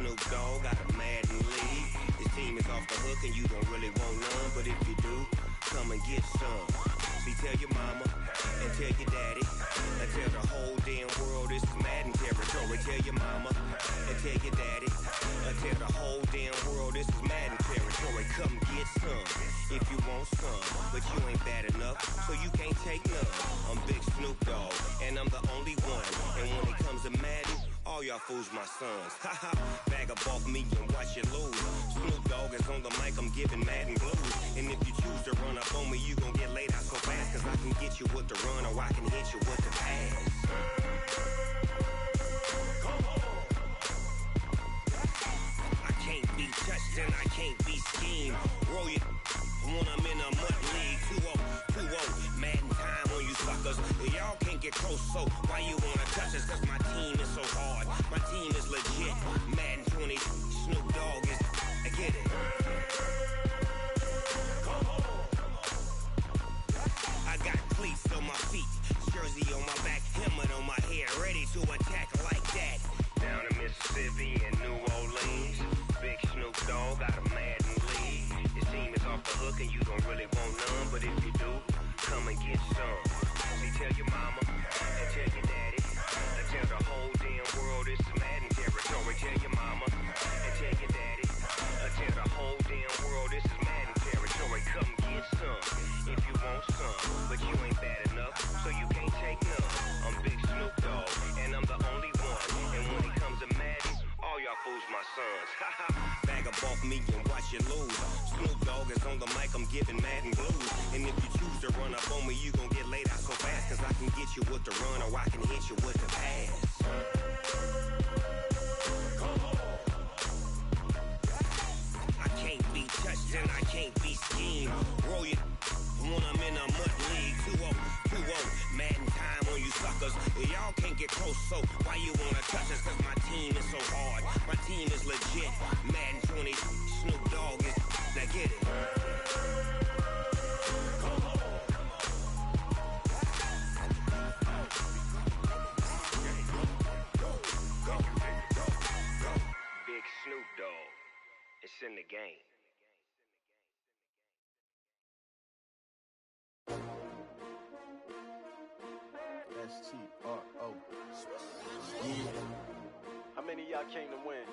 Snoop Dogg got a Madden league. His team is off the hook and you don't really want none, but if you do, come and get some. See, tell your mama and tell your daddy and tell the whole damn world this is Madden territory. Tell your mama and tell your daddy and tell the whole damn world this is Madden territory. Come get some if you want some, but you ain't bad enough, so you can't take none. I'm Big Snoop Dogg, and I'm the only one. And when it comes to Madden, all y'all fools my sons. Haha, bag up off me and watch you lose. Snoop Dogg is on the mic, I'm giving Madden blues. And if you choose to run up on me, you gon' get laid out so fast, cause I can get you with the run or I can hit you with the pass. I can't be touched and I can't be schemed. Roll you when I'm in a mud league. 2-0, Madden time on you suckers. Y'all can't get close, so why you wanna touch us? Cause my team is so hard, my team is legit. Madden 20, Snoop Dogg is, I get it. I got cleats on my feet, jersey on my back, helmet on my head, ready to attack like that. Down in Mississippi and New Orleans, Big Snoop Dogg got a Madden league. His team is off the hook and you don't really want none, but if you do, come and get some. See, tell your mama and tell your daddy and tell the whole damn world this is Madden territory. Tell your mama and tell your daddy and tell the whole damn world this is Madden territory. Come get some if you want some, but you ain't bad enough, so you can't take none. I'm Big Snoop Dogg, and I'm the only one. And when it comes to Madden, all y'all fools my sons. Bag up off me and watch you lose. Snoop Dogg is on the mic, I'm giving Madden blues. And if you choose to run up on me, you gon' get laid out so fast, cause I can get you with the run or I can hit you with the pass. I can't be touched and I can't be schemed. Roll you when I'm in a mud league. 2-0, Madden time on you suckers. Y'all can't get close, so why you wanna touch us? Cause my team is so hard, my team is legit. Madden 20, Snoop Dogg is, now get it. Big Snoop Dogg, it's in the game. S-T-R-O. Yeah. How many of y'all came to win?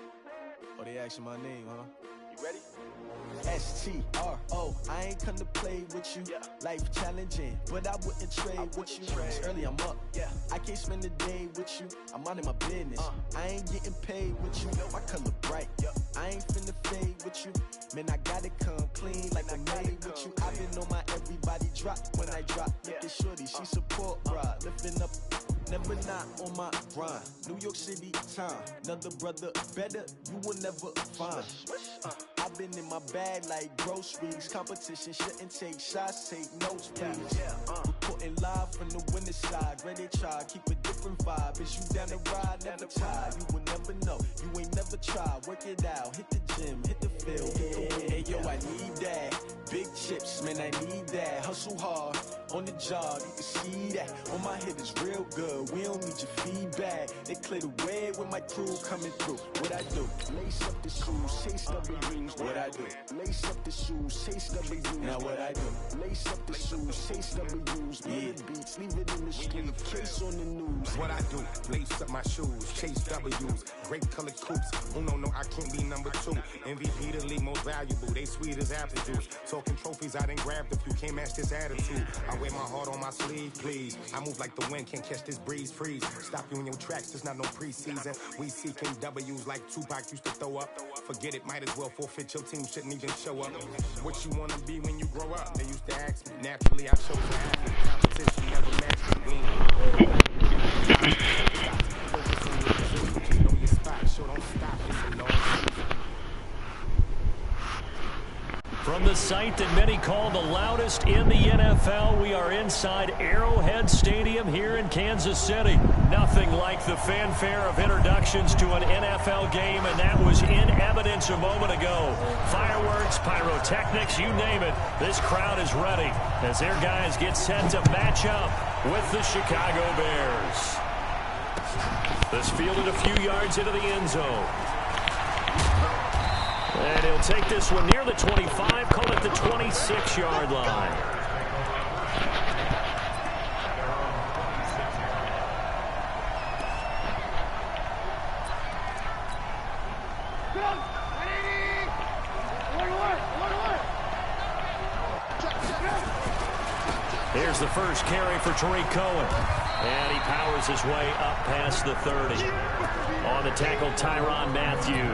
Oh, they asking my name, huh? You ready? S-T-R-O. I ain't come to play with you. Yeah. Life challenging, but I wouldn't trade with you. It's early, I'm up. Yeah. I can't spend the day with you. I'm minding my business. I ain't getting paid with you. My color bright. Yeah. I ain't finna fade with you. Man, I gotta come clean like I'm made with you. I've been on my everybody drop when I drop. Look at shorty, she support ride. Lifting up, never not on my grind. New York City time. Another brother better, you will never find. I've been in my bag like groceries. Competition shouldn't take shots, take notes, please. Reporting live from the winning side. Ready to try, keep a different vibe. Is you down the ride, never tired. You will never know, you ain't never tried. Work it out, hit the gym, hit the field, hit the wind. Hey yo, I need that. Big chips, man, I need that. Hustle hard, on the job, you can see that. On my head is real good, we don't need your feedback. They clear the way with my crew coming through. What I do? Lace up the shoes, chase W's. What I do? Lace up the shoes, chase W's. Now what I do? Lace up the shoes, chase W's. Yeah. Beats, leave it in the street, case on the news. What I do? Lace up my shoes, chase W's. Great colored coops. Oh no, I can't be number 2. MVP the league most valuable. They sweet as apple juice. Talking trophies, I done grabbed a few. Can't match this attitude. I wear my heart on my sleeve, please. I move like the wind, can't catch this breeze. Freeze. Stop you in your tracks. There's not no preseason. We seeking W's like Tupac used to throw up. Forget it, might as well forfeit. Your team shouldn't even show up. What you wanna be when you grow up? They used to ask me. Naturally, I chose to athlete. Competition never matched the game. Focus on your position, just know your spot. So don't stop. It's a long season. From the site that many call the loudest in the NFL, we are inside Arrowhead Stadium here in Kansas City. Nothing like the fanfare of introductions to an NFL game, and that was in evidence a moment ago. Fireworks, pyrotechnics, you name it. This crowd is ready as their guys get set to match up with the Chicago Bears. This fielded a few yards into the end zone. And he'll take this one near the 25, call it the 26-yard line. Here's the first carry for Tariq Cohen. And he powers his way up past the 30. On the tackle, Tyrann Mathieu.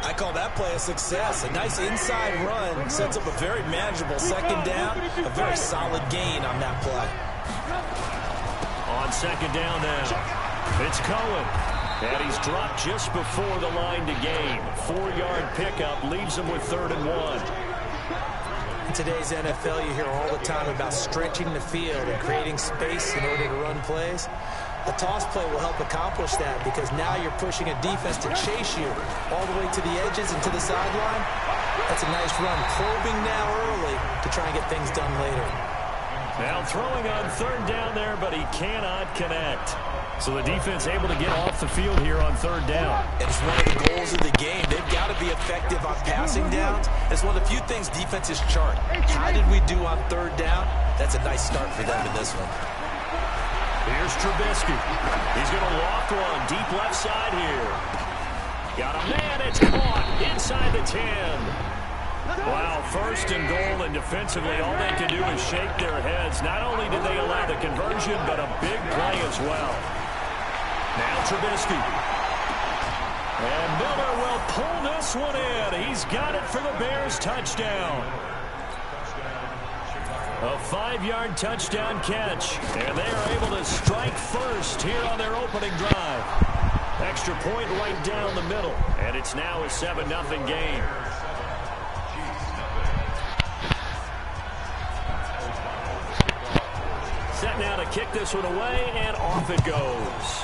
I call that play a success. A nice inside run sets up a very manageable second down. A very solid gain on that play. On second down now, it's Cohen. And he's dropped just before the line to gain. 4-yard pickup leaves him with 3rd and 1. In today's NFL, you hear all the time about stretching the field and creating space in order to run plays. A toss play will help accomplish that because now you're pushing a defense to chase you all the way to the edges and to the sideline. That's a nice run, probing now early to try and get things done later. Now throwing on 3rd down there, but he cannot connect. So the defense able to get off the field here on 3rd down. It's one of the goals of the game. They've got to be effective on passing downs. It's one of the few things defenses chart. How did we do on 3rd down? That's a nice start for them in this one. Here's Trubisky. He's going to loft one deep left side here. Got a man. It's caught inside the 10. Wow, 1st and goal, and defensively all they can do is shake their heads. Not only did they allow the conversion, but a big play as well. Now Trubisky. And Miller will pull this one in. He's got it for the Bears touchdown. A 5-yard touchdown catch. And they are able to strike first here on their opening drive. Extra point right down the middle. And it's now a 7-0 game. Set now to kick this one away, and off it goes.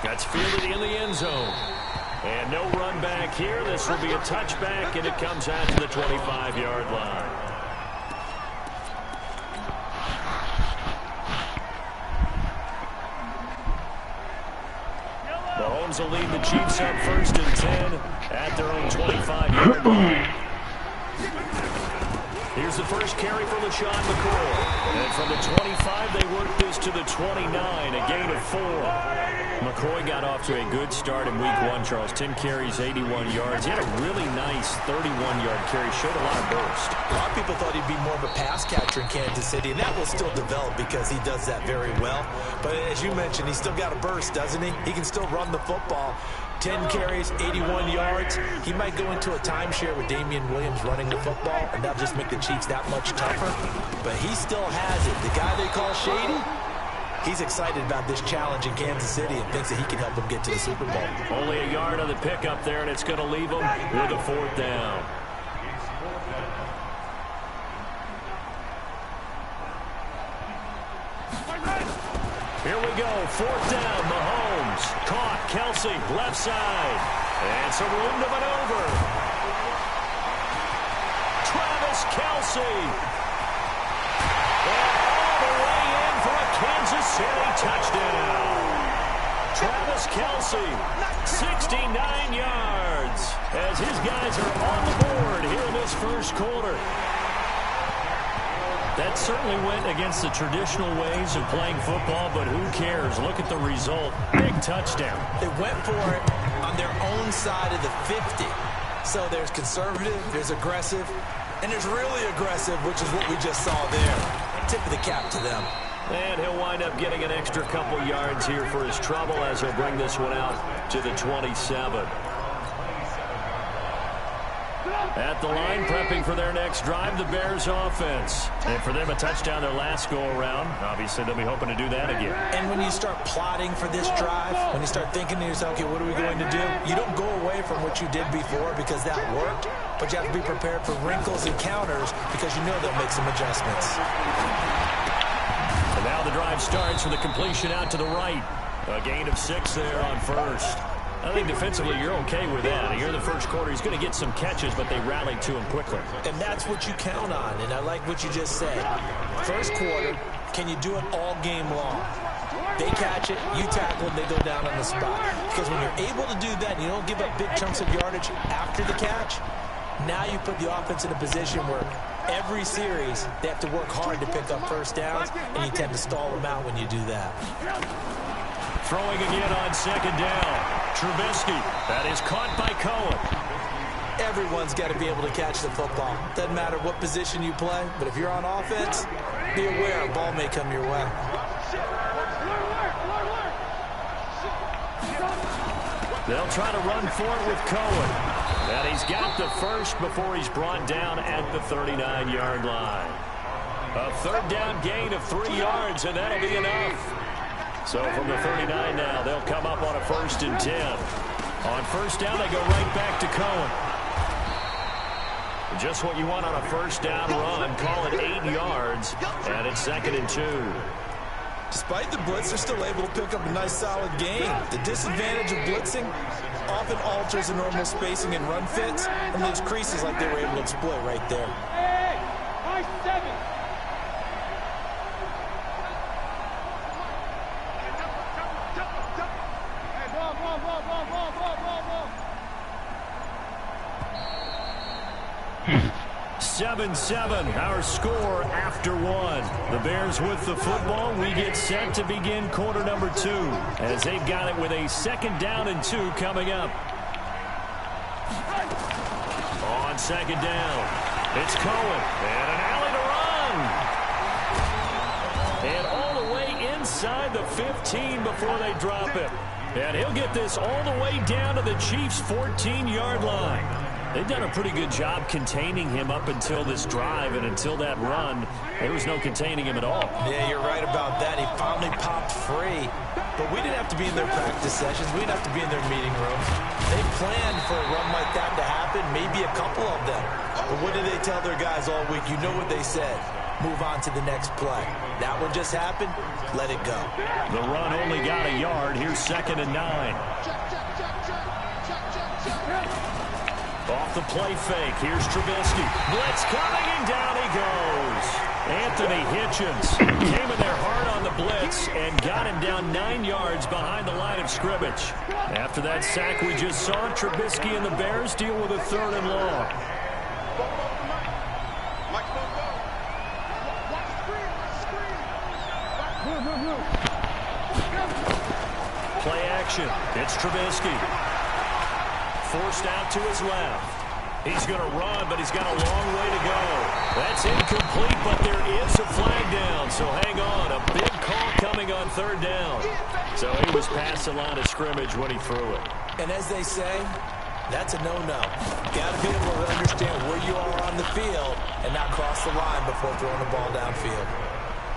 That's fielded in the end zone. And no run back here. This will be a touchback, and it comes out to the 25-yard line. Mahomes will lead the Chiefs up 1st and 10 at their own 25-yard line. Here's the first carry for LeSean McCoy. And from the 25, they work this to the 29, a gain of 4. McCoy got off to a good start in week 1, Charles. 10 carries, 81 yards. He had a really nice 31-yard carry. Showed a lot of burst. A lot of people thought he'd be more of a pass catcher in Kansas City, and that will still develop because he does that very well. But as you mentioned, he's still got a burst, doesn't he? He can still run the football. 10 carries, 81 yards. He might go into a timeshare with Damian Williams running the football, and that'll just make the Chiefs that much tougher. But he still has it. The guy they call Shady, he's excited about this challenge in Kansas City and thinks that he can help them get to the Super Bowl. Only a yard on the pickup there, and it's going to leave them with a 4th down. Here we go, 4th down, Mahomes. Caught, Kelsey, left side. And some room to maneuver. Travis Kelsey. And all the way in for a Kansas City touchdown. Travis Kelsey, 69 yards. As his guys are on the board here in this first quarter. That certainly went against the traditional ways of playing football, but who cares? Look at the result. Big touchdown. They went for it on their own side of the 50. So there's conservative, there's aggressive, and there's really aggressive, which is what we just saw there. Tip of the cap to them. And he'll wind up getting an extra couple yards here for his trouble as he'll bring this one out to the 27. At the line, prepping for their next drive, the Bears offense. And for them, a touchdown their last go-around. Obviously, they'll be hoping to do that again. And when you start plotting for this drive, when you start thinking to yourself, okay, what are we going to do? You don't go away from what you did before because that worked, but you have to be prepared for wrinkles and counters because you know they'll make some adjustments. And now the drive starts with a completion out to the right. A gain of 6 there on first. I think defensively you're okay with that. Here in the first quarter, he's going to get some catches, but they rallied to him quickly. And that's what you count on, and I like what you just said. First quarter, can you do it all game long? They catch it, you tackle it, they go down on the spot. Because when you're able to do that and you don't give up big chunks of yardage after the catch, now you put the offense in a position where every series they have to work hard to pick up first downs, and you tend to stall them out when you do that. Throwing again on second down. Trubisky. That is caught by Cohen. Everyone's got to be able to catch the football. Doesn't matter what position you play, but if you're on offense, be aware a ball may come your way. They'll try to run for it with Cohen. And he's got the first before he's brought down at the 39-yard line. A third down gain of 3 yards, and that'll be enough. So from the 39 now, they'll come up on a 1st and 10. On first down, they go right back to Cohen. Just what you want on a first down run. Call it 8 yards, and it's 2nd and 2. Despite the blitz, they're still able to pick up a nice, solid gain. The disadvantage of blitzing often alters the normal spacing and run fits, and leaves creases like they were able to exploit right there. Hey, 7. 7-7, our score after 1. The Bears with the football. We get set to begin quarter number 2 as they've got it with a 2nd down and 2 coming up. On 2nd down, it's Cohen, and an alley to run. And all the way inside the 15 before they drop him. And he'll get this all the way down to the Chiefs' 14-yard line. They've done a pretty good job containing him up until this drive, and until that run, there was no containing him at all. Yeah, you're right about that. He finally popped free. But we didn't have to be in their practice sessions. We didn't have to be in their meeting rooms. They planned for a run like that to happen, maybe a couple of them. But what did they tell their guys all week? You know what they said. Move on to the next play. That one just happened. Let it go. The run only got a yard. Here's 2nd and 9. Off the play fake. Here's Trubisky. Blitz coming, and down he goes. Anthony Hitchens came in there hard on the blitz and got him down 9 yards behind the line of scrimmage. After that sack we just saw, Trubisky and the Bears deal with a 3rd and long. Play action. It's Trubisky. Forced out to his left. He's going to run, but he's got a long way to go. That's incomplete, but there is a flag down, so hang on. A big call coming on 3rd down. So he was past the line of scrimmage when he threw it. And as they say, that's a no-no. Got to be able to understand where you are on the field and not cross the line before throwing the ball downfield.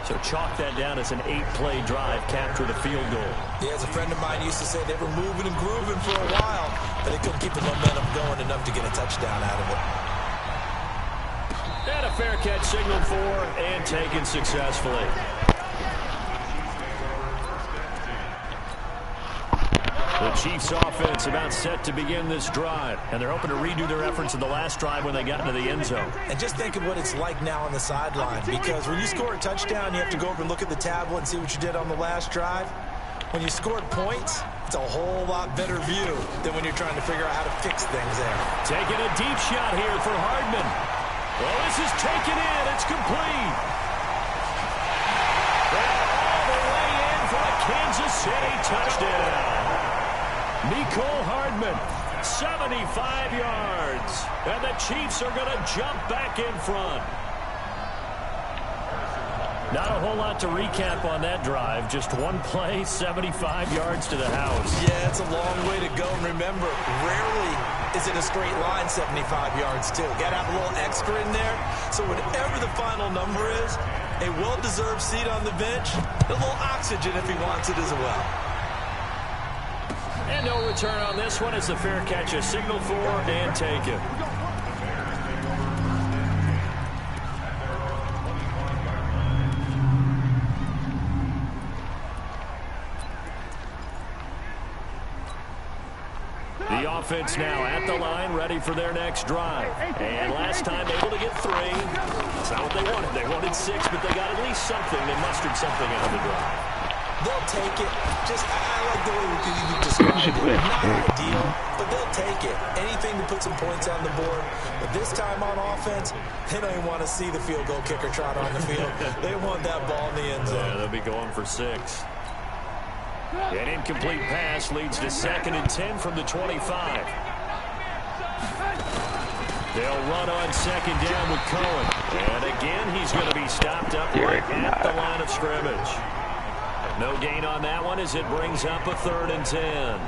So chalk that down as an 8-play drive, capture the field goal. Yeah, as a friend of mine used to say, they were moving and grooving for a while, but they couldn't keep the momentum going enough to get a touchdown out of it. And a fair catch signaled for and taken successfully. The Chiefs offense about set to begin this drive, and they're hoping to redo their efforts in the last drive when they got into the end zone. And just think of what it's like now on the sideline, because when you score a touchdown, you have to go over and look at the tablet and see what you did on the last drive. When you scored points, it's a whole lot better view than when you're trying to figure out how to fix things there. Taking a deep shot here for Hardman. Well, this is taken in. It's complete. And all the way in for a Kansas City touchdown. Mecole Hardman, 75 yards. And the Chiefs are going to jump back in front. Not a whole lot to recap on that drive. Just one play, 75 yards to the house. Yeah, it's a long way to go. And remember, rarely is it a straight line 75 yards, too. Got to have a little extra in there. So whatever the final number is, a well-deserved seat on the bench, a little oxygen if he wants it as well. And no return on this one as the fair catch is signaled for and taken. The offense now at the line, ready for their next drive. And last time able to get 3. That's not what they wanted. They wanted 6, but they got at least something. They mustered something out of the drive. They'll take it. I like the way you described it. Not ideal, but they'll take it. Anything to put some points on the board. But this time on offense, they don't even want to see the field goal kicker trot on the field. They want that ball in the end zone. Yeah, they'll be going for 6. An incomplete pass leads to 2nd and 10 from the 25. They'll run on 2nd down with Cohen. And again, he's going to be stopped up right at the line of scrimmage. No gain on that one as it brings up a 3rd and 10.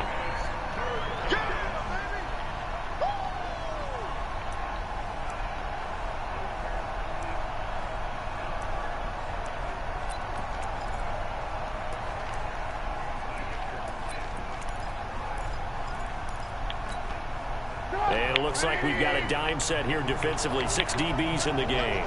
And it looks like we've got a dime set here defensively. 6 DBs in the game.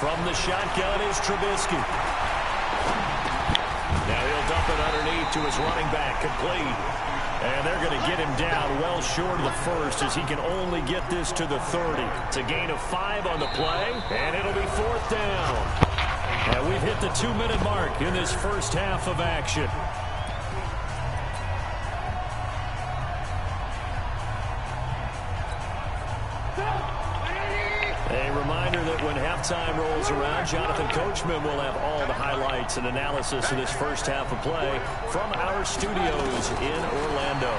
From the shotgun is Trubisky. Now he'll dump it underneath to his running back, complete. And they're going to get him down well short of the 1st as he can only get this to the 30. It's a gain of 5 on the play, and it'll be 4th down. And we've hit the 2-minute mark in this first half of action. A reminder that when halftime rolls around, Jonathan Coachman will have all the highlights and analysis of this first half of play from our studios in Orlando.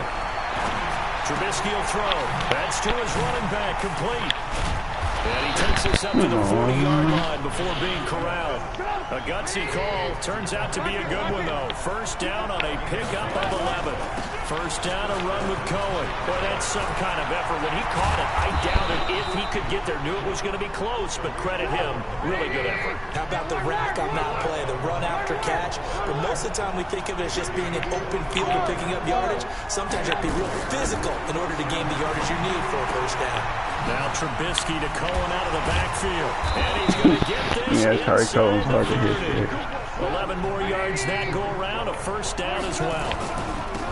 Trubisky will throw. That's to his running back, complete. And he takes us up to the 40-yard line before being corralled. A gutsy call. Turns out to be a good one, though. First down on a pickup of 11. First down, a run with Cohen. Boy, that's some kind of effort. When he caught it, I doubted if he could get there. Knew it was going to be close, but credit him. Really good effort. How about the rack on that play, the run after catch? But most of the time we think of it as just being an open field and picking up yardage. Sometimes you have to be real physical in order to gain the yardage you need for a first down. Now Trubisky to Cohen out of the backfield. And he's going to get this. Yeah, Tariq Cohen's hard to hit. 11 more yards that go around. A first down as well.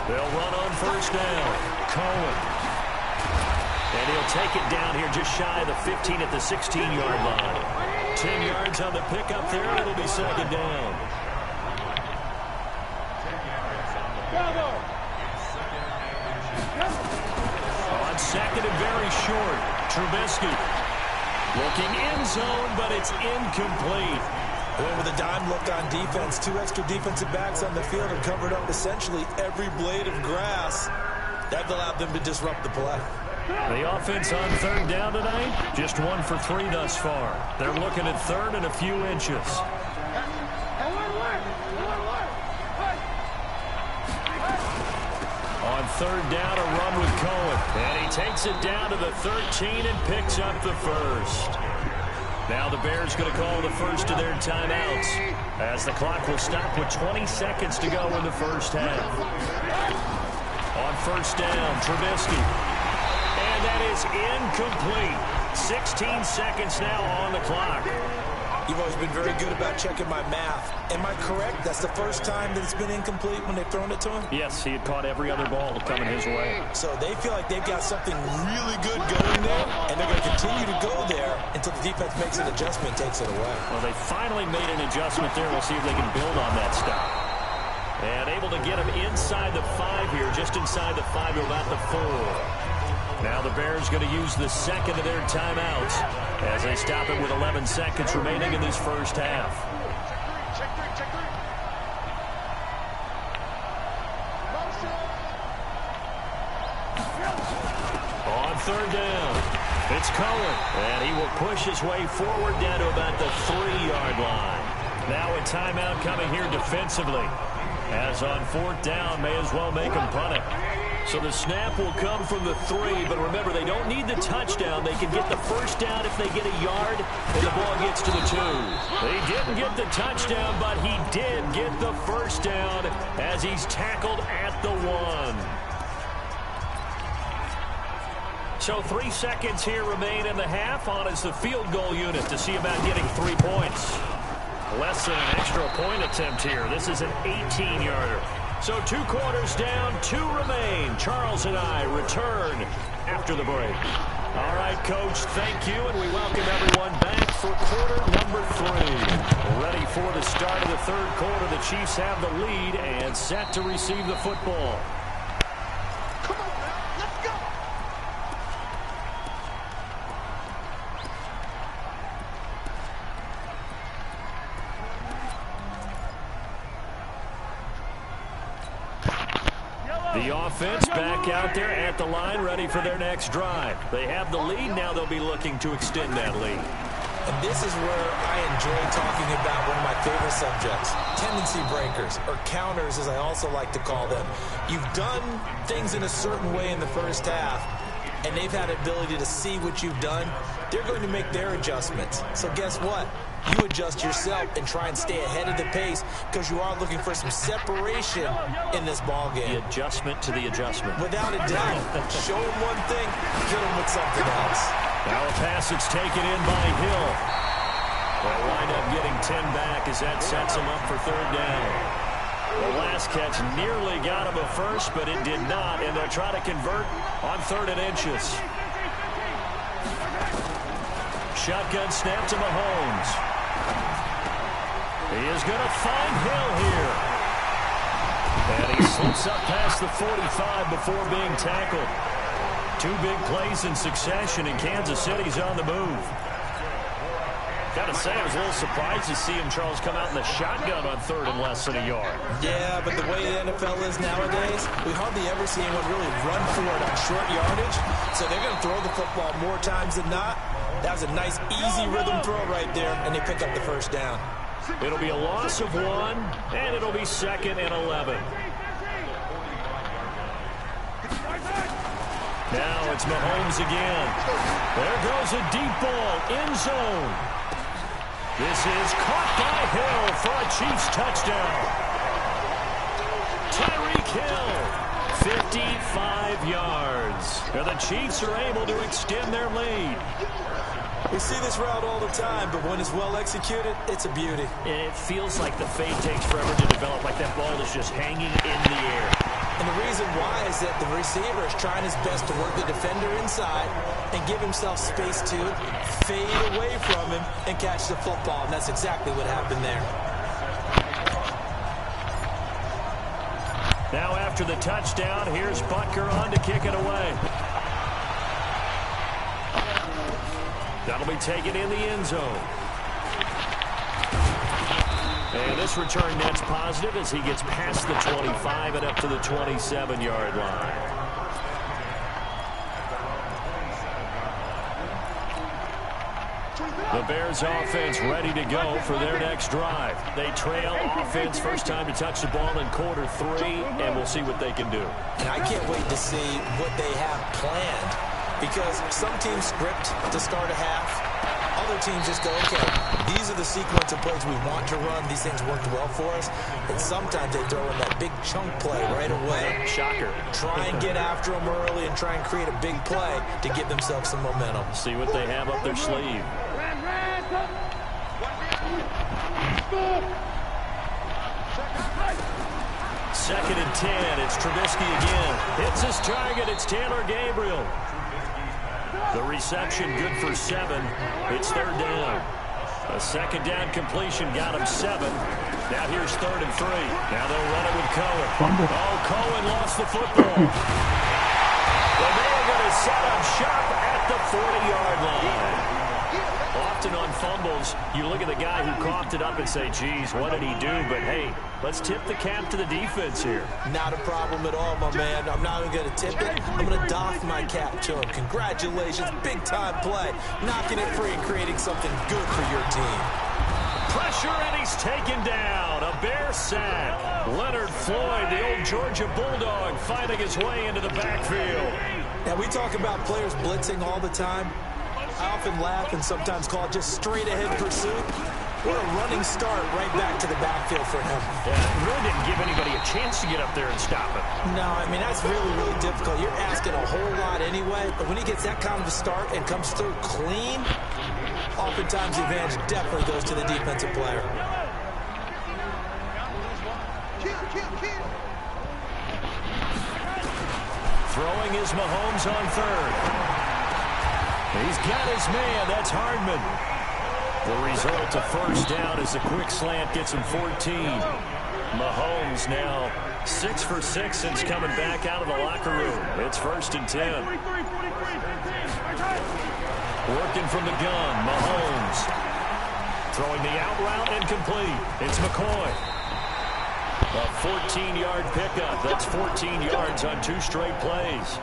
They'll run on first down. Cohen. And he'll take it down here just shy of the 15 at the 16-yard line. 10 yards on the pickup there. It'll be 2nd down. On 2nd and very short. Trubisky looking in zone, but it's incomplete. Well, with a dime look on defense, 2 extra defensive backs on the field and covered up essentially every blade of grass. That allowed them to disrupt the play. The offense on 3rd down tonight, just 1 for 3 thus far. They're looking at 3rd and a few inches. On 3rd down, a run with Cohen. And he takes it down to the 13 and picks up the 1st. Now the Bears going to call the first of their timeouts as the clock will stop with 20 seconds to go in the first half. On first down, Trubisky. And that is incomplete. 16 seconds now on the clock. You've always been very good about checking my math. Am I correct? That's the first time that it's been incomplete when they've thrown it to him? Yes, he had caught every other ball coming his way. So they feel like they've got something really good going there, and they're going to continue to go there until the defense makes an adjustment and takes it away. Well, they finally made an adjustment there. We'll see if they can build on that stop. And able to get him inside the 5 here, just inside the 5 to about the 4. Now the Bears going to use the second of their timeouts as they stop it with 11 seconds remaining in this first half. On 3rd down, it's Cohen, and he will push his way forward down to about the 3-yard line. Now a timeout coming here defensively, as on 4th down, may as well make him punt it. So the snap will come from the 3, but remember, they don't need the touchdown. They can get the first down if they get a yard, and the ball gets to the 2. They didn't get the touchdown, but he did get the first down as he's tackled at the 1. So 3 seconds here remain in the half. On is the field goal unit to see about getting 3 points. Less than an extra point attempt here. This is an 18-yarder. So 2 quarters down, 2 remain. Charles and I return after the break. All right, Coach, thank you, and we welcome everyone back for quarter number 3. Ready for the start of the third quarter. The Chiefs have the lead and set to receive the football. Come on, man. Let's go. The offense back out there at the line, ready for their next drive. They have the lead. Now they'll be looking to extend that lead. And this is where I enjoy talking about one of my favorite subjects, tendency breakers, or counters as I also like to call them. You've done things in a certain way in the first half, and they've had the ability to see what you've done. They're going to make their adjustments. So guess what? You adjust yourself and try and stay ahead of the pace because you are looking for some separation in this ball game. The adjustment to the adjustment. Without a doubt. Show them one thing, get them with something else. Now a pass that's taken in by Hill. They'll wind up getting 10 back as that sets him up for third down. The last catch nearly got him a first, but it did not, and they'll try to convert on 3rd and inches. Shotgun snap to Mahomes. He is going to find Hill here. And he slips up past the 45 before being tackled. 2 big plays in succession, and Kansas City's on the move. Gotta say, I was a little surprised to see him, Charles, come out in the shotgun on 3rd and less than a yard. Yeah, but the way the NFL is nowadays, we hardly ever see anyone really run for it on short yardage. So they're going to throw the football more times than not. That was a nice, easy rhythm throw right there, and they pick up the first down. It'll be a loss of 1, and it'll be 2nd and 11. Now it's Mahomes again. There goes a deep ball, end zone. This is caught by Hill for a Chiefs touchdown. Tyreek Hill, 55 yards. And the Chiefs are able to extend their lead. We see this route all the time, but when it's well executed, it's a beauty. And it feels like the fade takes forever to develop, like that ball is just hanging in the air. And the reason why is that the receiver is trying his best to work the defender inside and give himself space to fade away from him and catch the football. And that's exactly what happened there. Now after the touchdown, here's Butker on to kick it away. That'll be taken in the end zone. And this return net's positive as he gets past the 25 and up to the 27-yard line. The Bears offense ready to go for their next drive. They trail offense, first time to touch the ball in quarter 3, and we'll see what they can do. And I can't wait to see what they have planned, because some teams script to start a half. Other teams just go, okay, these are the sequence of plays we want to run. These things worked well for us. And sometimes they throw in that big chunk play right away. Shocker. Try and get after them early and try and create a big play to give themselves some momentum. See what they have up their sleeve. 2nd and 10. It's Trubisky again. Hits his target. It's Taylor Gabriel. The reception good for 7. It's 3rd down. A 2nd down completion got him 7. Now here's 3rd and 3. Now they'll run it with Cohen. Oh, Cohen lost the football. Well, they are going to set up shop at the 40-yard line. Often on fumbles, you look at the guy who coughed it up and say, geez, what did he do? But, hey, let's tip the cap to the defense here. Not a problem at all, my man. I'm not even going to tip it. I'm going to doff my cap to him. Congratulations. Big-time play. Knocking it free and creating something good for your team. Pressure, and he's taken down. A Bear sack. Leonard Floyd, the old Georgia Bulldog, finding his way into the backfield. Now, we talk about players blitzing all the time. I often laugh and sometimes call it just straight-ahead pursuit. What a running start right back to the backfield for him. Yeah, it really didn't give give anybody a chance to get up there and stop him. No, I mean, that's really, really difficult. You're asking a whole lot anyway, but when he gets that kind of a start and comes through clean, oftentimes the advantage definitely goes to the defensive player. Throwing is Mahomes on third. He's got his man. That's Hardman. The result, a first down as a quick slant gets him 14. Mahomes now 6 for 6 since coming back out of the locker room. It's 1st and 10. Working from the gun, Mahomes. Throwing the out route incomplete. It's McCoy. A 14-yard pickup. That's 14 yards on 2 straight plays.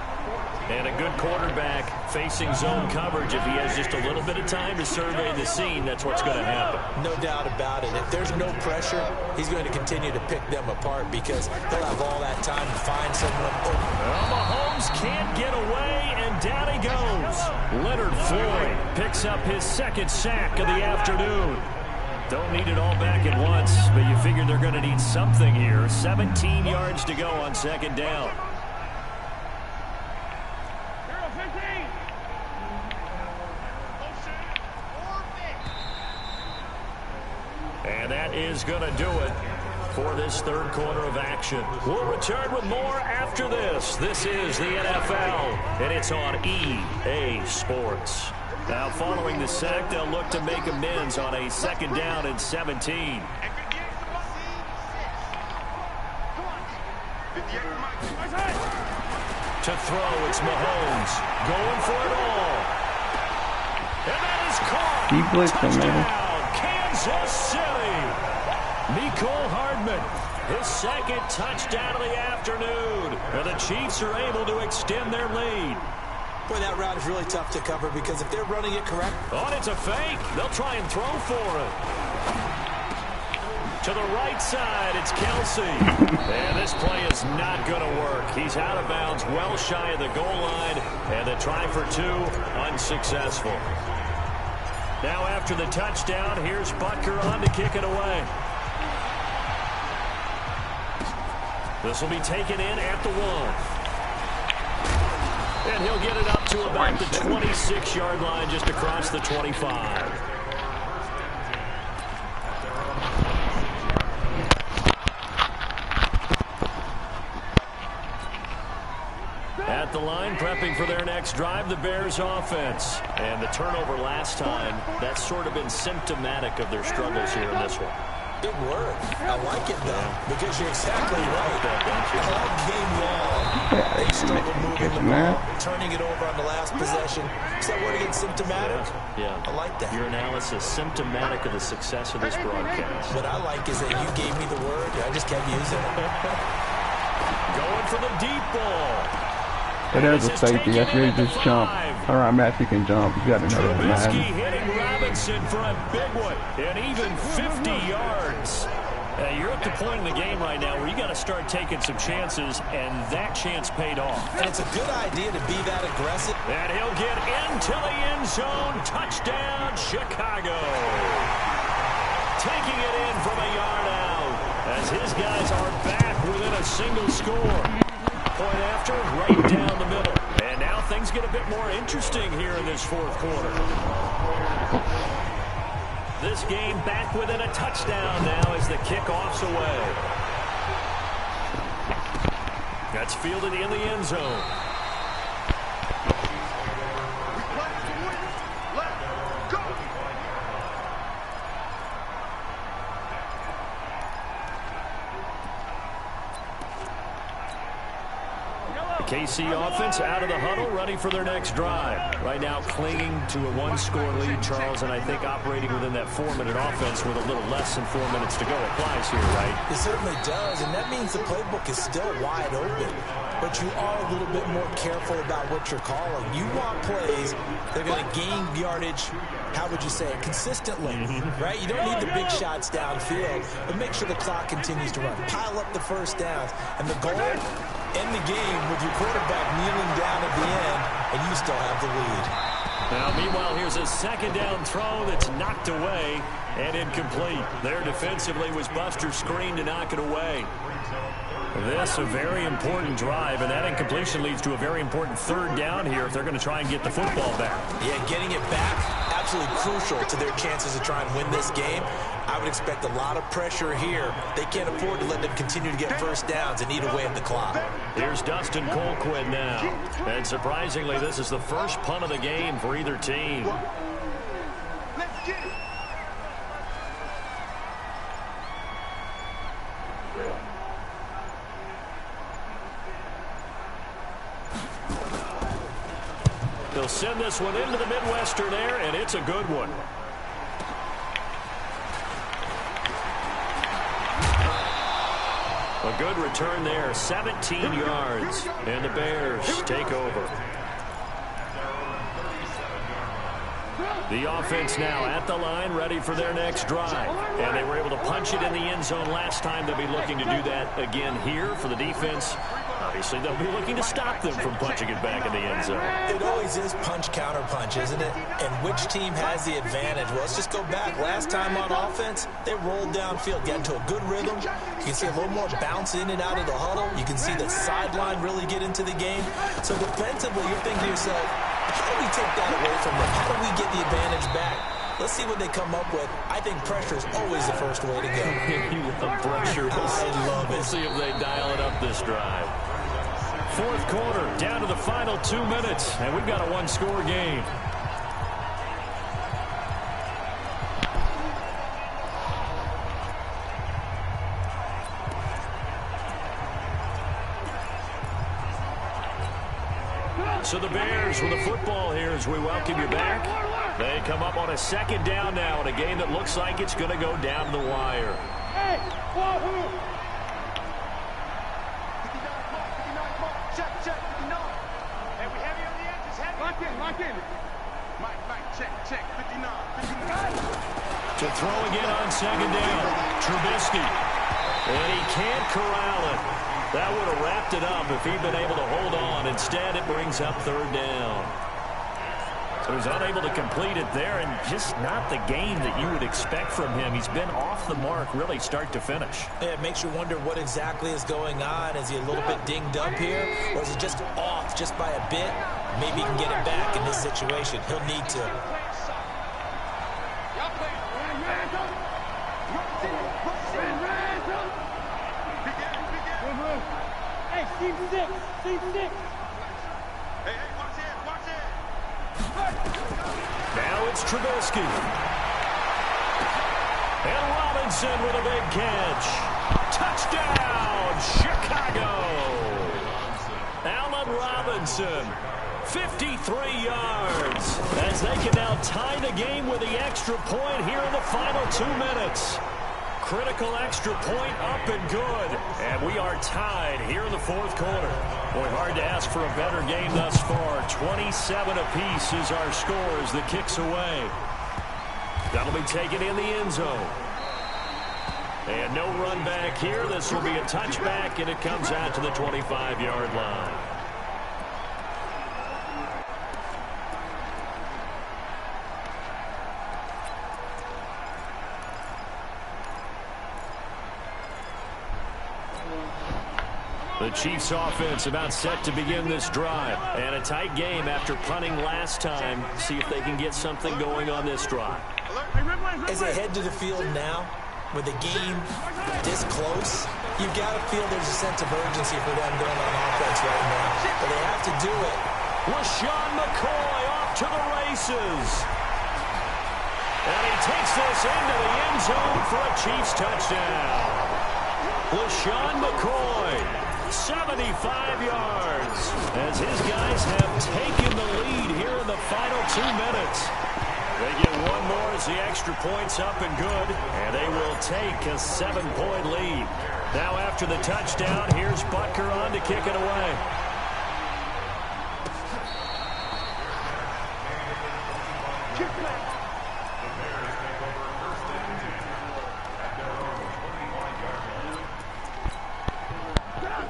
And a good quarterback facing zone coverage. If he has just a little bit of time to survey the scene, that's what's going to happen. No doubt about it. If there's no pressure, he's going to continue to pick them apart because he'll have all that time to find someone open. Well, Mahomes can't get away, and down he goes. Leonard Floyd picks up his 2nd sack of the afternoon. Don't need it all back at once, but you figure they're going to need something here. 17 yards to go on 2nd down. And that is going to do it for this 3rd quarter of action. We'll return with more after this. This is the NFL, and it's on EA Sports. Now, following the sack, they'll look to make amends on a 2nd down and 17. To throw, it's Mahomes going for it all. And that is caught. He blitzed him, man. Kansas City. Mecole Hardman, his 2nd touchdown of the afternoon. And the Chiefs are able to extend their lead. Boy, that route is really tough to cover because if they're running it correct. Oh, it's a fake. They'll try and throw for it. To the right side, it's Kelsey. And this play is not going to work. He's out of bounds, well shy of the goal line. And the try for 2, unsuccessful. Now after the touchdown, here's Butker on to kick it away. This will be taken in at the 1. And he'll get it up to about the 26-yard line just across the 25. At the line, prepping for their next drive, the Bears offense. And the turnover last time, that's sort of been symptomatic of their struggles here in this one. Good work. I like it, though, because you're exactly right. All game long, they struggle moving the ball, turning it over on the last possession. Is that word again, symptomatic? Yeah. I like that. Your analysis, symptomatic of the success of this broadcast. What I like is that you gave me the word, I just kept using it. Going for the deep ball. But there's a safety. That's really just jump. Tyrann Mathieu can jump. You got to know that, man. Trubisky hitting Robinson for a big one. And even 50 yards. You're at the point in the game right now where you got to start taking some chances, and that chance paid off. And it's a good idea to be that aggressive. And he'll get into the end zone. Touchdown, Chicago. Taking it in from a yard out as his guys are back within a single score. Point after, right down the middle. And now things get a bit more interesting here in this 4th quarter. This game back within a touchdown now as the kickoff's away. That's fielded in the end zone. KC offense out of the huddle, ready for their next drive. Right now clinging to a 1-score lead, Charles, and I think operating within that 4-minute offense with a little less than 4 minutes to go applies here, right? It certainly does, and that means the playbook is still wide open. But you are a little bit more careful about what you're calling. You want plays that are going to gain yardage, how would you say it, consistently, right? You don't need the big shots downfield, but make sure the clock continues to run. Pile up the first downs, and the goal, end the game with your quarterback kneeling down at the end, and you still have the lead. Now, meanwhile, here's a second down throw that's knocked away and incomplete. There defensively was Buster screen to knock it away. This a very important drive, and that incompletion leads to a very important third down here if they're going to try and get the football back. Yeah, getting it back, absolutely crucial to their chances to try and win this game. I would expect a lot of pressure here. They can't afford to let them continue to get first downs and eat away at the clock. Here's Dustin Colquhoun now. And surprisingly, this is the first punt of the game for either team. Let's get it. They'll send this one into the Midwestern air, and it's a good one. A good return there, 17 yards, and the Bears take over. The offense now at the line, ready for their next drive. And they were able to punch it in the end zone last time. They'll be looking to do that again here for the defense. Obviously, they'll be looking to stop them from punching it back in the end zone. It always is punch-counter-punch, isn't it? And which team has the advantage? Well, let's just go back. Last time on offense, they rolled downfield, got into a good rhythm. You can see a little more bounce in and out of the huddle. You can see the sideline really get into the game. So defensively, you're thinking to yourself, how do we take that away from them? How do we get the advantage back? Let's see what they come up with. I think pressure is always the first way to go. You love pressure. I love it. We'll see if they dial it up this drive. Fourth quarter, down to the final 2 minutes, and we've got a one-score game. So the Bears with the football here as we welcome you back. They come up on a second down now in a game that looks like it's going to go down the wire. Hey, check, 59. Hey, we heavy on the edges, heavy. Lock in. Mike, check, 59. To throw again on second down, Trubisky. And he can't corral it. That would have wrapped it up if he'd been able to hold on. Instead, it brings up third down. So he's unable to complete it there, and just not the game that you would expect from him. He's been off the mark, really, start to finish. Yeah, it makes you wonder what exactly is going on. Is he a little bit dinged up here, or is he just off just by a bit? Maybe he can get it back in this situation. He'll need to. Hey, Steve Dick. Hey, watch it. Now it's Trubisky. And Robinson with a big catch. Touchdown, Chicago. Allen Robinson, 53 yards. As they can now tie the game with the extra point here in the final 2 minutes. Critical extra point up and good. And we are tied here in the fourth quarter. Boy, hard to ask for a better game thus far. 27 apiece is our score as the kick's away. That'll be taken in the end zone. And no run back here. This will be a touchback, and it comes out to the 25-yard line. The Chiefs offense about set to begin this drive. And a tight game after punting last time. See if they can get something going on this drive. As they head to the field now, with the game this close, you've got to feel there's a sense of urgency for them going on offense right now. But they have to do it. LaShawn McCoy off to the races. And he takes this into the end zone for a Chiefs touchdown. LaShawn McCoy, 75 yards, as his guys have taken the lead here in the final 2 minutes. They get one more as the extra point's up and good, and they will take a 7-point lead. Now after the touchdown, here's Butker on to kick it away.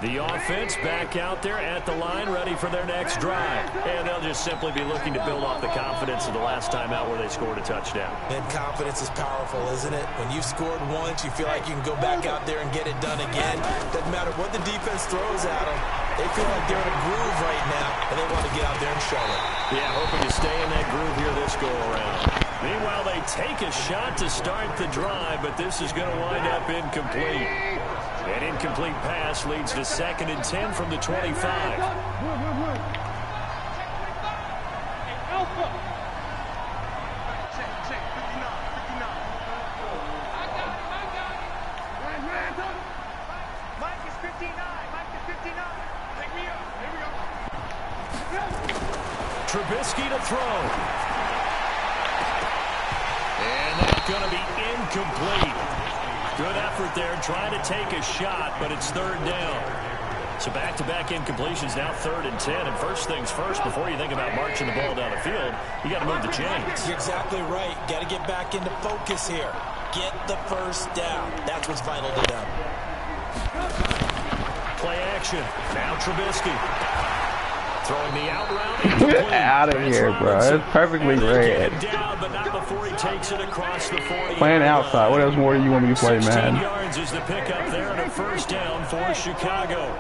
The offense back out there at the line, ready for their next drive. And they'll just simply be looking to build off the confidence of the last time out where they scored a touchdown. And confidence is powerful, isn't it? When you've scored once, you feel like you can go back out there and get it done again. Doesn't matter what the defense throws at them. They feel like they're in a groove right now, and they want to get out there and show it. Yeah, hoping to stay in that groove here this go-around. Meanwhile, they take a shot to start the drive, but this is going to wind up incomplete. An incomplete pass leads to 2nd and 10 from the 25. Trubisky to throw. And that's going to be incomplete. Good effort there, trying to take a shot, but it's 3rd down. So back-to-back incompletions, now 3rd and 10. And first things first, before you think about marching the ball down the field, you got to move the chains. You're exactly right. Got to get back into focus here. Get the first down. That's what's vital to them. Play action. Now Trubisky. Throwing the out route. Get out of here, bro. It's perfectly read. Down, but not before he takes it across the 40. Playing outside. What else more do you want me to play, 16 man? yards is the pickup there and a first down for Chicago.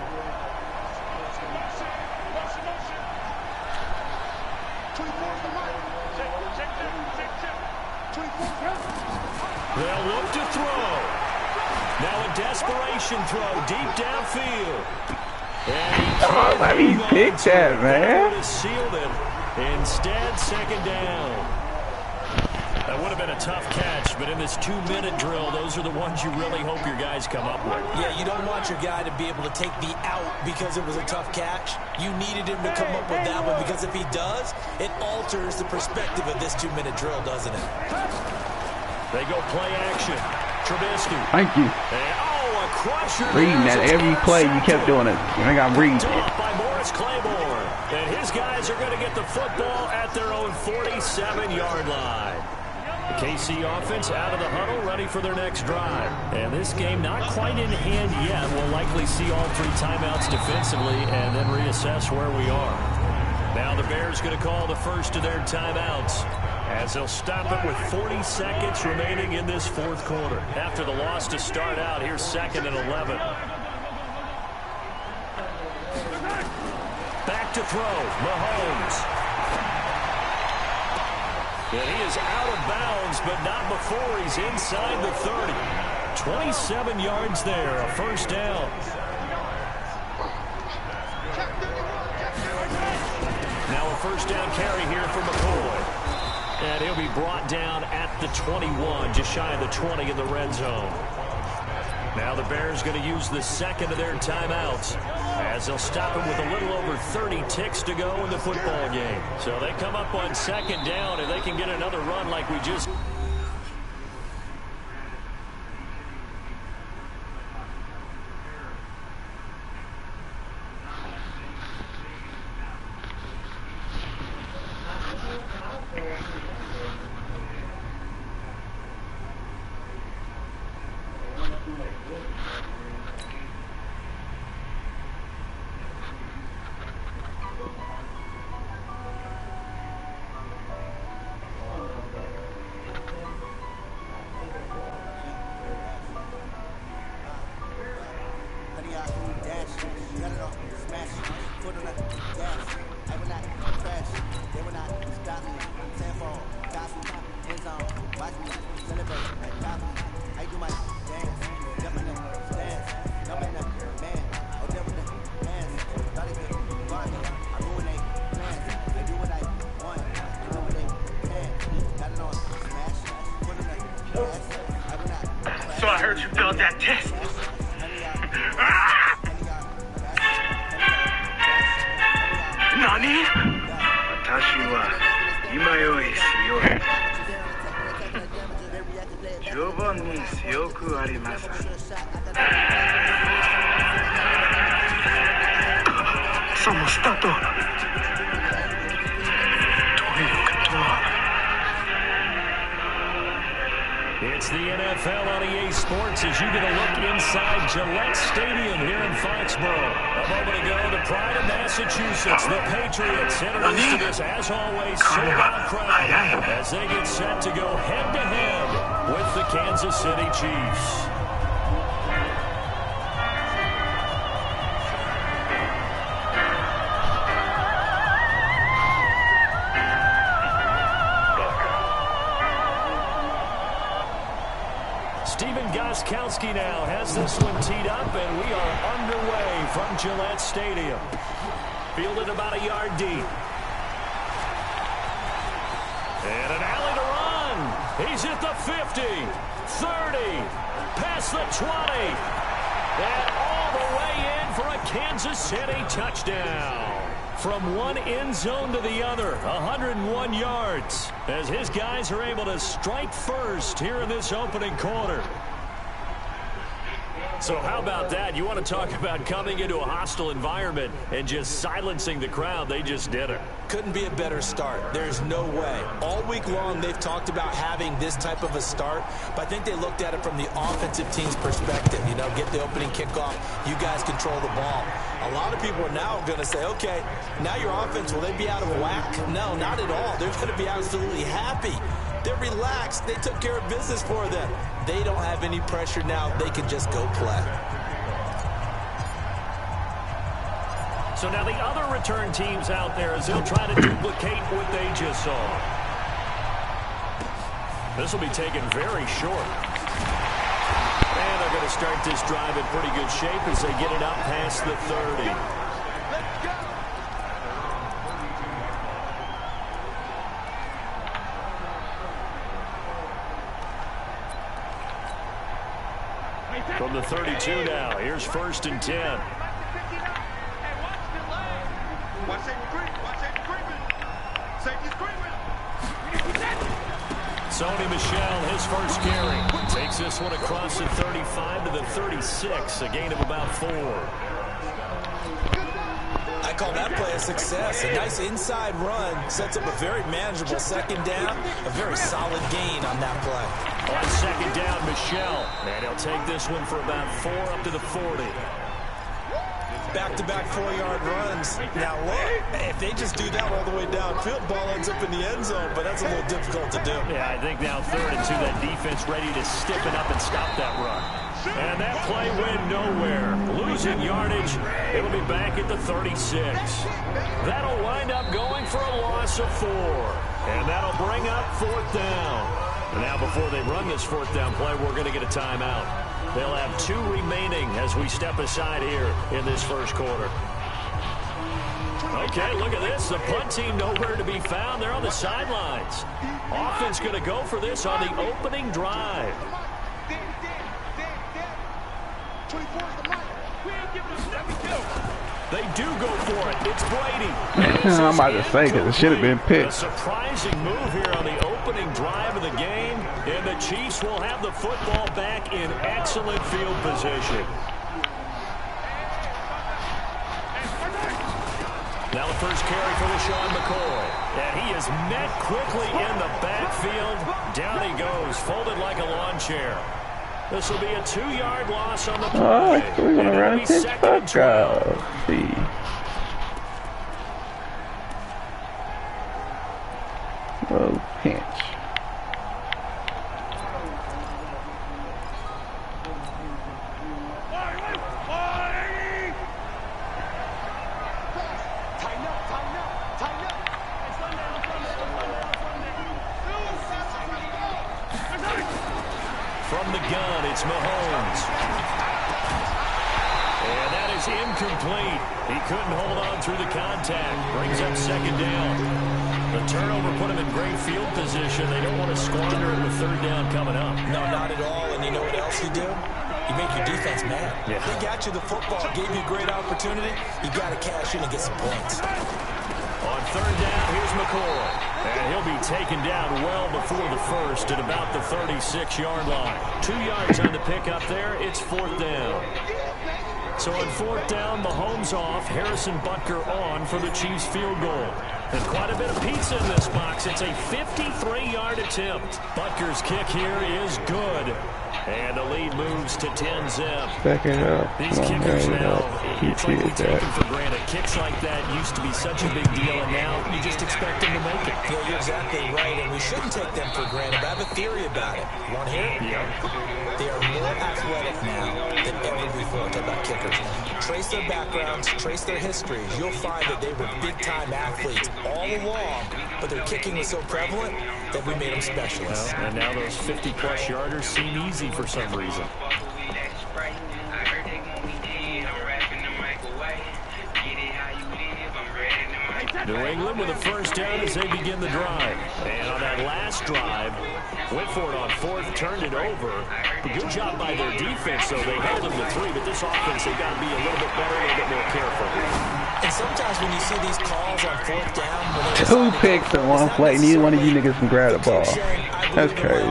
They'll look to throw. Now a desperation throw deep downfield. Oh, let me pick that, man. Sealed it. Instead, 2nd down. That would have been a tough catch, but in this 2-minute drill, those are the ones you really hope your guys come up with. Yeah, you don't want your guy to be able to take the out because it was a tough catch. You needed him to come up with that one because if he does, it alters the perspective of this 2-minute drill, doesn't it? They go play action. Trubisky. Thank you. A crusher. Reading that every play, you kept doing it. I think I'm reading it. By Morris Claiborne. And his guys are going to get the football at their own 47-yard line. The KC offense out of the huddle, ready for their next drive. And this game not quite in hand yet. We'll likely see all 3 timeouts defensively and then reassess where we are. Now the Bears going to call the first of their timeouts, as they'll stop it with 40 seconds remaining in this 4th quarter. After the loss to start out, here's 2nd and 11. Back to throw, Mahomes. And he is out of bounds, but not before he's inside the 30. 27 yards there, a first down. Now a first down carry here for McCoy. And he'll be brought down at the 21, just shy of the 20 in the red zone. Now the Bears going to use the 2nd of their timeouts, as they'll stop him with a little over 30 ticks to go in the football game. So they come up on 2nd down, and they can get another run like we just... So I heard you failed that test. Nani? 私は今より強い。十分に強くあります。Somos tanto. It's the NFL NFL on EA Sports as you get a look inside Gillette Stadium here in Foxborough. A moment ago, the pride of Massachusetts, the Patriots, introduced to this, as always, sold-out crowd as they get set to go head-to-head with the Kansas City Chiefs. Gostkowski now has this one teed up, and we are underway from Gillette Stadium. Fielded about a yard deep. And an alley to run. He's at the 50, 30, past the 20, and all the way in for a Kansas City touchdown. From one end zone to the other, 101 yards, as his guys are able to strike first here in this opening quarter. So how about that? You want to talk about coming into a hostile environment and just silencing the crowd. They just did it. Couldn't be a better start. There's no way. All week long, they've talked about having this type of a start, but I think they looked at it from the offensive team's perspective. You know, get the opening kickoff. You guys control the ball. A lot of people are now going to say, okay, now your offense, will they be out of whack? No, not at all. They're going to be absolutely happy. They're relaxed. They took care of business for them. They don't have any pressure now. They can just go play. So now the other return teams out there as they'll try to duplicate what they just saw. This will be taken very short. And they're going to start this drive in pretty good shape as they get it up past the 30. From the 32 now, here's 1st and 10. Sony Michel, his first carry, takes this one across the 35 to the 36, a gain of about 4. I call that play a success. A nice inside run sets up a very manageable second down, a very solid gain on that play. On second down, Michel, and he'll take this one for about 4 up to the 40. Back-to-back 4-yard runs. Now, look, if they just do that all the way downfield, ball ends up in the end zone, but that's a little difficult to do. Yeah, I think now 3rd and 2, that defense ready to stiffen up and stop that run. And that play went nowhere. Losing yardage, it'll be back at the 36. That'll wind up going for a loss of 4. And that'll bring up 4th down. And now before they run this 4th down play, we're going to get a timeout. They'll have 2 remaining as we step aside here in this first quarter. Okay, look at this. The punt team nowhere to be found. They're on the sidelines. Offense going to go for this on the opening drive. They do go for it. It's Brady. I'm about to say, because it should have been picked. A surprising move here on the opening drive of the game, and the Chiefs will have the football back in excellent field position. Now the first carry for LaShawn McCoy. And he is met quickly in the backfield. Down he goes, folded like a lawn chair. This will be a 2-yard loss on the play. Oh, we're going to run a fuck out. See. Oh, pinch. From the gun, it's Mahomes. And that is incomplete. He couldn't hold on through the contact. Brings up second down. The turnover put him in great field position. They don't want to squander it with 3rd down coming up. No, not at all. And you know what else you do? You make your defense mad. Yeah. They got you the football, gave you a great opportunity. You got to cash in and get some points. On 3rd down, here's McCoy. And he'll be taken down well before the first at about the 36-yard line. 2 yards on the pickup there. It's 4th down. So on 4th down, Mahomes off, Harrison Butker on for the Chiefs field goal. And quite a bit of pizza in this box. It's a 53-yard attempt. Butker's kick here is good. And the lead moves to 10-zip. Back it up. These kickers now, it's like we take them for granted. Kicks like that used to be such a big deal, and now you just expect them to make it. Yeah, you're exactly right, and we shouldn't take them for granted. I have a theory about it. You want to hear it? Yeah. They are more athletic now than ever before. Talk about kickers. Trace their backgrounds, trace their histories. You'll find that they were big-time athletes all along, but their kicking was so prevalent that we made them specialists. Well, and now those 50-plus yarders seem easy for some reason. New England with a first down as they begin the drive. And on that last drive, went for it on 4th, turned it over. Good job by their defense, though. They held them to 3, but this offense, they've got to be a little bit better, a little bit more careful. And sometimes when you see these calls on 4th down, 2 picks in 1 play. Neither one of you niggas can grab the ball. That's crazy.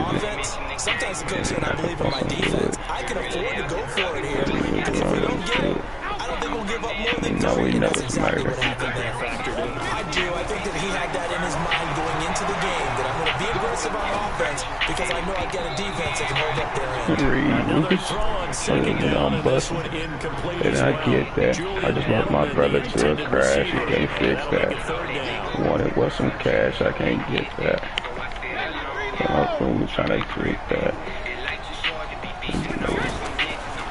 Sometimes the coach saying, I believe in my defense. I can afford to go for it here. Because if we don't get it, I don't think we'll give up more than 3. And that's exactly what happened there. I do. I think that he had that in his mind going into the game, that I'm going to be aggressive on offense because I know I get a defense that can hold up their end. Another throw on 2nd down, and this one incomplete. And I get that. I just want my brother to crash. He can't fix that. I wanted was some cash. I can't get that. I'm only trying to create that.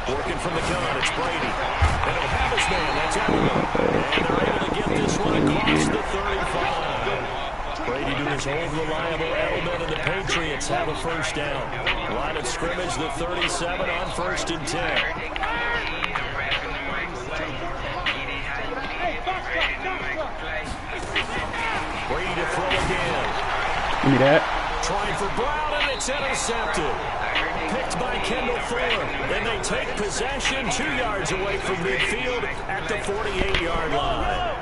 Working from the gun, it's Brady. They don't have his man, that's Edelman. And they're able to get this one across the 35. Brady doing his old reliable Edelman, and the Patriots have a first down. Line of scrimmage, the 37 on 1st and 10. Brady to throw again. Give me that. Trying for Brown, and it's intercepted. Picked by Kendall Fuller. Then they take possession 2 yards away from midfield at the 48-yard line.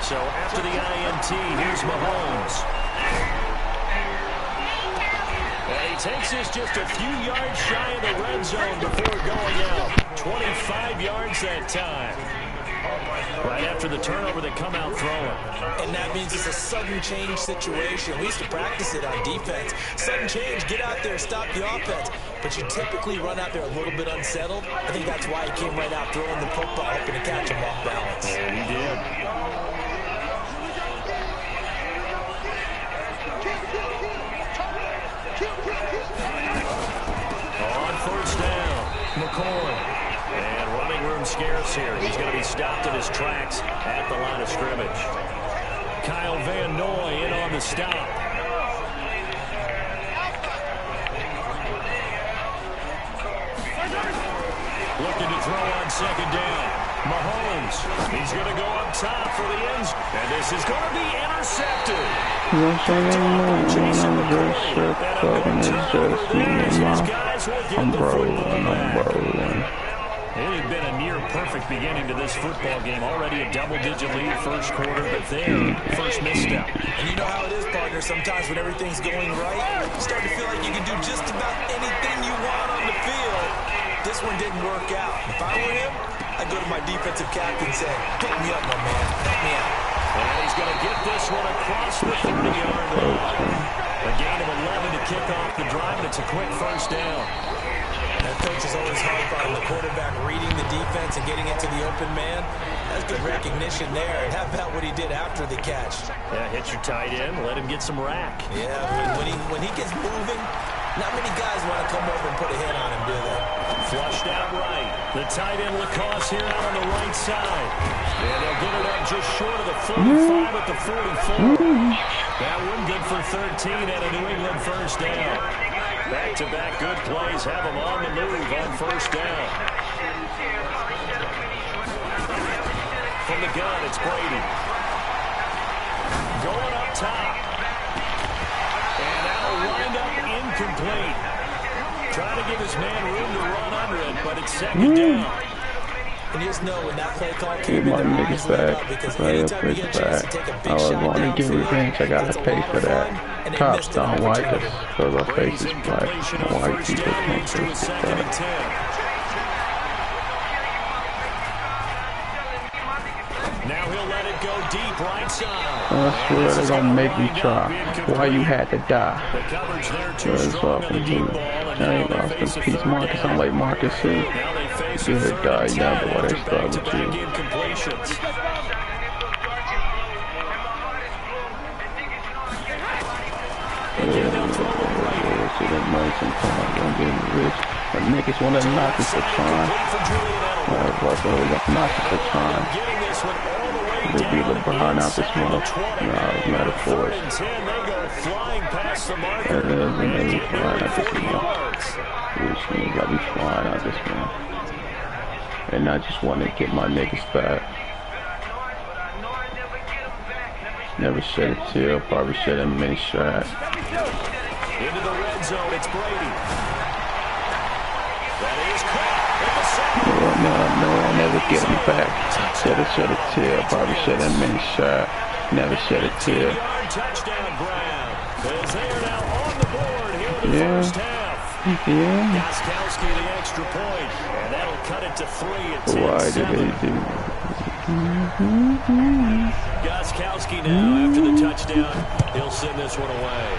So after the INT, here's Mahomes. And he takes this just a few yards shy of the red zone before going out. 25 yards that time. Right after the turnover, they come out throwing. And that means it's a sudden change situation. We used to practice it on defense. Sudden change, get out there, stop the offense. But you typically run out there a little bit unsettled. I think that's why he came right out throwing the football, hoping to catch him off balance. And he did. On 1st down, McCoy. And running room scarce here. He's going to be stopped in his tracks at the line of scrimmage. Kyle Van Noy in on the stop. Looking to throw on 2nd down. Mahomes. He's going to go up top for the ends. And this is going to be intercepted. I'm rolling. It had been a near-perfect beginning to this football game. Already a double-digit lead first quarter, but then first misstep. And you know how it is, partner. Sometimes when everything's going right, you start to feel like you can do just about anything you want on the field. This one didn't work out. If I were him, I'd go to my defensive captain and say, pick me up, my man. Help me out. And he's going to get this one across the 30-yard line. A gain of 11 to kick off the drive, and it's a quick first down. That coach is always hype on the quarterback reading the defense and getting into the open man. That's good recognition there. And how about what he did after the catch? Yeah, hit your tight end, let him get some rack. Yeah, when he gets moving, not many guys want to come over and put a hit on him, do they? Flushed out right. The tight end Lacoste here out on the right side. And they'll get it up just short of the 45 at the 44. That one good for 13 and a New England first down. Back-to-back good plays have them on the move on first down. From the gun, it's Brady. Going up top. And that'll wind up incomplete. Trying to give his man room to run under it, but it's 2nd down. And you just know when that play call Get came in, my their niggas eyes lit up back. because Play up anytime you his get a chance to back. take a I big was shot going to get downfield, revenge. I that's gotta a pay lot for of that. fun, and they Cops missed an don't like us opportunity. because our face is black. And white people can't to a face the second and fact. 10. Now he'll let it go deep right side. I swear they're gonna make me try. Why you had to die? The coverage there too That's strong on the fucking deep good. ball. And I now ain't they lost face in a peace, third Marcus. down. I'm like Marcus too. Now they face a You third die, and you 10 know, but after they start with back-to-back you. incompletions. See that money sometimes don't get rich. But niggas wanna knock us for trying. Knock us for trying. They be LeBron out this month. Nah, it's metaphors. That is, and they be flying out this month. Which means I be flying out this month. And I just want to get my niggas back. Never shed a tear, probably shed a mini shot. Into the red zone, it's Brady. That is caught. No, I'll never get him back. Shed a tear, probably shed a mini shot. Never shed a tear. Touchdown, Brown. As they are now on the board here in the first half. Yeah. Gostkowski the extra point, and that'll cut it to 3 at 10. Why did they do? Gostkowski now after the touchdown, he'll send this one away.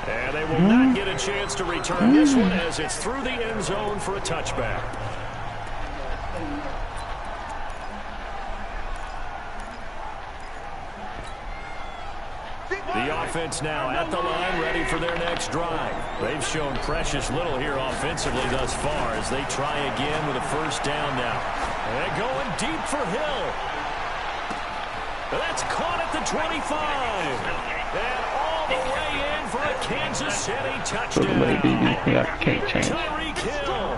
And they will not get a chance to return this one as it's through the end zone for a touchback. The offense now at the line, ready for their next drive. They've shown precious little here offensively thus far as they try again with a first down now. And going deep for Hill. That's caught at the 25. And all the way in for a Kansas City touchdown. Tyreek Hill,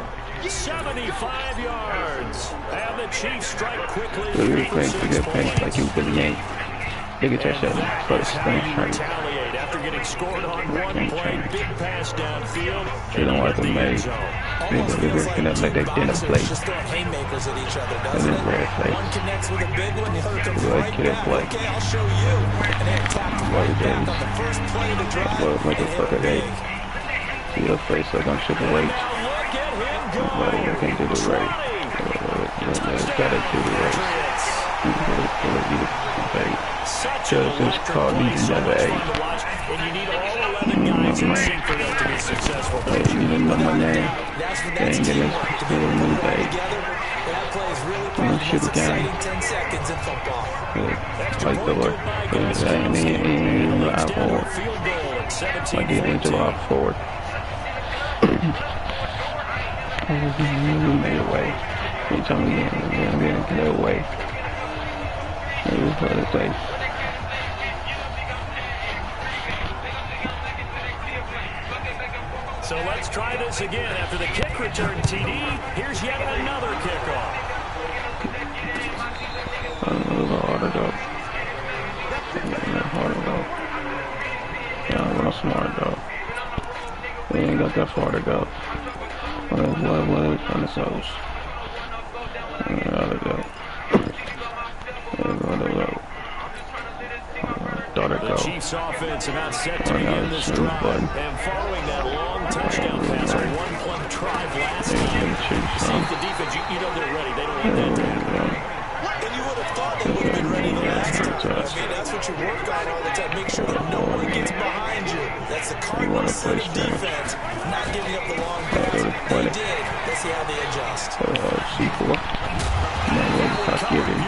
75 yards. And the Chiefs strike quickly. Good paint, like you really ain't. Big touchdown first thing. Retaliate after getting scored on one play. Big pass downfield. They don't want to make. They're gonna let that dinner plate. Just throw haymakers at each other, And doesn't then it? red plate. One connects with a big one, the other comes Like right kid back. play. Okay, I'll show you. And then tapped him right back on the first play of the drive. Well, like a and hit fucker, big. See your face, so don't shoot the weight. Look at him go. I can't do the race. Gotta do the race. Just call these number 8. And you need all 11 guys in sync for them to be successful. Hey, you didn't know my name. That's They ain't getting teamwork. To be still able to move, put it babe. together, that play is really Shoot probably the again. exciting 10 seconds in football. Like the Lord. I ain't live forward. Like the July 4th. We made a way. Anytime we get away. It was for the place. So let's try this again. After the kick return TD, here's yet another kickoff. A little harder though. Yeah, I'm real smart though. We ain't got that far to go. What are we trying to solve? There we go. The Chiefs offense about set to begin this drive. And following that long touchdown pass, a one-play drive last game. See if the defense, you know they're ready. They don't want that to happen. And you would have thought they would have been ready the last time. I mean, that's what you work on all the time. Make sure that no one gets behind you. That's the Cardinals set of defense. Not giving up the long pass. They did. Let's see how they adjust. C4.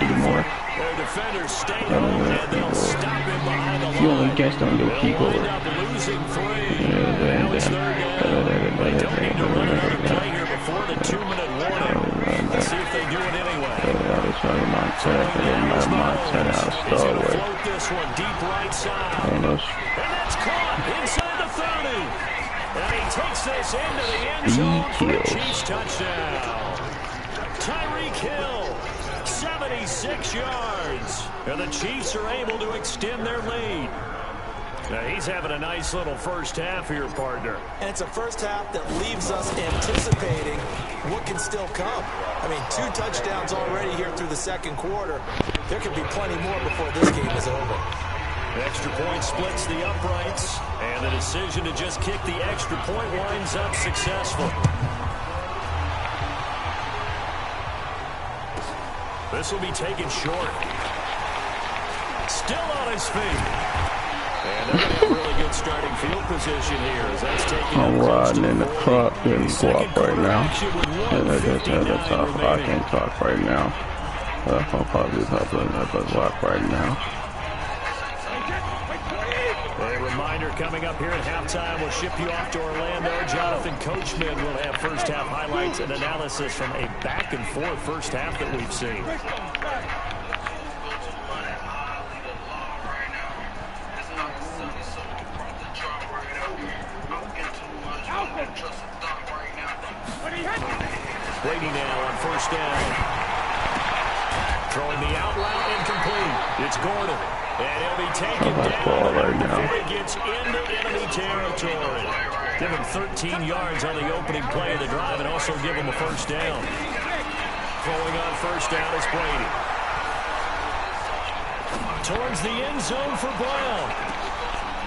Do more. Their defenders stay home and they'll stop him behind the line. You only guessed on the keyboard. Losing 3. Now it's third down. They don't need to run another play here before the 2-minute warning. Let's see if they do it anyway. Montana out of He's going to Starway. float this one deep right side. And that's caught inside the 30. And he takes this into the end zone for a Chiefs touchdown. Tyreek Hill, 76 yards. And the Chiefs are able to extend their lead. He's having a nice little first half here, partner. And it's a first half that leaves us anticipating what can still come. I mean, 2 touchdowns already here through the second quarter. There could be plenty more before this game is over. The extra point splits the uprights, and the decision to just kick the extra point winds up successful. This will be taken short. Still on his feet. And they're going to have really good starting field position here. As that's taking I'm riding in the truck, getting guap right now. And I can't talk right now. I'll probably have to guap right now. A reminder coming up here at halftime. We'll ship you off to Orlando. Jonathan Coachman will have first half highlights and analysis from a back and forth first half that we've seen. Brady now on first down. Throwing the out route incomplete. It's Gordon. And he'll be taken down right now before he gets into enemy territory. Give him 13 yards on the opening play of the drive and also give him a first down. Throwing on first down is Brady. Towards the end zone for Brown.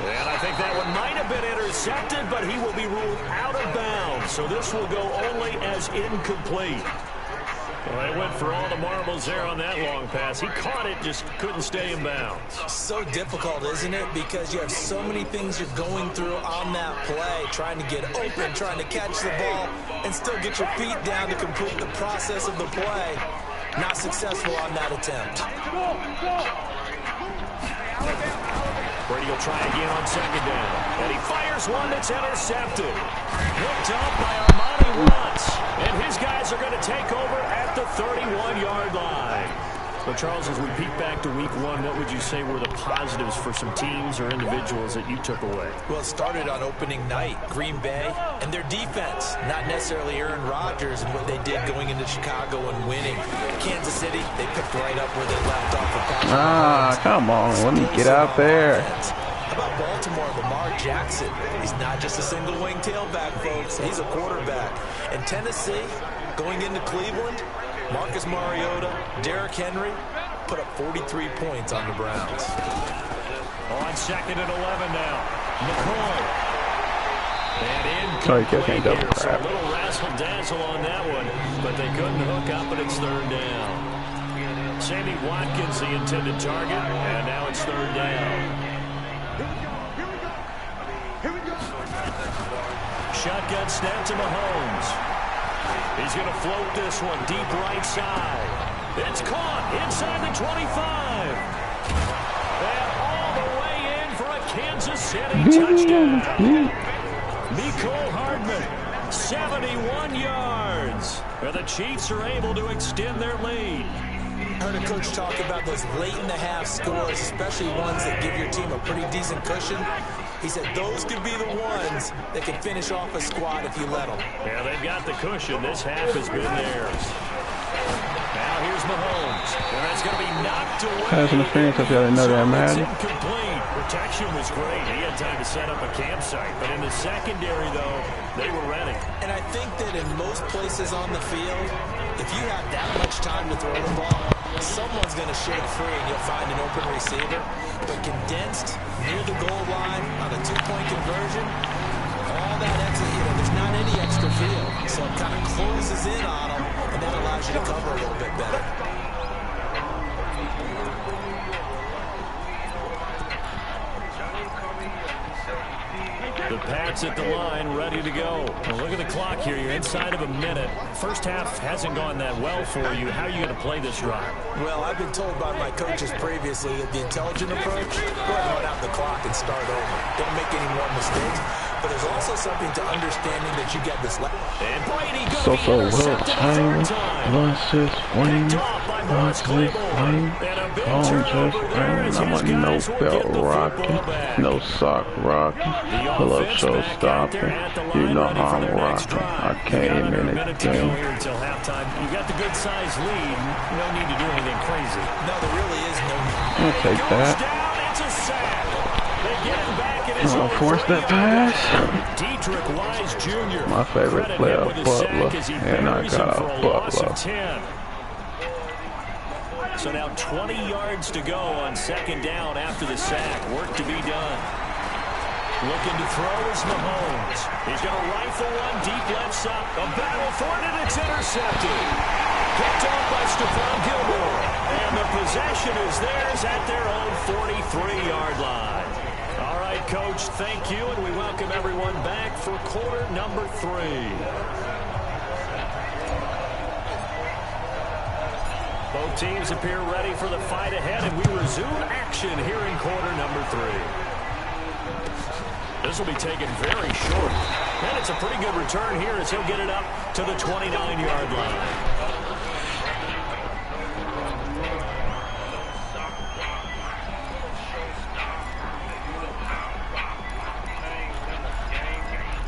And I think that one might have been intercepted, but he will be ruled out of bounds. So this will go only as incomplete. Well, they went for all the marbles there on that long pass. He caught it, just couldn't stay in bounds. So difficult, isn't it? Because you have so many things you're going through on that play, trying to get open, trying to catch the ball, and still get your feet down to complete the process of the play. Not successful on that attempt. Brady will try again on second down. And he fires one that's intercepted. Hooked up by Armani Watts. And his guys are going to take over at the 31-yard line. Well, Charles, as we peek back to week 1, what would you say were the positives for some teams or individuals that you took away? Well, it started on opening night. Green Bay and their defense. Not necessarily Aaron Rodgers and what they did going into Chicago and winning. Kansas City, they picked right up where they left off with Patrick Mahomes. Come on, let me get out there. How about Baltimore, Lamar Jackson? He's not just a single-wing tailback, folks. He's a quarterback. And Tennessee, going into Cleveland, Marcus Mariota, Derrick Henry put up 43 points on the Browns. On second and 11 now. McCoy. And in. Sorry, can't double So a crap. little razzle-dazzle on that one, but they couldn't hook up, and it's third down. Sammy Watkins, the intended target, and now it's third down. Shotgun snap to Mahomes. He's going to float this one deep right side. It's caught inside the 25. And all the way in for a Kansas City touchdown. Mecole Hardman, 71 yards. And the Chiefs are able to extend their lead. I heard a coach talk about those late-in-the-half scores, especially ones that give your team a pretty decent cushion. He said those could be the ones that can finish off a squad if you let them. Yeah, they've got the cushion. This half has been theirs. Now here's Mahomes. And that's going to be knocked away. Pass interference, if y'all didn't know that, man. Incomplete. Protection was great. He had time to set up a campsite. But in the secondary, though, they were ready. And I think that in most places on the field, if you have that much time to throw the ball, someone's going to shake free and you'll find an open receiver. But condensed near the goal line on a two-point conversion, all that extra, there's not any extra field. So it kind of closes in on them, and that allows you to cover a little bit better. The Pats at the line, ready to go. Well, look at the clock here. You're inside of a minute. First half hasn't gone that well for you. How are you going to play this drive? Well, I've been told by my coaches previously that the intelligent approach, go ahead and run out the clock and start over. Don't make any more mistakes. But there's also something to understanding that you get this. And Brady So well timed. Versus Wayne. Versus Wayne. Just Wayne. I'm a no belt rocking. No sock rocking. Pull up show stopping. You know how I'm rocking. I came in the game. Until halftime. You got the good size lead. No need to do anything crazy. No, there really is no need. I'll take that. Down, it's a sack. They get him back force that pass. Dedrick Wise Jr. My favorite player, Butler, and I got a Butler. So now 20 yards to go on second down after the sack. Work to be done. Looking to throw is Mahomes. He's going to rifle one deep left side. A battle for it, and it's intercepted. Picked off by Stephon Gilmore. And the possession is theirs at their own 43-yard line. All right, Coach, thank you, and we welcome everyone back for quarter number 3. Both teams appear ready for the fight ahead, and we resume action here in quarter number 3. This will be taken very short. And it's a pretty good return here as he'll get it up to the 29-yard line.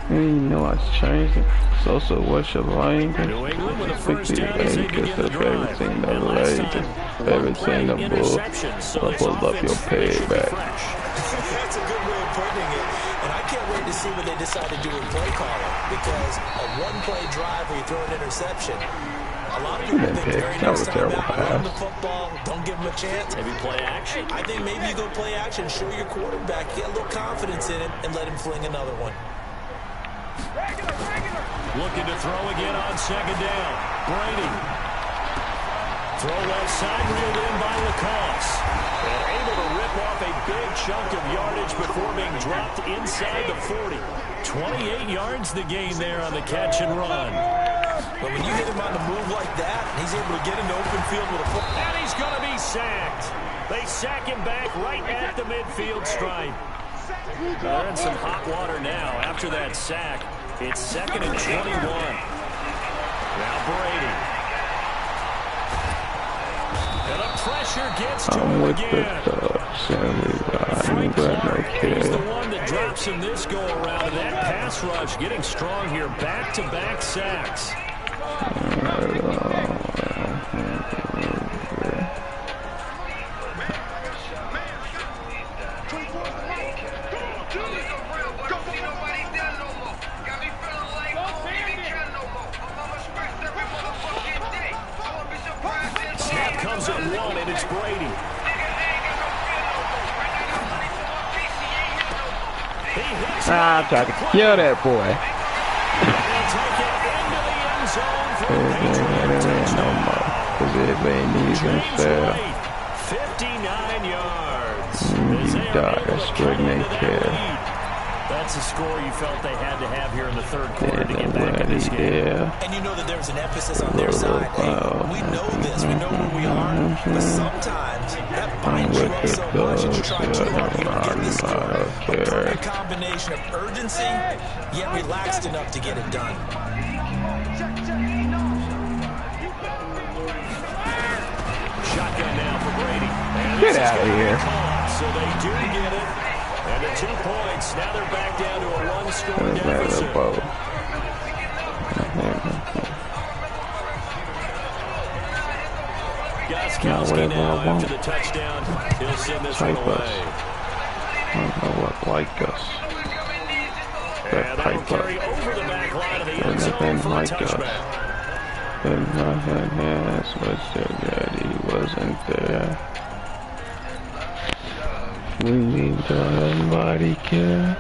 You know I changed it. So what's your line? New England with a first down as they begin the drive. And last time, everything the bull. Pull up your payback. That's a good way of putting it. And I can't wait to see what they decide to do with play calling. Because a one-play drive where you throw an interception, a lot of people think very next time out, run the football, don't give them a chance. Maybe play action. I think maybe you go play action, show your quarterback, get a little confidence in him, and let him fling another one. Looking to throw again on second down. Brady. Throw left side, reeled in by Lacoste. And able to rip off a big chunk of yardage before being dropped inside the 40. 28 yards the gain there on the catch and run. But when you hit him on the move like that, he's able to get into open field with a foot. And he's going to be sacked. They sack him back right at the midfield stripe. They're in some hot water now after that sack. It's 2nd and 21. Now Brady. And the pressure gets to him again. He's the one that drops him this go-around. And that pass rush getting strong here. Back-to-back sacks. Comes at one, and it's Brady. I tried to kill that boy. No more, because it ain't even fair. 59 yards. You die, that's straight naked. That's a score you felt they had to have here in the third quarter to get back in this game. And you know that there's an emphasis on their side. Hey, we know this. We know where we are. But sometimes that binds you up so much that you try too hard to get this score. A perfect combination of urgency, yet relaxed enough to get it done. Shotgun now for Brady. Get out of here. So they do get it. And the 2 points. Now they're back down to a one-score deficit. Gostkowski now after the touchdown. He'll send this one away. Like us. And that will carry over the back line of the end zone for a touchback. And nothing has was there that he wasn't there. We need somebody care.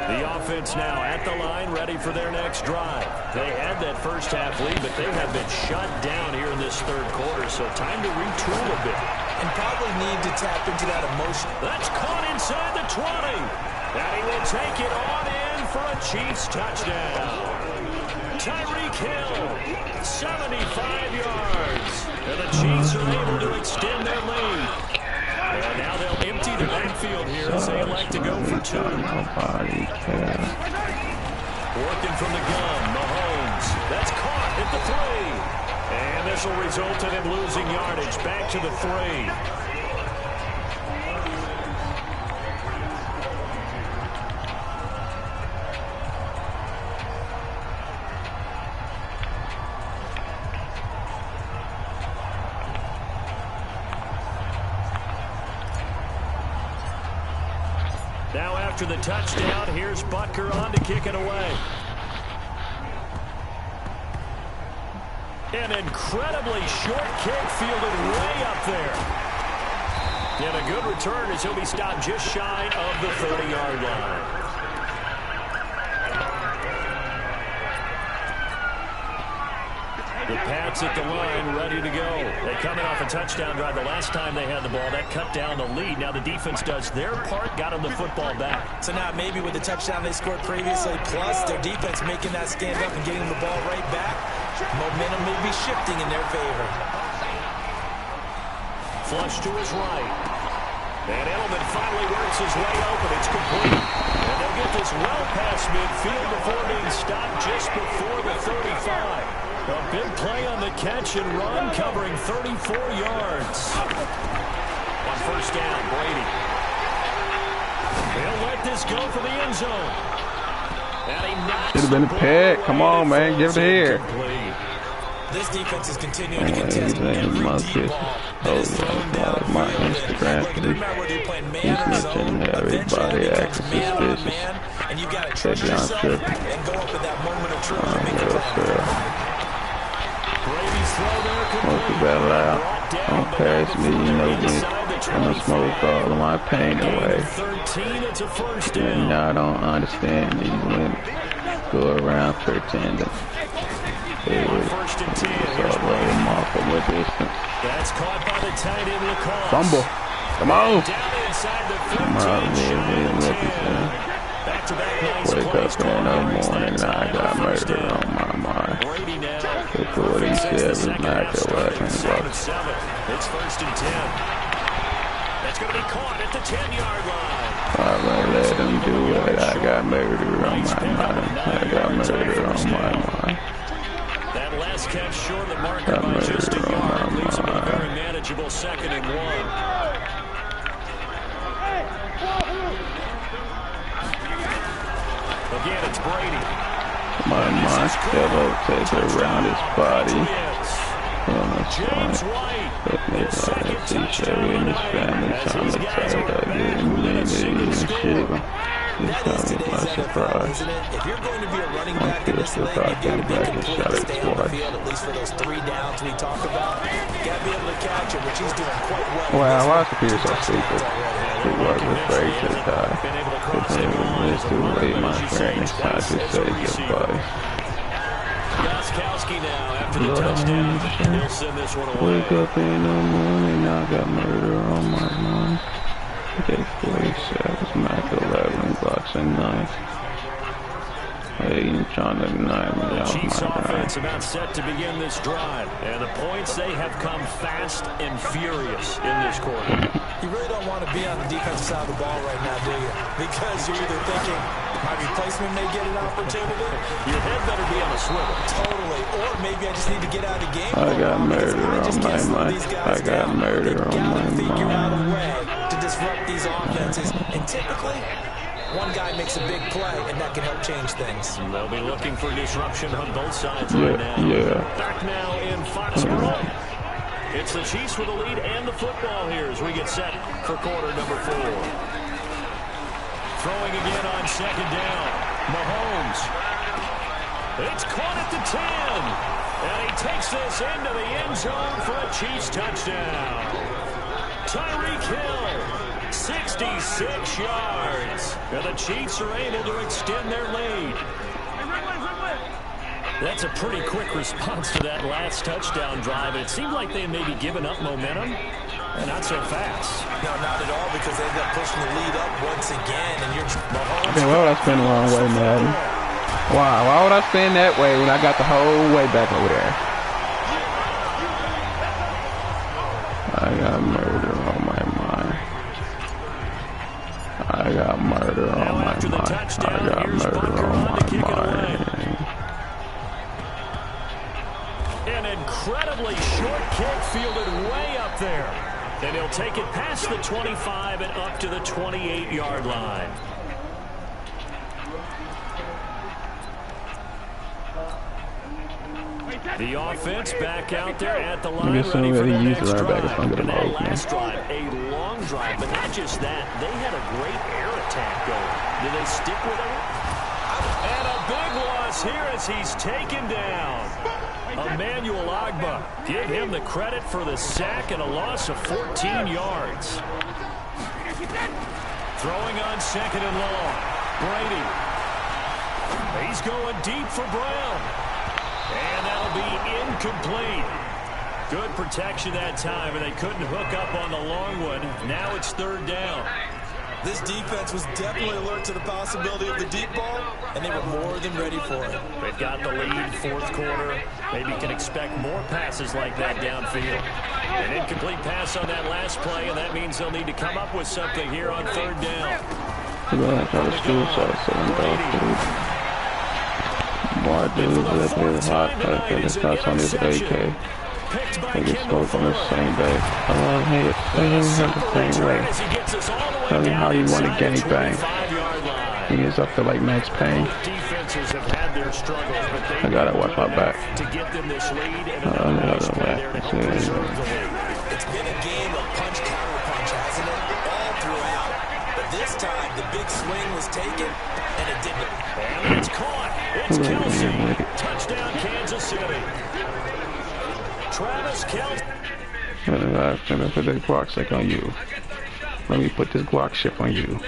The offense now at the line, ready for their next drive. They had that first half lead, but they have been shut down here in this third quarter, so time to retool a bit. And probably need to tap into that emotion. That's caught inside the 20. And he will take it on in for a Chiefs touchdown. Tyreek Hill, 75 yards. And the Chiefs are able to extend their lead. And now they'll empty the backfield here as they elect to go for 2. Nobody cares. Working from the gun, Mahomes. That's caught at the 3. And this will result in him losing yardage back to the 3. after the touchdown. Here's Butker on to kick it away. An incredibly short kick fielded way up there. And a good return as he'll be stopped just shy of the 30-yard line. The Pats at the line, ready to go. They come in off a touchdown drive. The last time they had the ball, that cut down the lead. Now the defense does their part, got them the football back. So now maybe with the touchdown they scored previously, plus their defense making that stand up and getting the ball right back, momentum may be shifting in their favor. Flush to his right. And Edelman finally works his way open. It's complete. And they'll get this well past midfield before being stopped just before the 35. A big play on the catch and run, covering 34 yards. On first down, Brady. They'll let this go for the end zone. And he knocks. Should have been a pick. Come on, man. Give it here. This defense is continuing to contest every deep ball that is thrown down. My Instagram. No matter whether you're playing man or zone, eventually it becomes man on man, and you've got to trust yourself and go up in that moment of truth and make a play. Brady's throw there Most of that loud. Don't pass me, you know me. I'm gonna smoke all of my pain away. 13, it's a first down. And I don't understand these women. Go around pretending. First and 10. It's all remarkable distance. That's caught by the tight end Lacoste. Fumble. Come on. Down inside the 15. Come on, man. Wake up in the morning and I got murder on my mind. Brady now. The 47 back to weapons. It's first and 10. That's going to be caught at the 10-yard line. Alright, let him do it. I got murder on my mind. I got murder on my mind. That last catch short of the marker by just a yard leaves him a very manageable 2nd and 1. Again, it's Brady. My mind still take it around his body. James White. But maybe I see Sherry and his family time to tell I didn't mean it even shit. This time was my surprise. If you're going to be a running back in this league, you've got to be complete to stay on the field, at least for those 3 downs we talk about. You've got to be able to catch it, which he's doing quite well. Wow, why is the Peter so stupid? He was afraid to die. His name was missed too late, my friend. It's time to say goodbye. Gostkowski now after the touchdown. He'll send this one away. Wake up in the morning, I got murder on my mind. Day 47, Mac 11, bucks and 9. Hey, John the 9. Chiefs offense about set to begin this drive. And the points, they have come fast and furious in this quarter. You really don't want to be on the defensive side of the ball right now, do you? Because you're either thinking, my replacement may get an opportunity. Your head better be on a swivel. Totally. Or maybe I just need to get out of the game. I got murder on my mind. I got murder on my mind. Figure out a way to disrupt these offenses. And typically, one guy makes a big play, and that can help change things. They'll be looking for disruption on both sides right now. Back now in Foxborough. It's the Chiefs with the lead and the football here as we get set for quarter number 4. Throwing again on 2nd down. Mahomes. It's caught at the 10. And he takes this into the end zone for a Chiefs touchdown. Tyreek Hill, 66 yards. And the Chiefs are able to extend their lead. That's a pretty quick response to that last touchdown drive. It seemed like they had maybe given up momentum. Not so fast. No, not at all, because they ended up pushing the lead up once again. And you're Mahomes. Okay, why would I spin the wrong way, Madden? Why would I spin that way when I got the whole way back over there? I got murder on my mind. I got murder on my mind. I got murder on my mind. An incredibly short kick fielded way up there. And he'll take it past the 25 and up to the 28-yard line. The offense back out there at the line, ready for the next drive. And that last drive, a long drive, but not just that. They had a great air attack going. Do they stick with him? And a big loss here as he's taken down. Emmanuel Ogbah. Give him the credit for the sack and a loss of 14 yards. Throwing on 2nd and long. Brady. He's going deep for Brown. And that'll be incomplete. Good protection that time, and they couldn't hook up on the long one. Now it's 3rd down. This defense was definitely alert to the possibility of the deep ball, and they were more than ready for it. They've got the lead, 4th quarter. Maybe you can expect more passes like that downfield. An incomplete pass on that last play, and that means they'll need to come up with something here on 3rd down. Boy, dude, that is hot. It's not on his AK. They get smoked on the same day. Hey, they have the same way. Tell me how you want to gangbang. He is up to like Max Payne. I gotta watch my back. It's been a game of punch, counter punch, hasn't it? All throughout. But this time, the big swing was taken, and it didn't. And it's caught. It's Kelce. Touchdown, Kansas City. Travis Kelce. I'm gonna put this Glock stick on you. Let me put this Glock ship on you.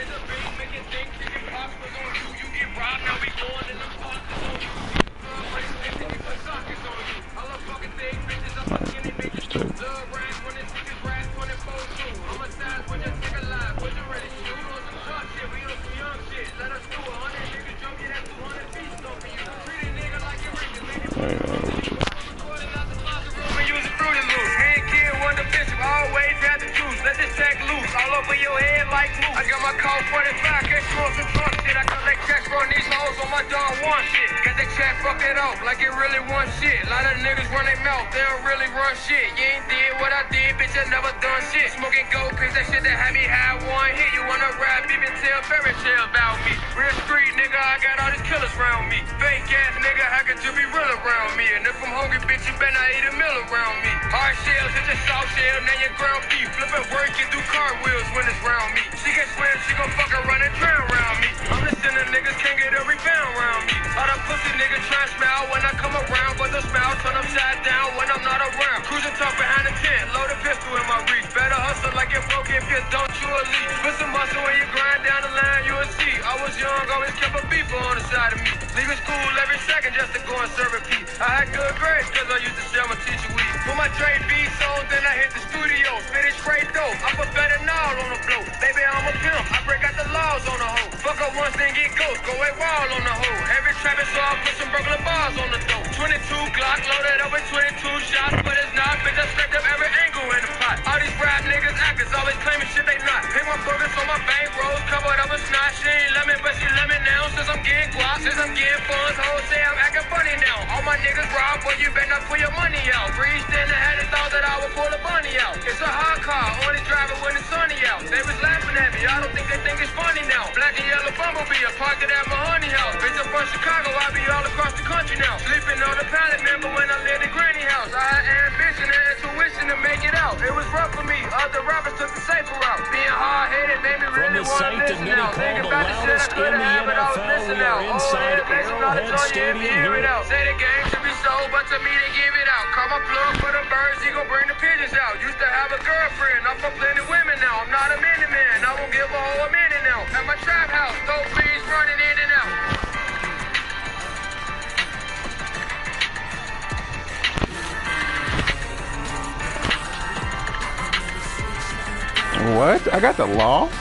What? I got the loss?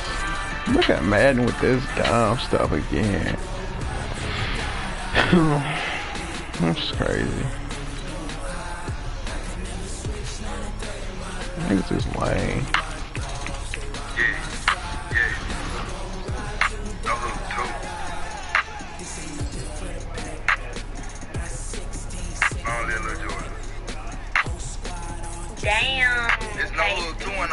Look at Madden with this dumb stuff again. That's crazy. I think it's just lame.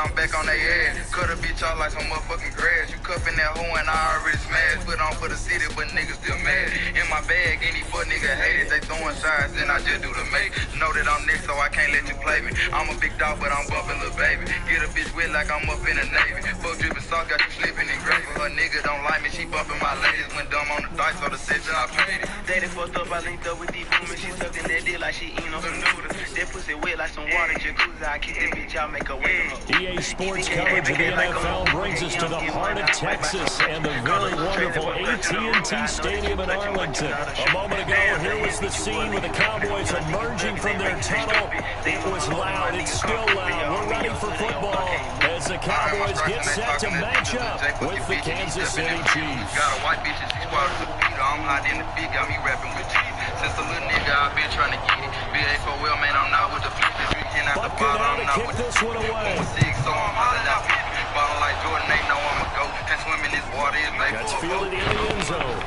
I'm back on their ass. Cut a bitch off like some motherfucking grass. You cuffin' that hoe and I already smashed. Put on for the city, but niggas still mad. In my bag, any fuck nigga hate it. They throwing shots and I just do the make. Know that I'm next, so I can't let you play me. I'm a big dog, but I'm bumpin' little baby. Get a bitch wet like I'm up in the Navy. Fuck drippin' sauce, got you slippin' in gravy. Her nigga don't like me, she bumping my ladies. Went dumb on the dice, so the section I paid it. Daddy fucked up, I linked up with these women. She sucking that dick like she eating on some noodles. That pussy wet like some water jacuzzi. I kick that bitch out, make her wait. EA Sports coverage of the NFL brings us to the heart of Texas and the very wonderful AT&T Stadium in Arlington. A moment ago, here was the scene with the Cowboys emerging from their tunnel. It was loud. It's still loud. We're ready for football as the Cowboys get set to match up with the Kansas City Chiefs. Got a white bitch and she squatted the feet. I'm hot in the feet, got me rapping with cheese. Since a little nigga, I've been trying to get it. BA4L, man, I'm not with the flip. And at the bottom, I'm not with the this one away. So I'm hollering out. Ballin' like Jordan, they know I'm a goat. And swim in this water is like that's fielded in the end zone.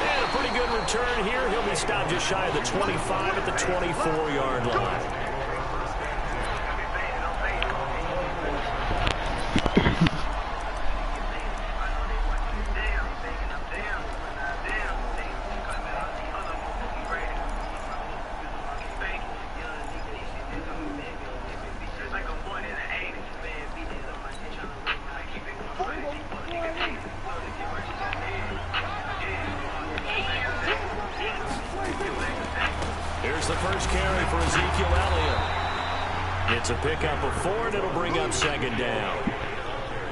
And a pretty good return here. He'll be stopped just shy of the 25 at the 24-yard line. Here's the first carry for Ezekiel Elliott. It's a pickup of 4, and it'll bring up second down.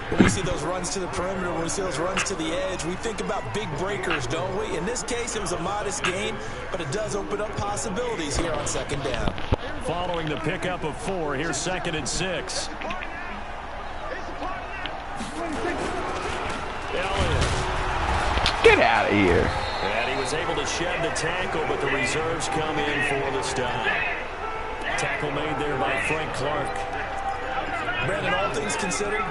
When we see those runs to the perimeter, when we see those runs to the edge, we think about big breakers, don't we? In this case, it was a modest gain, but it does open up possibilities here on second down. Following the pickup of 4, here's 2nd and 6. Elliott. Get out of here. And he was able to shed the tackle, but the reserves come in for the stop. Tackle made there by Frank Clark. Brandon, all things considered,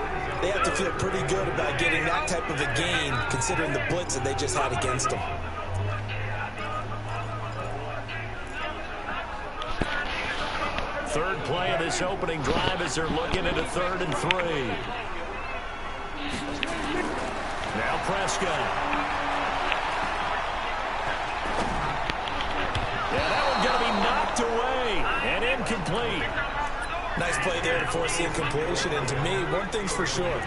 they have to feel pretty good about getting that type of a gain, considering the blitz that they just had against them. Third play of this opening drive as they're looking at a 3rd and 3. Now Prescott. Yeah, that one's going to be knocked away and incomplete. Nice play there to force the incompletion. And to me, one thing's for sure.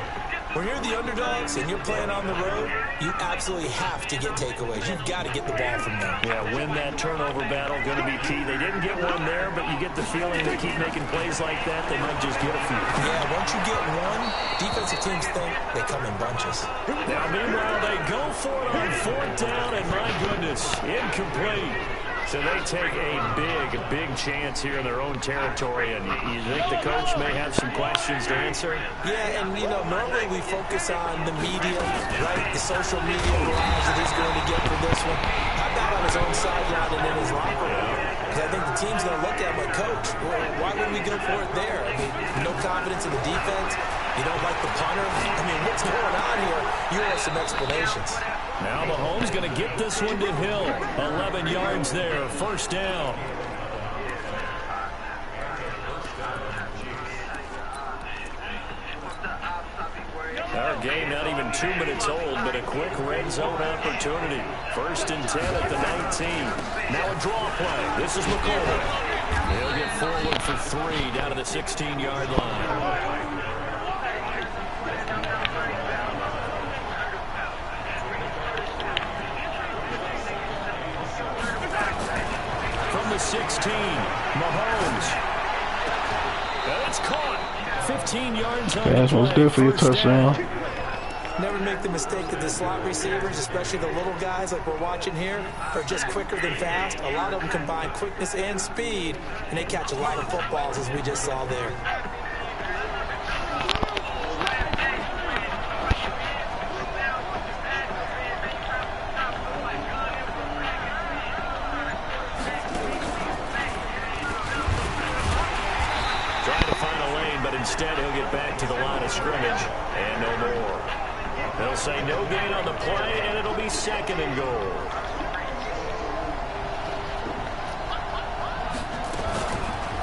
When you're the underdogs and you're playing on the road, you absolutely have to get takeaways. You've got to get the ball from them. Yeah, win that turnover battle, going to be key. They didn't get one there, but you get the feeling they keep making plays like that, they might just get a few. Yeah, once you get one, defensive teams think they come in bunches. Now, meanwhile, they go for it on 4th down, and my goodness, incomplete. So they take a big chance here in their own territory, and you think the coach may have some questions to answer? Yeah, and, you know, normally we focus on the media, right, the social media barrage that he's going to get for this one. How about on his own sideline and in his locker room? Because I think the team's going to look at him like, Coach, why wouldn't we go for it there? I mean, no confidence in the defense. You don't like the punter. I mean, what's going on here? You have some explanations. Now Mahomes going to get this one to Hill. 11 yards there, 1st down. Our game not even 2 minutes old, but a quick red zone opportunity. 1st and 10 at the 19. Now a draw play. This is McCoy. He'll get forward for 3 down to the 16-yard line. From the 16, Mahomes. That's caught. 15 yards on That's what's good for your touchdown. Never make the mistake that the slot receivers, especially the little guys like we're watching here, are just quicker than fast. A lot of them combine quickness and speed, and they catch a lot of footballs, as we just saw there. Instead, he'll get back to the line of scrimmage, and no more. They'll say no gain on the play, and it'll be 2nd and goal.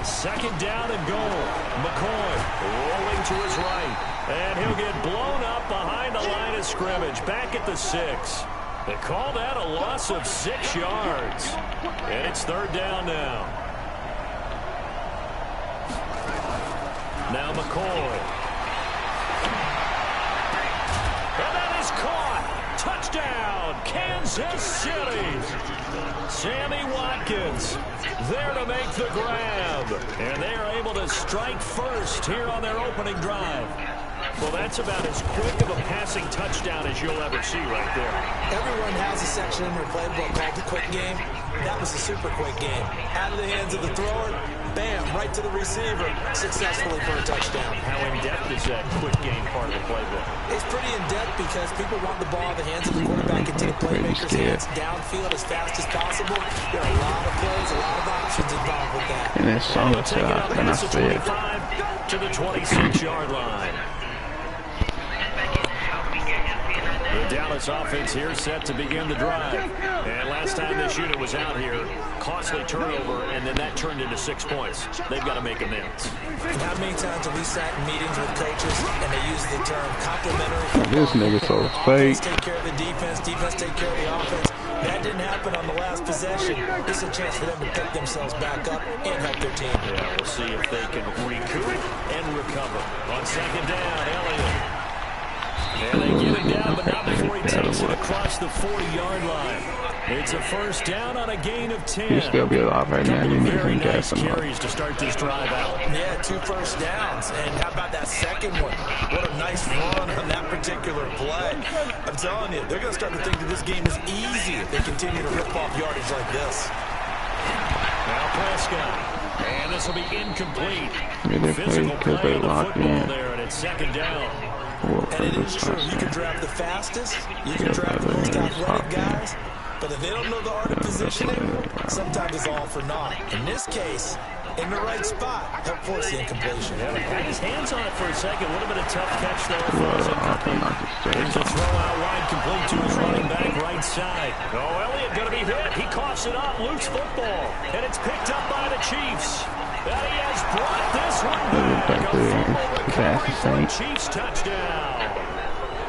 Second down and goal. McCoy rolling to his right, and he'll get blown up behind the line of scrimmage, back at the 6. They call that a loss of 6 yards, and it's 3rd down now. Now McCoy. Touchdown, Kansas City. Sammy Watkins there to make the grab. And they are able to strike first here on their opening drive. Well, that's about as quick of a passing touchdown as you'll ever see right there. Everyone has a section in their playbook called the quick game. That was a super quick game. Out of the hands of the thrower, bam, right to the receiver, successfully for a touchdown. How in-depth is that quick game part of the playbook? It's pretty in-depth because people want the ball in the hands of the quarterback into the playmaker's hands downfield as fast as possible. There are a lot of plays, a lot of options involved with that. And it's so much and I said to the 26-yard line. The Dallas offense here set to begin the drive. And last time this unit was out here, costly turnover, and then that turned into 6 points. They've got to make amends. How many times have we sat in meetings with coaches and they use the term complementary? This nigga so fake. Offense take care of the defense, defense take care of the offense. That didn't happen on the last possession. This is a chance for them to pick themselves back up and help their team. Yeah, we'll see if they can recoup and recover. On second down, Elliott. And they get him down, but not before he takes it across the 40-yard line. It's a first down on a gain of 10. He'll still be alive right now. You need to gas him up. Carries to start this drive out. Yeah, 2 first downs. And how about that second one? What a nice run on that particular play. I'm telling you, they're going to start to think that this game is easy if they continue to rip off yardage like this. Now Prescott. And this will be incomplete. Physical play on the football there, and it's second down. And it is true, you can draft the fastest, you can draft the most athletic guys, but if they don't know the art of positioning, sometimes it's all for naught. In this case, in the right spot, help force the incompletion. Yeah, he had his hands on it for a second. Would have been a tough catch, though. Here's a throw out wide, complete to his running back right side. Oh, Elliott going to be hit. He coughs it up, loose football, and it's picked up by the Chiefs. And he has brought this one back. A fumble recovery for a Chiefs touchdown.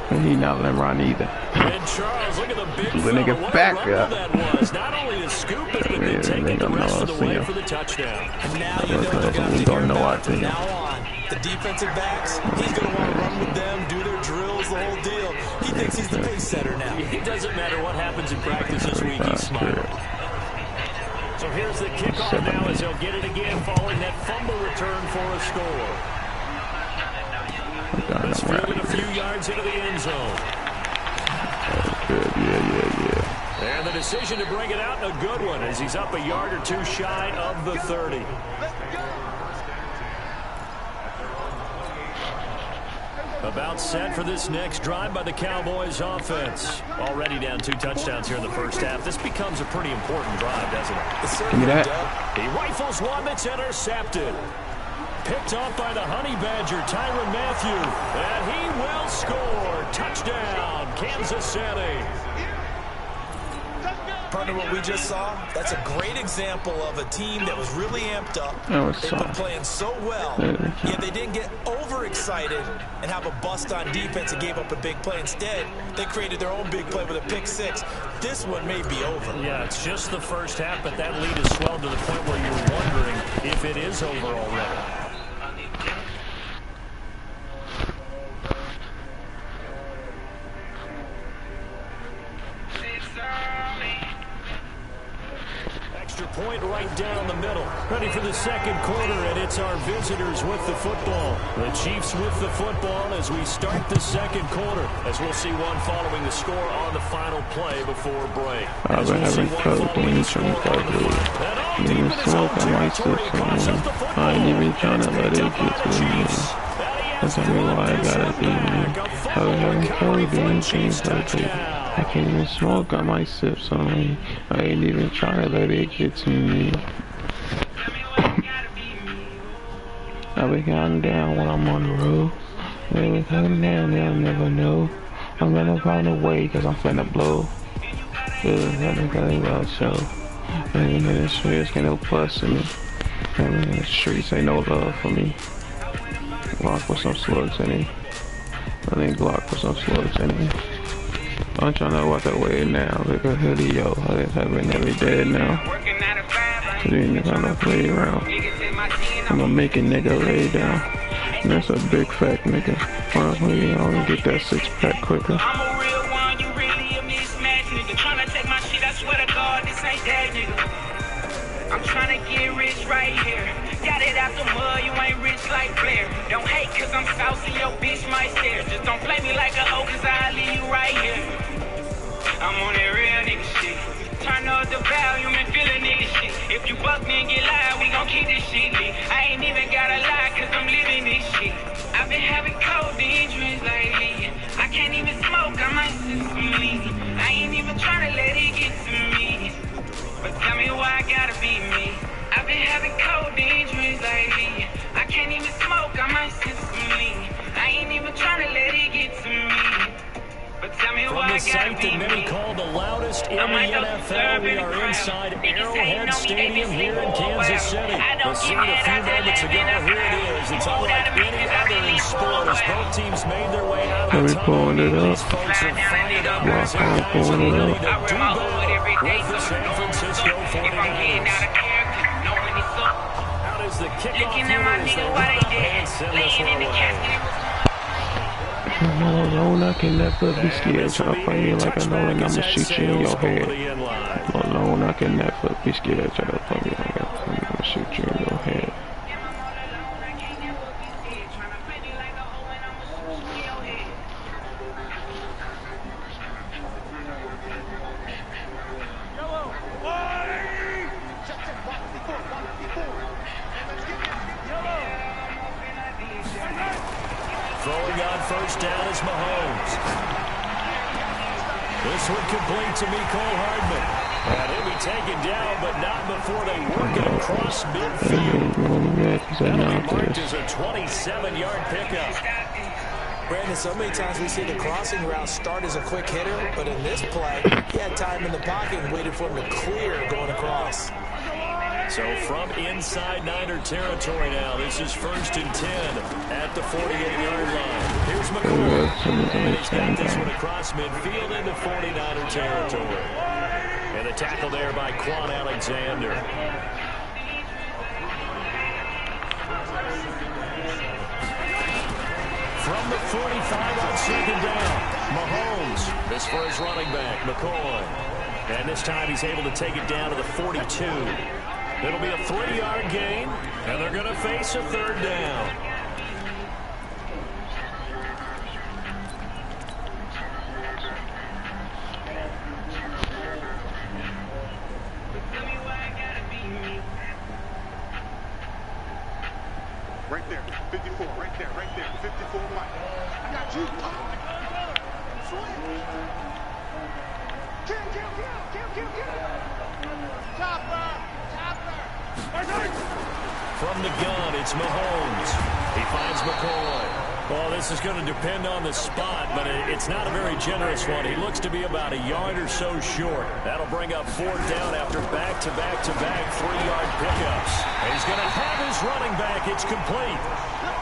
And he not letting run either. And Charles, look at the big the nigga back up. That was. Not only the scoop it, but then take it the rest of the way for the touchdown. And now you know they're going to don't know what to do. Now on, the defensive backs, he's going to want to run with them, do their drills, the whole deal. He thinks he's the pace setter now. It doesn't matter what happens in practice this week, he's smiling. So here's the kickoff now as they'll get it again following that fumble return for a score. It's fielded a few yards into the end zone. Good, yeah. And the decision to bring it out, a good one, as he's up a yard or two shy of the 30. About set for this next drive by the Cowboys offense. Already down 2 touchdowns here in the first half. This becomes a pretty important drive, doesn't it? Give me that. He rifles one that's intercepted. Picked off by the Honey Badger, Tyrann Mathieu. And he will score. Touchdown, Kansas City. Partner, what we just saw, that's a great example of a team that was really amped up. They've been playing so well, yet they didn't get overexcited and have a bust on defense and gave up a big play. Instead, they created their own big play with a pick 6. This one may be over. Yeah, it's just the first half, but that lead has swelled to the point where you're wondering if it is over already. Point right down the middle. Ready for the second quarter, and it's our visitors with the football. The Chiefs with the football as we start the second quarter. As we'll see one following the score on the final play before break. I've been having trouble doing something quite good. Even smoke on my system. I ain't even trying to let it get to me. That's why I gotta be, man. I was having trouble doing things like that. I can't even smoke on my sips on me. I ain't even trying to let it get to me. I be counting down when I'm on the road. They be counting down, they'll never know. I'm gonna find a way, cause I'm finna blow. And in the streets ain't no plus in me. And in the streets ain't no love for me. Glock with some slugs in it. I think Glock with some slugs in it. I'm trying to walk away now. Look at hoodie, yo. I've been nearly dead now. Cause these niggas don't play around. I'm gonna make a nigga lay down. And that's a big fat nigga. Honestly, you only get that 6-pack quicker. nigga. Tryna take my shit, I swear to God, this ain't that nigga. I'm tryna get rich right here. Got it out the mud, you ain't rich like Blair. Don't hate cause I'm saucy, your bitch might stare. Just don't play me like a hoe cause I'll leave you right here. I'm on that real nigga shit. Turn up the volume and feel a nigga shit. If you buck me and get live, we gon' keep this shit lit. I ain't even gotta lie cause I'm living this shit. I've been having codeine dreams lately. I can't even smoke, I might sip some lean. I ain't even tryna let it get to me. But tell me why I gotta be me. I've been having codeine dreams lately. I can't even smoke, I might sip some lean. I ain't even tryna let it get to me. But tell me why I gotta be me. From the site that many call the loudest in the NFL, we are inside Arrowhead Stadium here in Kansas City. The scene a few moments ago, here it is. It's unlike any other in sport as both teams made their way out of the tunnel. These folks are fired up as their guys are ready to do battle with the San Francisco 49ers. How does the kickoff here as they lock and send this one away? No, I can never be scared. Try to fight me like I know and I'ma shoot you in your head. No, I can never be scared. Try to fight me like I'ma shoot you in your head. Throwing on first down is Mahomes. This one complete to Mecole Hardman. And he'll be taken down, but not before they work it across midfield. That'll be marked as a 27-yard pickup. Brandon, so many times we see the crossing route start as a quick hitter, but in this play, he had time in the pocket and waited for him to clear going across. So from inside Niner territory now, this is 1st and 10 at the 48-yard line. Here's McCoy, and he's got this one across midfield into 49er territory. And a tackle there by Quan Alexander. From the 45 on 2nd down, Mahomes. This for his running back, McCoy. And this time he's able to take it down to the 42. It'll be a 3-yard gain, and they're going to face a 3rd down. Right there, 54, right there, 54 Mike. I got you. Kill. Chopper. From the gun, it's Mahomes. He finds McCoy. Well, this is going to depend on the spot, but it's not a very generous one. He looks to be about a yard or so short. That'll bring up 4th down after back-to-back 3-yard pickups. And he's going to have his running back. It's complete.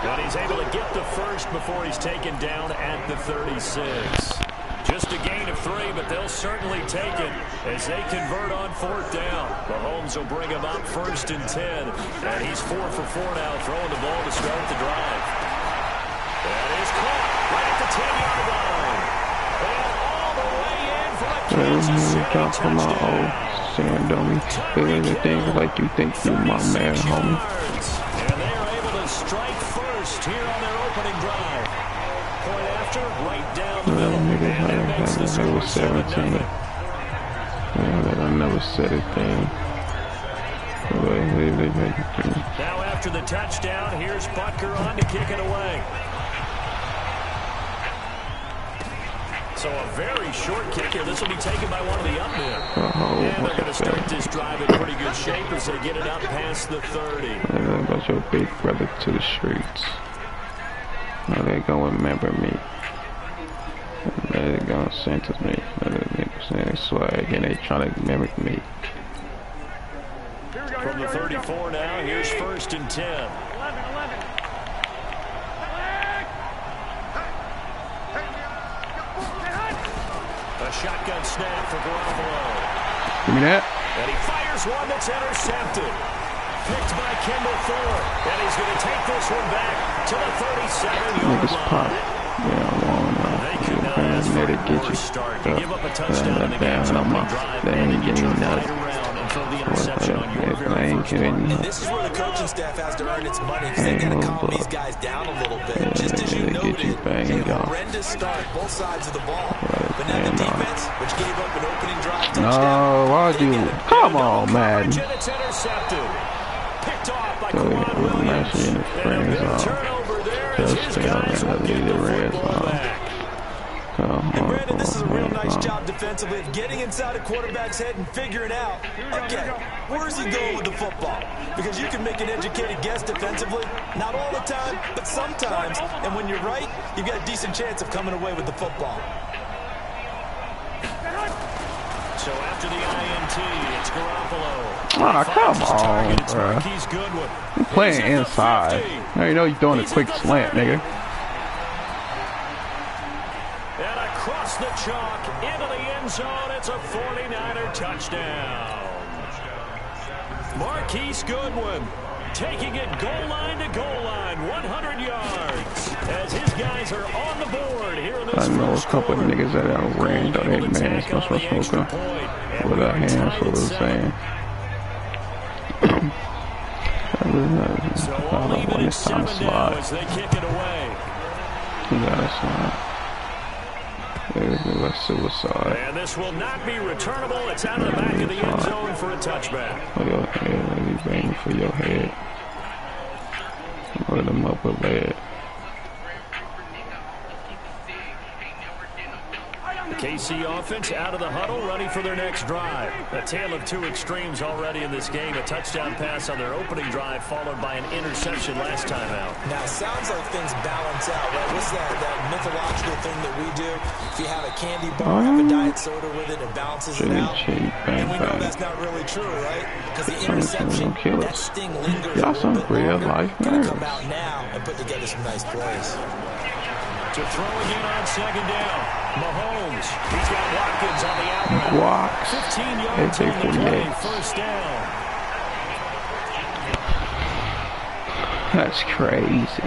But he's able to get the first before he's taken down at the 36. Just a gain of 3, but they'll certainly take it as they convert on 4th down. Mahomes will bring him up 1st and 10, and he's 4 for 4 now, throwing the ball to start the drive. That is caught right at the 10-yard line. And all the way in for a Kansas City touchdown. Saying, don't be things like you think you my man, homie. And they are able to strike first here on their opening drive. Point after, right down the middle. And it makes this over 17. I never said a thing. Now after the touchdown, here's Butker on to kick it away. So a very short kick here. This will be taken by one of the up men. And they're going to start this drive in pretty good shape as they get it up past the 30. About your big brother to the streets. Now they gonna remember me. They gonna sentence me. They swag and they trying to mimic me. From the 34 now, here's 1st and 10. 11. A shotgun snap for Garoppolo. Give me that. And he fires one that's intercepted. Picked by Kendall Ford. And he's going to take this one back to the 37-yard line. Pop. Yeah, They could not fans there to get you down on my. They ain't giving nothing. They ain't giving nothing. This is where the coaching staff has to earn its money because they got to calm these guys down a little bit. Just as you noted, a horrendous start, both sides of the ball. But now the defense, which gave up an opening drive touchdown. No, why'd you? Come on, man. It's intercepted. Picked off by So we're matching in the friend zone. Touchdown and the red zone. And Brandon, this is a real nice job defensively of getting inside a quarterback's head and figuring out, okay, where is he going with the football? Because you can make an educated guess defensively, not all the time, but sometimes. And when you're right, you've got a decent chance of coming away with the football. So after the INT, it's Garoppolo. Oh, come on, bro. You playing inside. Now you know you're throwing a quick slant, nigga. And across the chalk, into the end zone, it's a 49er touchdown. Marquise Goodwin taking it goal line to goal line, 100 yards. As his guys are on the board here in this I know a couple of niggas that are range on 8 man, special smoker with a handful of sand. So all even at 7 now as they kick it away. You gotta slide. There's suicide. And this will not be returnable. It's out of the back of the end zone for a touchback. For your head, you banging for your head. Load them up with lead. The KC offense out of the huddle, ready for their next drive. A tale of two extremes already in this game. A touchdown pass on their opening drive, followed by an interception last time out. Now, it sounds like things balance out, right? What's that mythological thing that we do? If you have a candy bar, have a diet soda with it, it balances it out. And we know that's not really true, right? Because the interception, that sting lingers y'all some real longer. life Gonna come out now and put together some nice plays. To throw again on second down. Mahomes. He's got Watkins on the outright. Walks. 15 yards on the play. First down. That's crazy.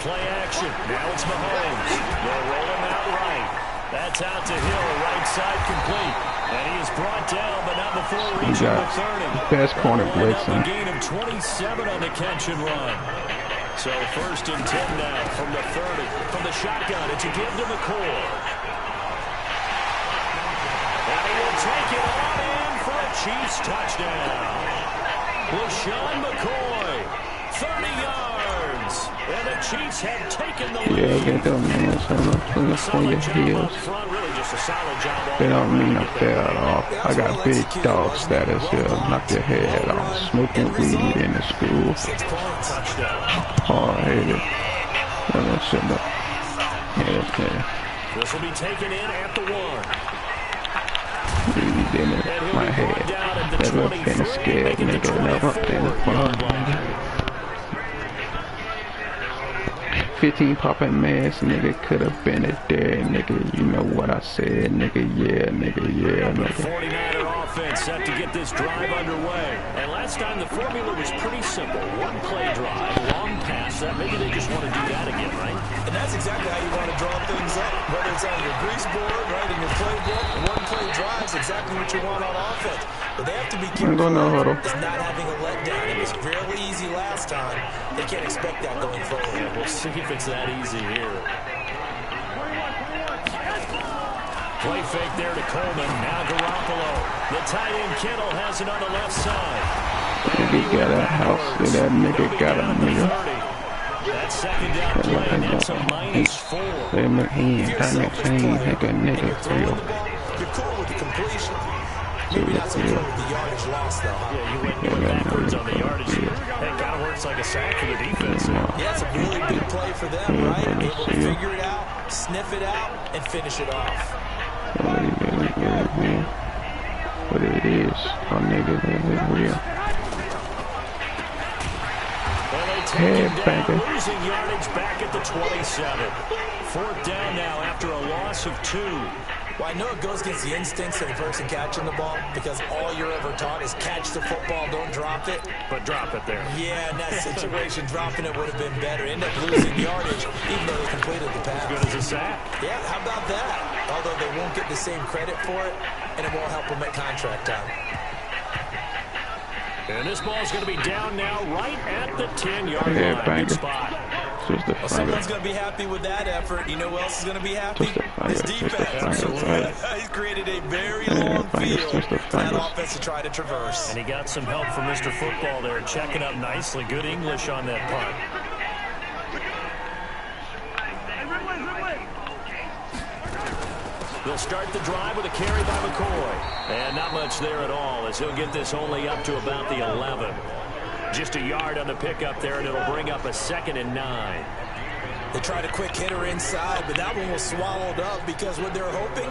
Play action. Now it's Mahomes. They'll roll him out right. That's out to Hill. Right side complete. And he is brought down, but not before reaching the 30. Best corner blitzing. A gain of 27 on the catch and run. So first and 10 now from the 30. From the shotgun, it's a give to McCoy. And he will take it on in for a Chiefs touchdown. LaShawn McCoy, 30 yards. And the Chiefs have taken the lead. Yeah, get them hands on your heels. They don't mean no fair at all. I got big dog status here. Knock your head off. Smoking weed in the school. Hard-headed. That shit up. Yeah. This will be taken in at the 1. Weed in it. My head. Never been scared, nigga. Never been fun, nigga. 15 popping mask, nigga, could have been it there, nigga. You know what I said, nigga. Yeah, nigga. Yeah, nigga. 49er offense set to get this drive underway. And last time the formula was pretty simple. One play drive, long pass. That maybe they just want to do that again, right? And that's exactly how you want to draw things up. Whether it's on your grease board, right, in your playbook, one play drive is exactly what you want on offense. But they have to be careful. It's not having a letdown. It was fairly easy last time. They can't expect that going forward. Yeah, we'll see if it's that easy here. Play fake there to Coleman. Now Garoppolo. The tight end Kittle has it on the left side. Nigga got a house. That nigga got a nigga. That second down play, and that's a -4. They make him kind of change, nigga, for you. You're cool with the completion. Maybe not so good with the yardage loss, though. Yeah, you went backwards on the yardage. That kind of works like a sack for the defense. Yeah, it's a really big play for them, right? Able to figure it out, sniff it out, and finish it off. What it is, my nigga, that is real. Well, they down, losing yardage back at the 27. 4th down now after a loss of 2. Well, I know it goes against the instincts of the person catching the ball because all you're ever taught is catch the football, don't drop it. But drop it there. Yeah, in that situation, dropping it would have been better. End up losing yardage even though they completed the pass. As good as a sack. Yeah, how about that? Although they won't get the same credit for it, and it won't help them at contract time. And this ball's going to be down now right at the 10-yard line. Good spot. Well, someone's going to be happy with that effort. You know who else is going to be happy? His defense. He's created a very long field for that offense to try to traverse. And he got some help from Mr. Football there, checking up nicely. Good English on that punt. They'll start the drive with a carry by McCoy. And not much there at all as he'll get this only up to about the 11. Just a yard on the pickup there, and it'll bring up a 2nd and 9. They tried a quick hitter inside, but that one was swallowed up because what they're hoping,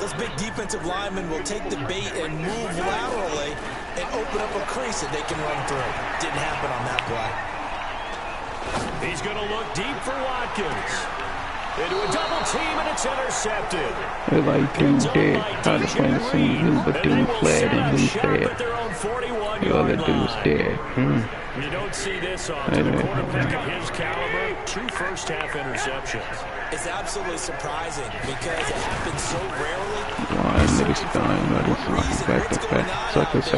those big defensive linemen will take the bait and move laterally and open up a crease that they can run through. Didn't happen on that play. He's going to look deep for Watkins. Into a double team, and it's intercepted. They're like, dude dead. How to find the scene who, but dude fled and who's dead. The other dude's dead. You don't see this often. A quarterback of his caliber, 2 first-half interceptions. It's absolutely surprising because it happens so rarely. Blind niggas dying. I just back to back. Suckers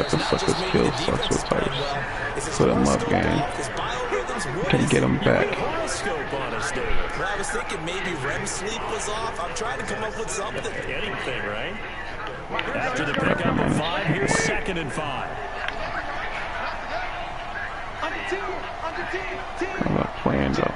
kill sucks with types. Put them up, gang. Can get them back. Well, I was thinking maybe REM sleep was off. I'm trying to come up with something. Anything, right? After the pickup of 5, here's 2nd and 5. I'm not playing though.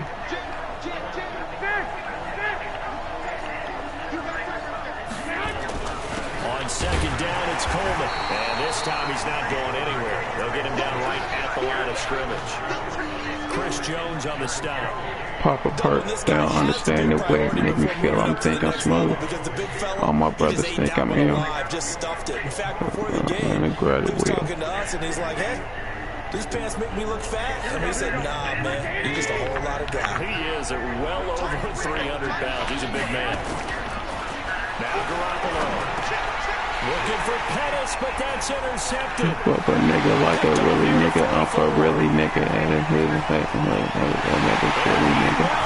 On 2nd down, it's Coleman. And this time he's not going anywhere. They'll get him down right at the line of scrimmage. Chris Jones on the stop. Pop apart. They don't understand the way it make me feel. I'm thinking I'm smooth. All my brothers think I'm ill. And a graduate. Talking to us, and he's like, "Hey, these pants make me look fat." And we said, "Nah, man, you're just a whole lot of guy." He is well over 300 pounds. He's a big man. Now Garoppolo. Looking for Pettis, but that's intercepted. Fuck a nigga like a really nigga. I'm for really nigga. And a really nigga.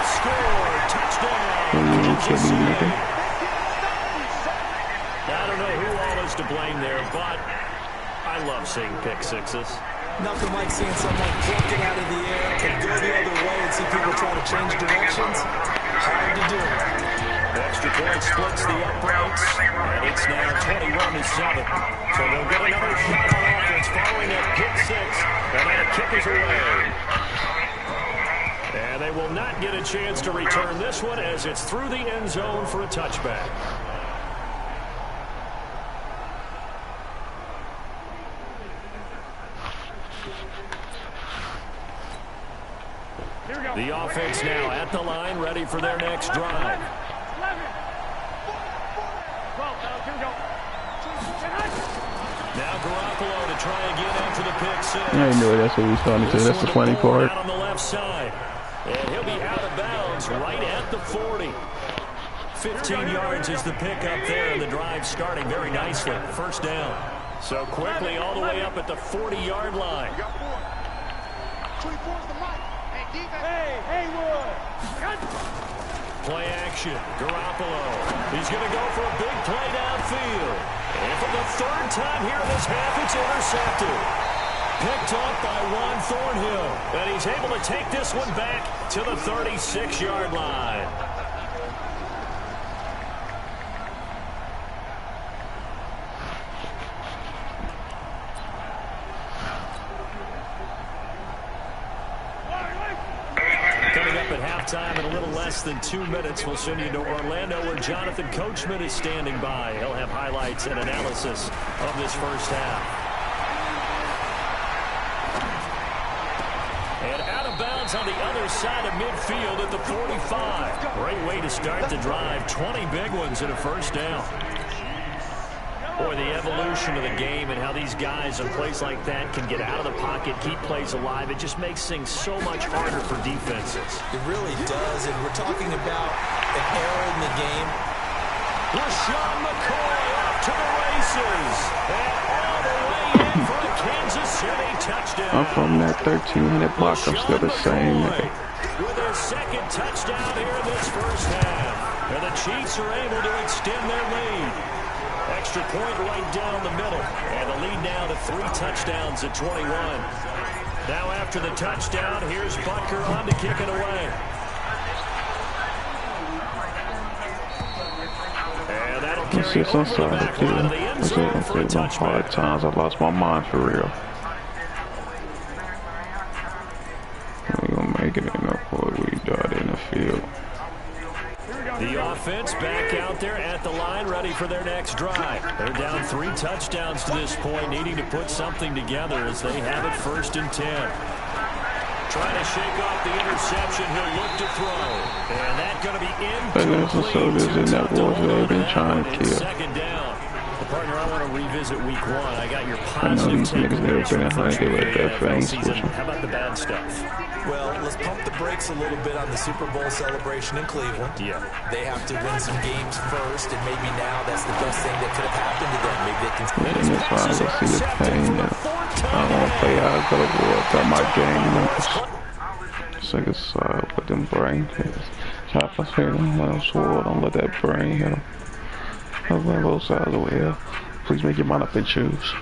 Score, touchdown. Nigga. I don't know who all is to blame there, but I love seeing pick sixes. Nothing like seeing someone pluck it out of the air and go the other way and see people try to change directions. Hard to do. Extra point splits the uprights, and it's now 21-7. So they'll get another shot on offense following that pick 6, and that kick is away. And they will not get a chance to return this one as it's through the end zone for a touchback. The offense now at the line, ready for their next drive. Now Garoppolo to try again after the pick 6. I knew that's what we started to. That's the funny part. On the left side. And he'll be out of bounds right at the 40. 15 yards is the pickup there, and the drive starting very nicely. First down. So quickly all the way up at the 40-yard line. Play action. Garoppolo. He's going to go for a big play downfield. And for the 3rd time here in this half, it's intercepted. Picked up by Juan Thornhill. And he's able to take this one back to the 36-yard line. Time in a little less than 2 minutes. We'll send you to Orlando where Jonathan Coachman is standing by. He'll have highlights and analysis of this first half. And out of bounds on the other side of midfield at the 45. Great way to start the drive. 20 big ones in a first down. Boy, Boy, the evolution of the game and how these guys on plays like that can get out of the pocket, keep plays alive, it just makes things so much harder for defenses. It really does, and we're talking about an error in the game. LeSean McCoy off to the races, and all the way in for a Kansas City touchdown. I'm from that 1300 block, I'm still the same. With their second touchdown here in this first half. And the Chiefs are able to extend their lead. Extra point right down the middle. And the lead now to 3 touchdowns at 21. Now after the touchdown, here's Butker on to kick it away. And that'll carry over the back line of the end zone for a touchback. Times I lost my mind for real. We're going to make it in before we died in the field. The offense back out there at the line, ready for their next drive. They're down 3 touchdowns to this point, needing to put something together as they have it 1st and 10. Trying to shake off the interception, he'll look to throw. And that's going to be incomplete. Soldiers in that war they've been trying to kill. Second down. Partner, I want to revisit week 1. I got your I know positive these niggas never been in high school like that fans season. How about the bad stuff? Well, let's pump the brakes a little bit on the Super Bowl celebration in Cleveland. Yeah. They have to win some games first, and maybe now that's the best thing that could have happened to them. Maybe they can. And that's why I see the pain. And I don't want to play out of the war. Got my game. Second side with them brain kids. Chop us here. I swore don't let that brain hit them. I'll go both sides of the way up. Please make your mind up and choose.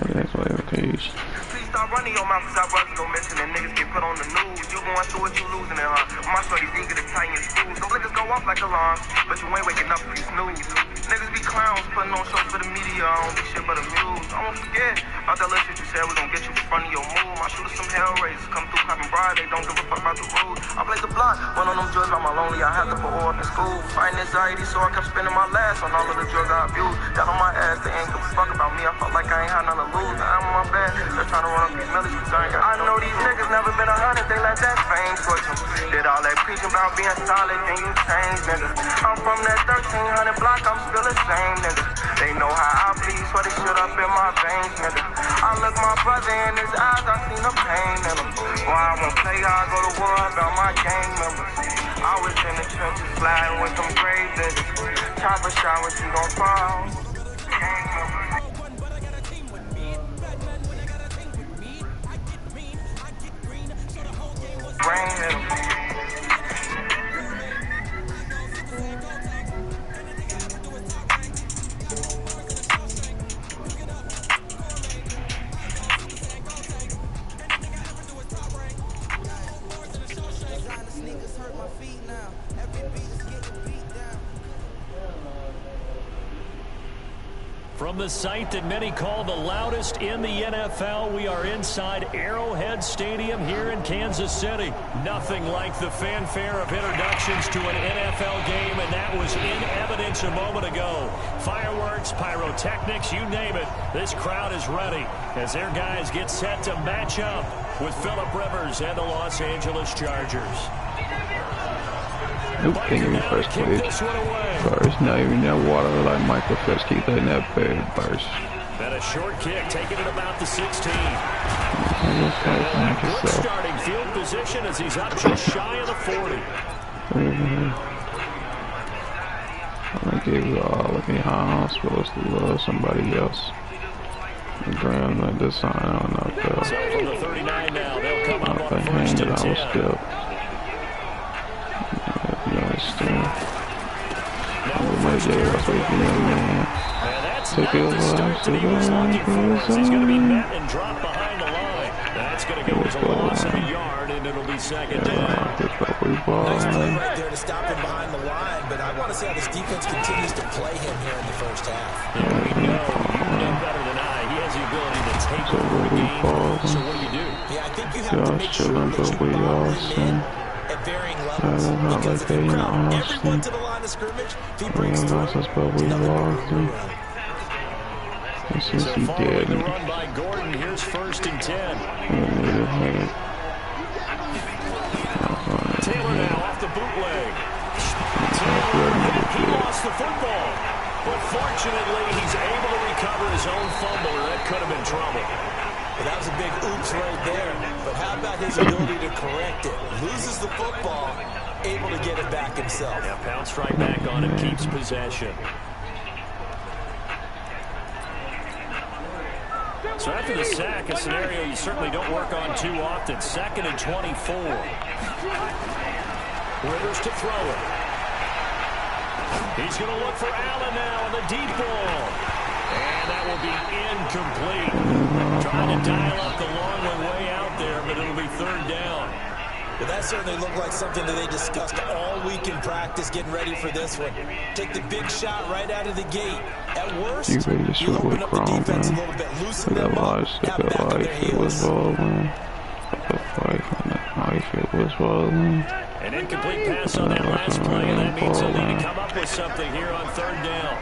That's what I can use. Stop running your mouth because I rather go missing and niggas get put on the news. You going through it, you losing it, huh? My shorty's eager to tighten your screws. Those niggas go off like alarms, but you ain't waking up if you snooze. Niggas be clowns, putting on shows for the media. I don't be shit but amused. I won't forget about that little shit you said. We gon' get you in front of your move. My shooters some hell raisers come through popping bride. They don't give a fuck about the rules. I play the block, went on them drugs by my lonely. I had to put off in school. Fighting anxiety, so I kept spending my last on all of the drugs I abused. Got on my ass, they ain't give a fuck about me. I felt like I ain't had nothing to lose. Now I'm on my bed, they're trying to run up these millies. I know these niggas never been 100, they let that fame switch them. Did all that preaching about being solid, can you change, niggas? I'm from that 1300 block, I'm still the same, niggas. They know how I bleed, so they shit up in my veins, niggas. I look my brother in his eyes, I seen the pain in him. Why I won't play, I go to war about my gang members. I was in the trenches sliding with some grave niggas. Chopper shot, what you gon' fall? Gang members. Brain hit him. From the site that many call the loudest in the NFL, we are inside Arrowhead Stadium here in Kansas City. Nothing like the fanfare of introductions to an NFL game, and that was in evidence a moment ago. Fireworks, pyrotechnics, you name it. This crowd is ready as their guys get set to match up with Phillip Rivers and the Los Angeles Chargers. Who thinking me first place? First, not even that water like Michael Phelps keep letting that bed burst. And a short kick taken at about the 16. Good starting field position as he's up just shy of the 40. I'm gonna give you all looking how I'm supposed to love somebody else. The ground like this sign, I don't know. So from the 39 now, they'll come up on hand first that and I 10. was still. Take it over. He's going to be met and dropped behind the line. That's going to go as a loss of a yard, and it'll be second down. Nice play right there to stop him behind the line, but I want to see how this defense continues to play him here in the first half. Yeah, we know, you know better than I. He has the ability to take over a game. So what do? Yeah, I think you have to make sure that you bring him in at varying levels, because if you crowd everyone to the line of scrimmage, if he brings through, nothing to So following the run by Gordon, here's first and 10. Taylor now off the bootleg. Taylor, he lost the football. But fortunately, he's able to recover his own fumble, or that could have been trouble. Well, that was a big oops right there. But how about his ability to correct it? Loses the football, able to get it back himself. Yeah, pounced right back on it, keeps possession. So after the sack, a scenario you certainly don't work on too often. 2nd and 24. Rivers to throw it. He's going to look for Allen now on the deep ball. And that will be incomplete. Trying to dial up the long way out there, but it'll be 3rd down. Well, that certainly looked like something that they discussed all week in practice, getting ready for this one. Take the big shot right out of the gate. At worst, you open up the defense a little bit, loosen them up, have back on their heels. An incomplete pass on that last play, and that means they'll need to come up with something here on 3rd down.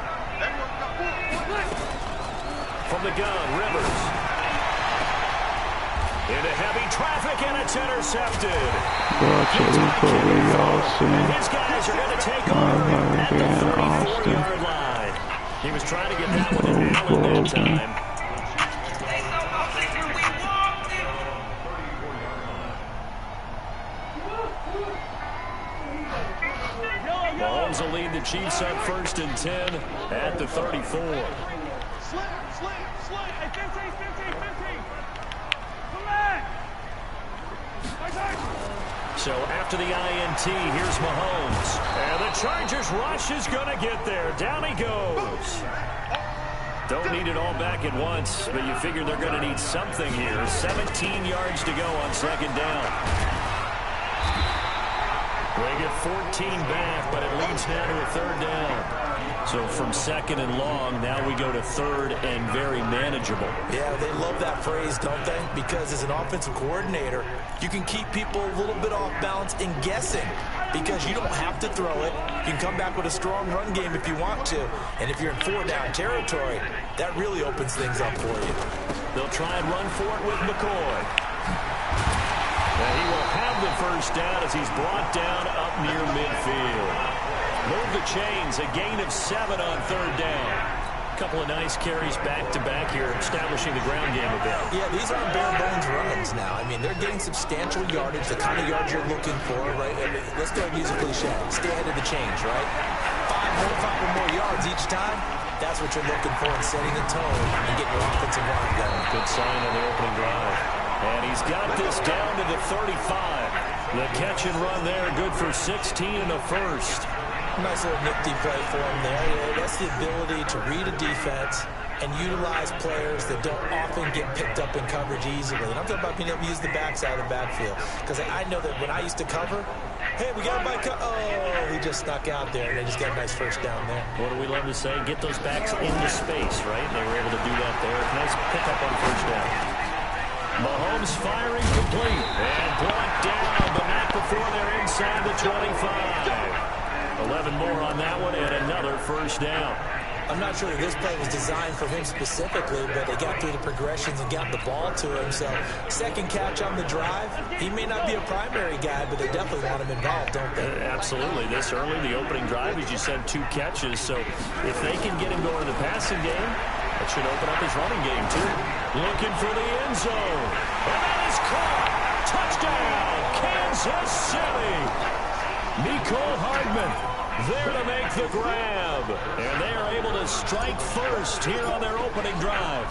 From the gun, Rivers. Into heavy traffic, and it's intercepted. And his guys are going to take over at the 34-yard line. He was trying to get that one in Allen that time. Mahomes will lead the Chiefs on 1st and 10 at the 34. So after the INT, here's Mahomes. And the Chargers rush is going to get there. Down he goes. Don't need it all back at once, but you figure they're going to need something here. 17 yards to go on 2nd down. They get 14 back, but it leads now to a 3rd down. So from 2nd and long, now we go to 3rd and very manageable. Yeah, they love that phrase, don't they? Because as an offensive coordinator, you can keep people a little bit off balance and guessing because you don't have to throw it. You can come back with a strong run game if you want to. And if you're in 4-down territory, that really opens things up for you. They'll try and run for it with McCoy. And he will have the 1st down as he's brought down up near midfield. Move the chains, a gain of 7 on 3rd down. A couple of nice carries back-to-back here, establishing the ground game a bit. Yeah, these aren't bare-bones runs now. I mean, they're getting substantial yardage, the kind of yards you're looking for, right? I mean, let's go and use a cliche. Stay ahead of the change, right? 5 or more yards each time. That's what you're looking for in setting the tone and getting your offensive line going. Good sign on the opening drive. And he's got this down to the 35. The catch and run there, good for 16 in the 1st. Nice little nifty play for him there. Yeah, that's the ability to read a defense and utilize players that don't often get picked up in coverage easily. And I'm talking about being able to use the backside of the backfield. Because I know that when I used to cover, hey, we got a bike. Oh, he just snuck out there, and they just got a nice 1st down there. What do we love to say? Get those backs into space, right? They were able to do that there. Nice pickup on 1st down. Mahomes firing complete. And brought down, but not before they're inside the 25. 11 more on that one, and another 1st down. I'm not sure that this play was designed for him specifically, but they got through the progressions and got the ball to him. So, 2nd catch on the drive. He may not be a primary guy, but they definitely want him involved, don't they? Absolutely. This early, the opening drive, as you said, 2 catches. So, if they can get him going in the passing game, that should open up his running game, too. Looking for the end zone. And that is caught. Touchdown, Kansas City. Nicole Hardman there to make the grab. And they are able to strike first here on their opening drive.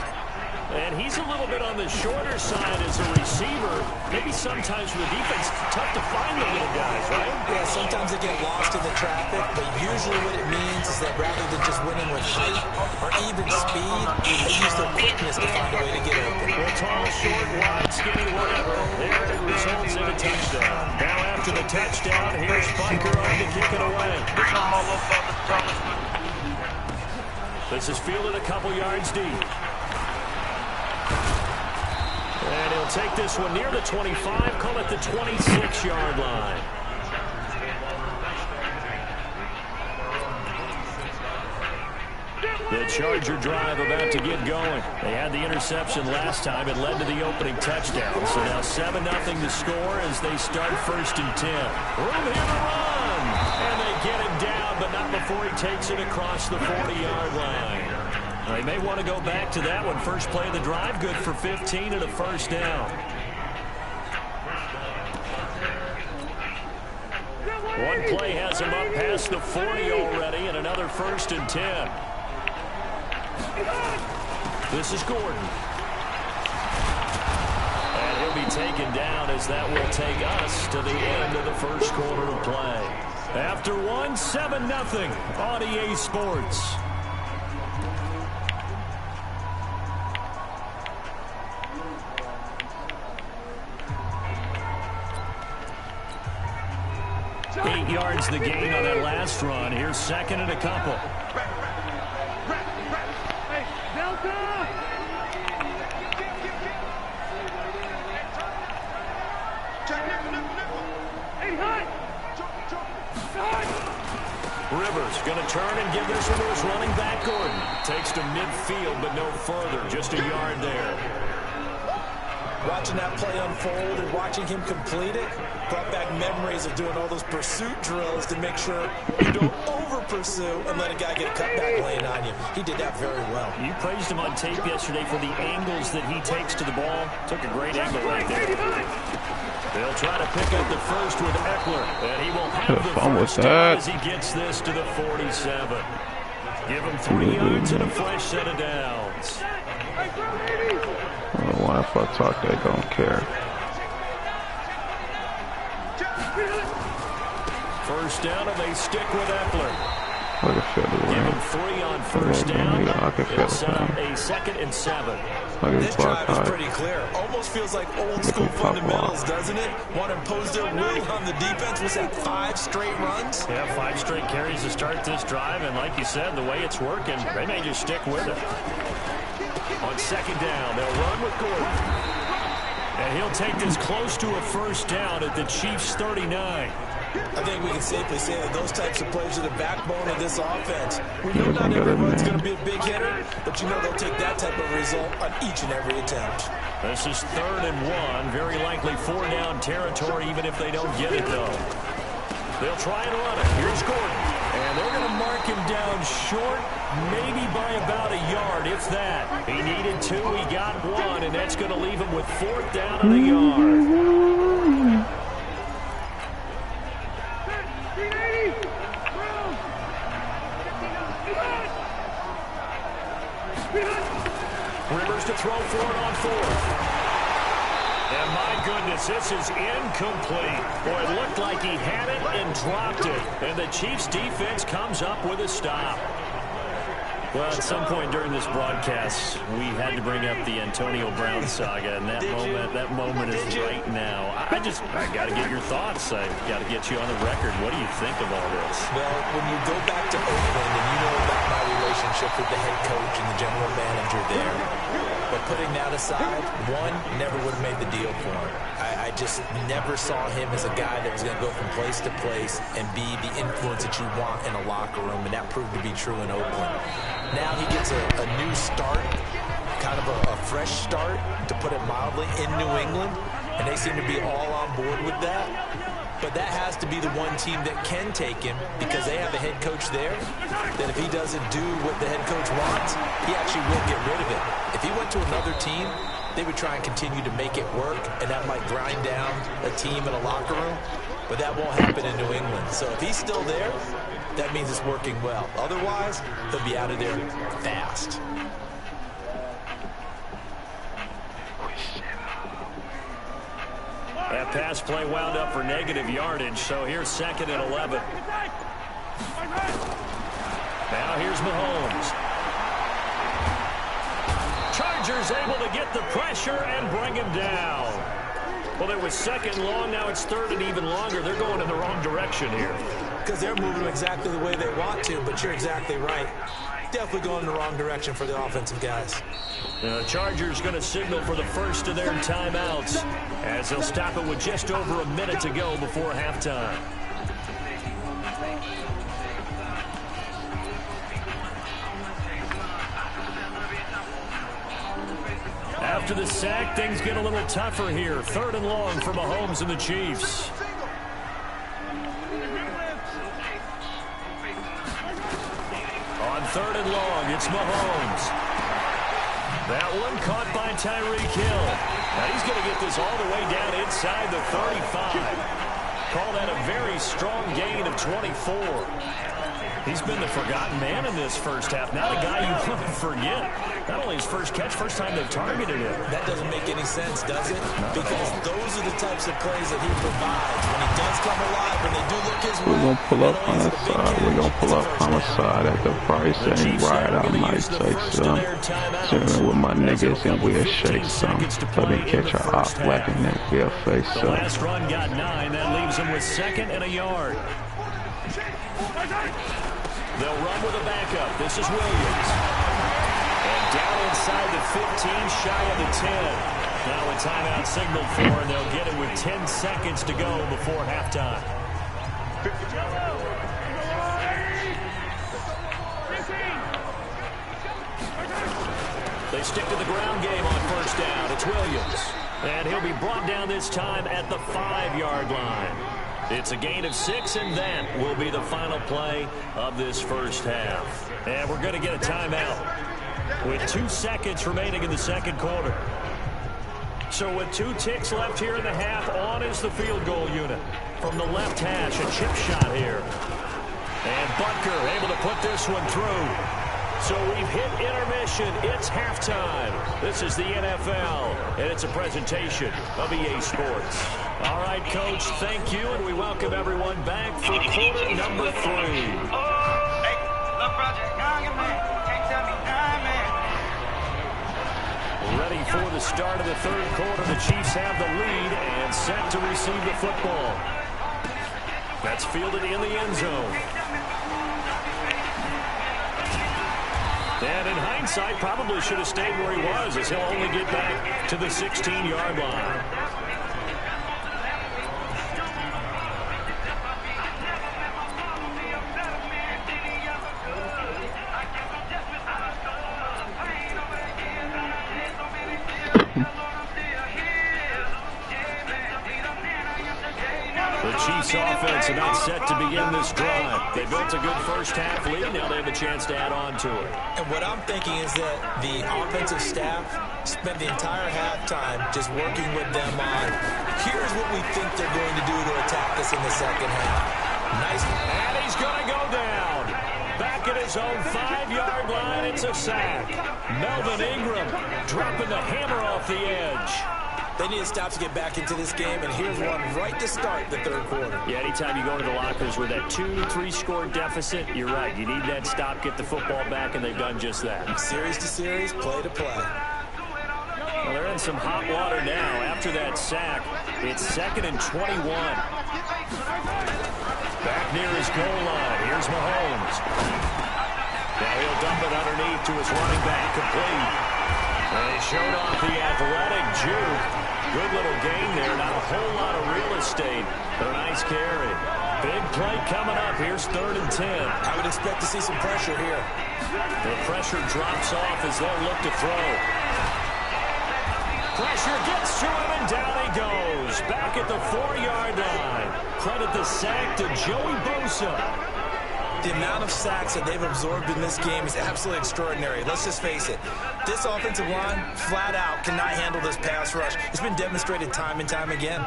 And he's a little bit on the shorter side as a receiver. Maybe sometimes for the defense, tough to find the little guys, right? Yeah, sometimes they get lost in the traffic, but usually what it means is that rather than just winning with height or even speed, they use their quickness to find a way to get open. Well, tall, short, wide, skinny, whatever. There it results in a touchdown. Now after the touchdown, here's Bunker on to kick it away. This is fielded a couple yards deep. And he'll take this one near the 25, call it the 26-yard line. The Charger drive about to get going. They had the interception last time. It led to the opening touchdown. So now 7-0 to score as they start 1st and 10. Room here to run. And they get him down, but not before before he takes it across the 40-yard line. They may want to go back to that one. First play of the drive, good for 15 and a first down. One play has him up past the 40 already, and another 1st and 10. This is Gordon. And he'll be taken down as that will take us to the end of the first quarter of play. After 7-0 on EA Sports. Yards the gain on that last run. Here's 2nd and a couple. Hey, Delta! Rivers going to turn and give this one to his running back, Gordon. Takes to midfield, but no further. Just a yard there. Watching that play unfold and watching him complete it brought back memories of doing all those pursuit drills to make sure you don't over-pursue and let a guy get a cutback lane on you. He did that very well. You praised him on tape yesterday for the angles that he takes to the ball. Took a great angle right there. They'll try to pick up the first with Eckler, and he will have the first down as he gets this to the 47. Give him 3 yards and a fresh set of downs. Why if I talk, they don't care. First down, and they stick with Eckler. I can feel the Give him 3 on first down. I can feel They'll set up a 2nd and 7. This drive is pretty clear. Almost feels like old school fundamentals, doesn't it? Want to impose their will on the defense. Was that 5 straight runs? Yeah, 5 straight carries to start this drive, and like you said, the way it's working, they may just stick with it. On 2nd down, they'll run with Gordon. And he'll take this close to a first down at the Chiefs' 39. I think we can safely say that those types of plays are the backbone of this offense. We know not everyone's going to be a big hitter, but you know they'll take that type of result on each and every attempt. This is 3rd and 1. Very likely 4-down territory, even if they don't get it, though. They'll try and run it. Here's Gordon. And they're going to mark him down short, maybe by about a yard, if that. He needed 2, he got 1, and that's going to leave him with 4th down and a yard. Rivers to throw for it on 4th. And my goodness, this is incomplete. Boy, it looked like he had it and dropped it. And the Chiefs defense comes up with a stop. Well, at some point during this broadcast, we had to bring up the Antonio Brown saga, and that moment is right now. I got to get your thoughts. I got to get you on the record. What do you think of all this? Well, when you go back to Oakland, and you know about my relationship with the head coach and the general manager there, but putting that aside, one, never would have made the deal for him. I just never saw him as a guy that was going to go from place to place and be the influence that you want in a locker room, and that proved to be true in Oakland. Now he gets a new start, kind of a fresh start, to put it mildly, in New England, and they seem to be all on board with that. But that has to be the one team that can take him, because they have a head coach there that if he doesn't do what the head coach wants, he actually will get rid of it. If he went to another team, they would try and continue to make it work, and that might grind down a team in a locker room, but that won't happen in New England. So if he's still there, that means it's working well. Otherwise, he'll be out of there fast. That pass play wound up for negative yardage, so here's 2nd and 11. Now here's Mahomes. Chargers able to get the pressure and bring him down. Well, it was 2nd long, now it's 3rd and even longer. They're going in the wrong direction here. Because they're moving exactly the way they want to, but you're exactly right. Definitely going in the wrong direction for the offensive guys. The Chargers going to signal for the first of their timeouts as they'll stop it with just over a minute to go before halftime. After the sack, things get a little tougher here. 3rd and long for Mahomes and the Chiefs. 3rd and long. It's Mahomes. That one caught by Tyreek Hill. Now he's going to get this all the way down inside the 35. Call that a very strong gain of 24. He's been the forgotten man in this first half. Not a guy you want to forget. Not only his first catch, first time they've targeted him. That doesn't make any sense, does it? Because those are the types of plays that he provides. When he does come alive, when they do look his way. We're going to pull up on the side. We're going to pull up on the side at the price ain't right. I might take some. Sitting with my niggas and we'll shake some. Let me catch a op black and then we'll face some. The some. last run got 9. That leaves him with 2nd and a yard. They'll run with a backup. This is Williams. And down inside the 15, shy of the 10. Now a timeout signaled for, and they'll get it with 10 seconds to go before halftime. They stick to the ground game on first down. It's Williams. And he'll be brought down this time at the 5-yard line. It's a gain of 6, and that will be the final play of this first half. And we're going to get a timeout with 2 seconds remaining in the second quarter. So with 2 ticks left here in the half, on is the field goal unit. From the left hash, a chip shot here. And Butker able to put this one through. So we've hit intermission. It's halftime. This is the NFL, and it's a presentation of EA Sports. All right, Coach, thank you, and we welcome everyone back for quarter number 3. Ready for the start of the third quarter. The Chiefs have the lead and set to receive the football. That's fielded in the end zone. And in hindsight, probably should have stayed where he was, as he'll only get back to the 16-yard line. The Chiefs offense are not set to begin this drive. They built a good first half lead. Now they have a chance to add on to it. And what I'm thinking is that the offensive staff spent the entire halftime just working with them on, here's what we think they're going to do to attack us in the second half. Nice. And he's going to go down. Back at his own 5-yard line, it's a sack. Melvin Ingram dropping the hammer off the edge. They need to stop to get back into this game, and here's one right to start the third quarter. Yeah, anytime you go to the lockers with that 2-3 score deficit, you're right. You need that stop, get the football back, and they've done just that. Series to series, play to play. Well, they're in some hot water now. After that sack, it's 2nd and 21. Back near his goal line. Here's Mahomes. Now he'll dump it underneath to his running back, complete. And he showed off the athletic juke. Good little gain there. Not a whole lot of real estate, but a nice carry. Big play coming up. Here's 3rd and 10. I would expect to see some pressure here. The pressure drops off as they'll look to throw. Pressure gets to him, and down he goes. Back at the 4-yard line. Credit the sack to Joey Bosa. The amount of sacks that they've absorbed in this game is absolutely extraordinary. Let's just face it. This offensive line, flat out, cannot handle this pass rush. It's been demonstrated time and time again.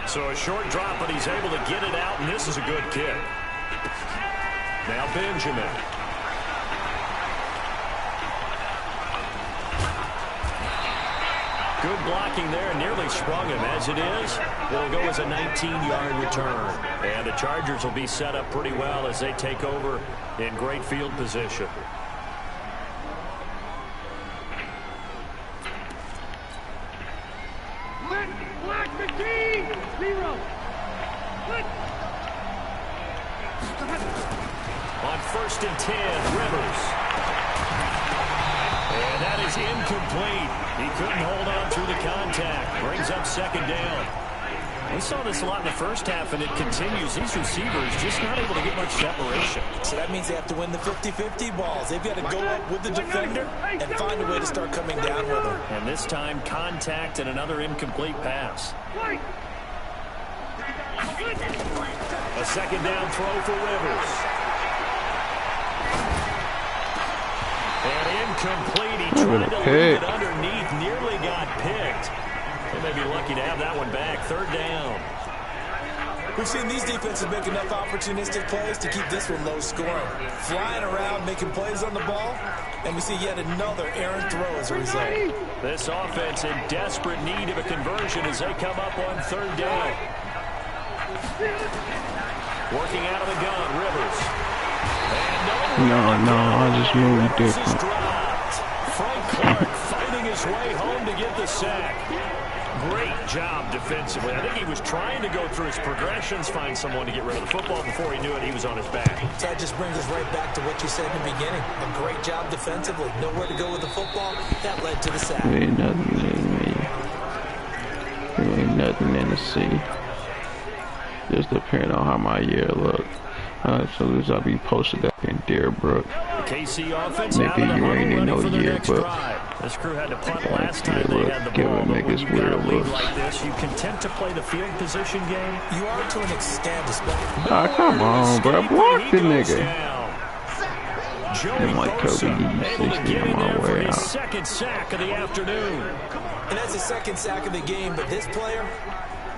So a short drop, but he's able to get it out, and this is a good kick. Now Benjamin. Good blocking there, nearly sprung him. As it is, it'll go as a 19-yard return. And the Chargers will be set up pretty well as they take over in great field position. Black, McGee! 0. On 1st and 10, Rivers. And that is incomplete. He couldn't hold on through the contact. Brings up 2nd down. We saw this a lot in the first half, and it continues. These receivers just not able to get much separation. So that means they have to win the 50-50 balls. They've got to go up with the defender and find a way to start coming down with them. And this time, contact and another incomplete pass. second down throw for Rivers. And incomplete. He tried to leave it underneath, nearly got picked. They may be lucky to have that one back. Third down. We've seen these defenses make enough opportunistic plays to keep this one low scoring. Flying around, making plays on the ball, and we see yet another errant throw as a result. This offense in desperate need of a conversion as they come up on third down. Working out of the gun, Rivers. No, I just moved different. Frank Clark fighting his way home to get the sack. Great job defensively. I think he was trying to go through his progressions, find someone to get rid of the football. Before he knew it, he was on his back. So that just brings us right back to what you said in the beginning. A great job defensively. Nowhere to go with the football. That led to the sack. There ain't nothing in me. There ain't nothing in the sea. Just depending on how my year look. As soon as I be posted up in Deerbrook. The KC offense nigga, you ain't in no year, but this crew had to punt last time they had the ball. But when you've got a lead like this, you content to play the field position game? You are to an extent, especially. Ah, come on, bro. Block the nigga. Joey like Kobe, able to get in there for his out. second sack of the afternoon. And that's the second sack of the game, but this player,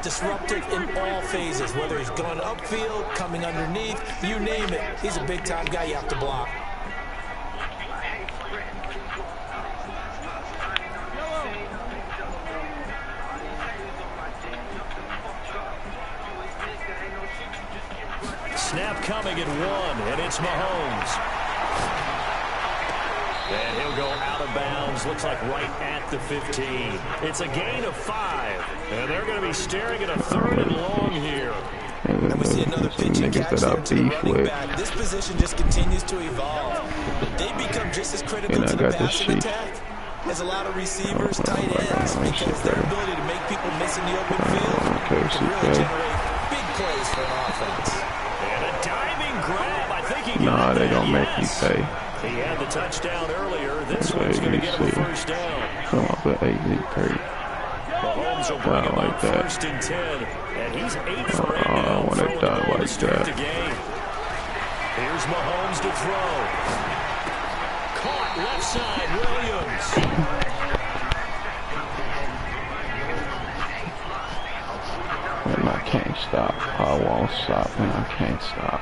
disruptive in all phases, whether he's going upfield, coming underneath, you name it. He's a big-time guy you have to block. Snap coming at one, and it's Mahomes. And he'll go out of bounds, looks like right at the 15. It's a gain of 5, and they're going to be staring at a third and long here. And we see another pitch and catch there to the running back. This position just continues to evolve. They become just as critical to the passing attack as a lot of receivers, tight ends, because their ability to make people miss in the open field can really generate big plays for an offense. And a diving grab. I think he Nah, they don't make you pay. He had the touchdown earlier. This one's going to get him a first down. Come on, but 8-3. Mahomes will bring him up first and 10. And he's 8 for 8 now. I want to die like that. Here's Mahomes to throw. Caught left side, Williams. And I can't stop. I won't stop, and I can't stop.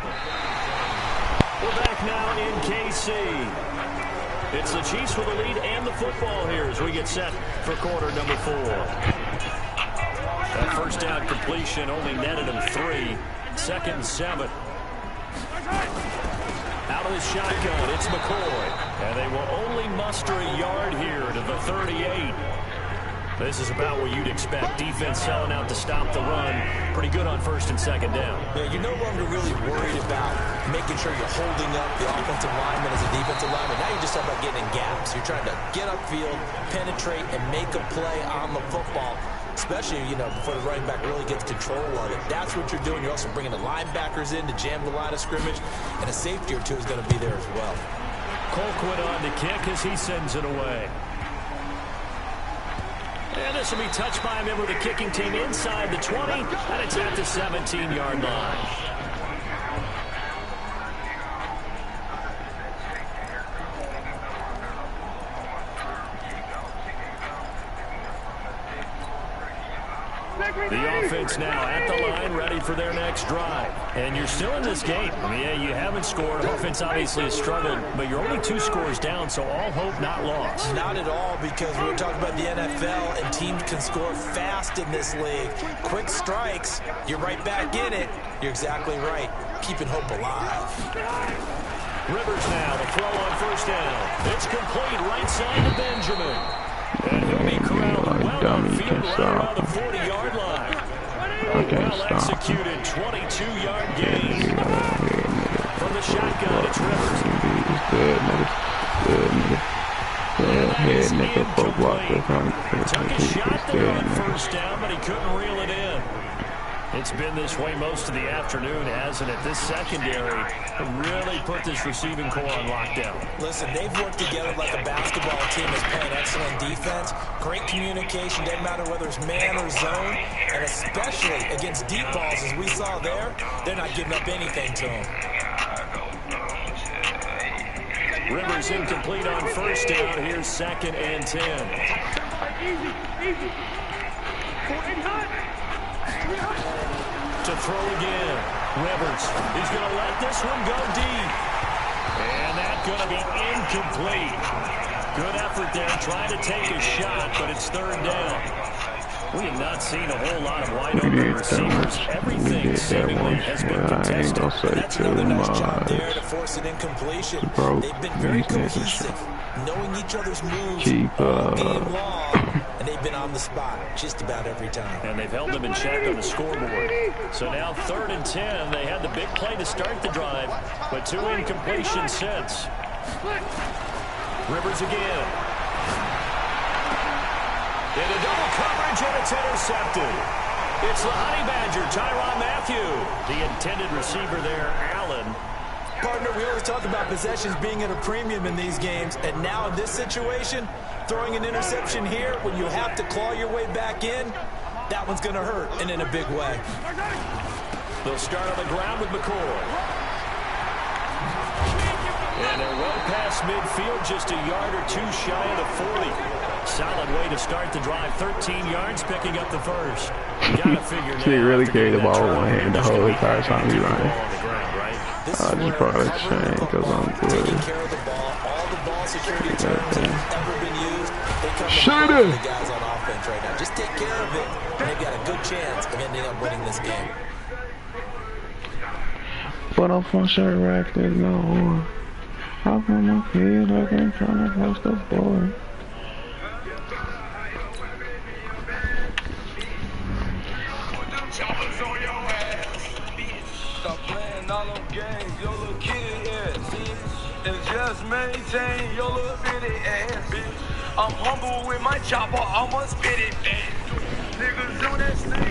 We're back now in KC. It's the Chiefs with the lead and the football here as we get set for quarter number 4. That first down completion only netted him 3. Second and 7. Out of the shotgun, it's McCoy. And they will only muster a yard here to the 38. This is about what you'd expect. Defense selling out to stop the run. Pretty good on first and second down. Yeah, you're no longer really worried about making sure you're holding up the offensive lineman as a defensive lineman. Now you're just about getting in gaps. You're trying to get upfield, penetrate, and make a play on the football, especially, before the running back really gets control of it. That's what you're doing. You're also bringing the linebackers in to jam the line of scrimmage, and a safety or two is going to be there as well. Colquitt on to kick as he sends it away. And this will be touched by a member of the kicking team inside the 20, and it's at the 17-yard line. The offense now at the line, ready for their next drive. And you're still in this game. Yeah, you haven't scored. Offense obviously has struggled, but you're only 2 scores down, so all hope not lost. Not at all, because we're talking about the NFL, and teams can score fast in this league. Quick strikes, you're right back in it. You're exactly right. Keeping hope alive. Rivers now to throw on first down. It's complete right side to Benjamin. And he'll be corralled well downfield right around the 40-yard line. Well executed 22-yard gain. From the shotgun, it's Rivers. Head nigga, fuck block. Took a shot there on first down, but he couldn't reel it in. It's been this way most of the afternoon, hasn't it? This secondary really put this receiving core on lockdown. Listen, they've worked together like a basketball team is playing excellent defense. Great communication, doesn't matter whether it's man or zone, and especially against deep balls, as we saw there, they're not giving up anything to them. Rivers incomplete on first down. Here's 2nd and 10. Easy. To throw again. Rivers. He's going to let this one go deep. And that's going to be incomplete. Good effort there trying to take a shot, but it's 3rd down. We have not seen a whole lot of wide-open receivers. Everything seemingly has been contested. That's another nice job there to force an incompletion. They've been very cohesive, knowing each other's moves all game long, and they've been on the spot just about every time. And they've held them in check on the scoreboard. So now 3rd and 10. They had the big play to start the drive, but 2 incompletions since. Rivers again. Into double coverage, and it's intercepted. It's the Honey Badger, Tyrann Mathieu. The intended receiver there, Allen. Partner, we always talk about possessions being at a premium in these games, and now in this situation, throwing an interception here when you have to claw your way back in, that one's going to hurt, and in a big way. They'll start on the ground with McCoy. And they're well past midfield, just a yard or two shy of the 40. Solid way to start the drive. 13 yards, picking up the first. Gotta figure he really carried the ball with one hand the whole entire time he running. This I just brought a chain because I'm good. Taking care of the ball, all the ball security terms that have ever been used, they come Shut from it! the guys on offense right now. Just take care of it, and they've got a good chance of ending up winning this game. But I'm from shirt rack, there's no horn. Hop on my kid like I'm trying to host the boy. Stop playing all them games, your little kid ass, bitch. And just maintain your little bitty ass, bitch. I'm humble with my chopper, I'ma spit it, bitch. Niggas do that snake.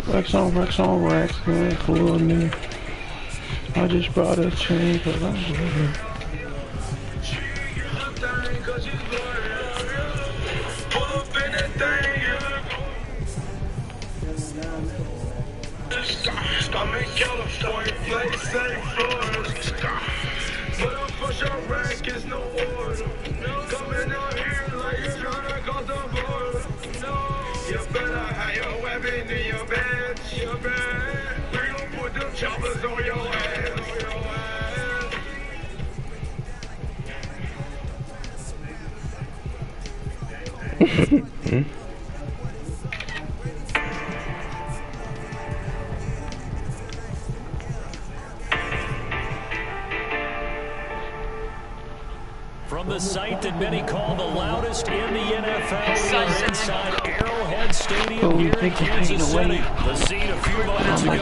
Racks on racks, man, full me. I just brought a chain cause I'm good. I'm in California, play safe Florida. But I'm push up rank, it's no order. Coming out here like you're trying to cross the border. You better have your weapon in your bed, your bed. We gon' put them choppers on your ass, on your ass. the site that many call the loudest in the NFL, we are inside Arrowhead Stadium here in Kansas City. The scene a few moments ago. I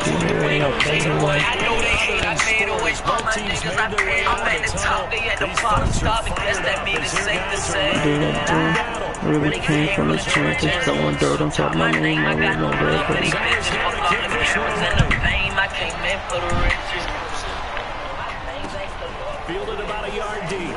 know they hate, I made a wish for my niggas. I pray I'm at the top. They at the bottom, starving. Guess that means it's safe to say. Really came from the trenches, throwing dirt on top of my name. I really know that. I came in for the riches. Fielded about a yard deep.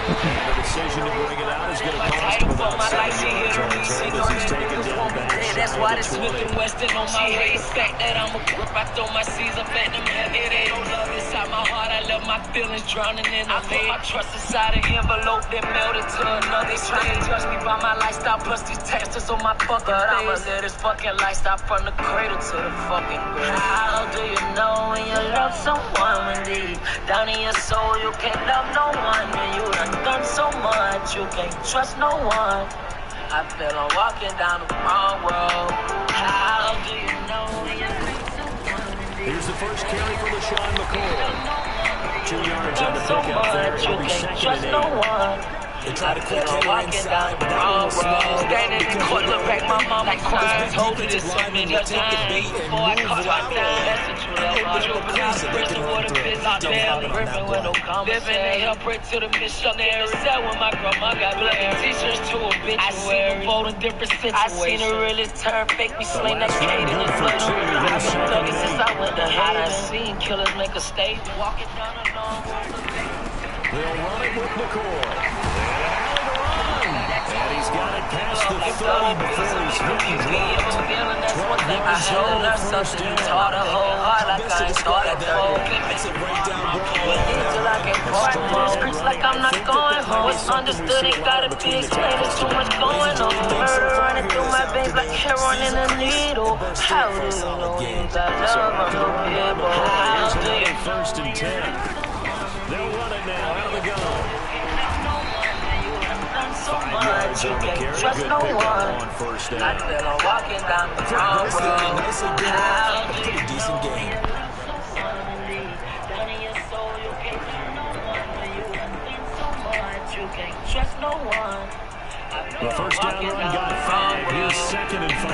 The decision to bring it out is going to cost him about 7 yards as he's taken down back. That's why the Smith and Weston on my waist. Fact that I'm a grip, I throw my season back them heavy. They don't love inside my heart. I love my feelings drowning in the I put my trust inside an envelope, then mailed it to another. They try to judge me by my lifestyle, plus these taxes on my fucking face. I'ma live this fucking lifestyle from the cradle to the fucking grave. How do you know when you love someone when deep down in your soul you can't love no one? When you done so much, you can't trust no one. I feel I'm walking down the wrong road. How do you know when you love someone? Here's the first carry for LeSean McCoy. 2 yards on the so pickup there. much, you It'll be can't 2nd trust and no 8. one. They try to quick hit her inside, but that one was small. Standing in court, look back, my mama crying. Told you this so many times before I caught my time. Message with her, but you please. Prison with a fist, I barely ripping with no comment. Living in hell, pray to the missionary. Said when my grandma got bloody t-shirts to a bitch. I seen her vote in different situations. I seen her really turn fake, me slain that Kate in the blood. I've been thugging since I went to hell. I done seen killers make a stage. Walking down a long road. They'll run it with McCoy. And he's got it past the 30 before he's hit and dropped. That's one thing I should learn something. You taught a whole heart like I started though. Till I get part more. Streets like I'm not going home. What's understood ain't gotta be explained. There's too much going on. Murder running through my veins like heroin in a needle. How do you know you got love on the people? How do you? 1st and 10. They'll run it now out of the gun. So much, you can't trust no one. I feel I'm walking down the wrong road. Nicely good, a pretty decent game. Down in your soul, you can't trust no one. You been so much, you can't trust no one. The first down run got 5. Here's 2nd and 5.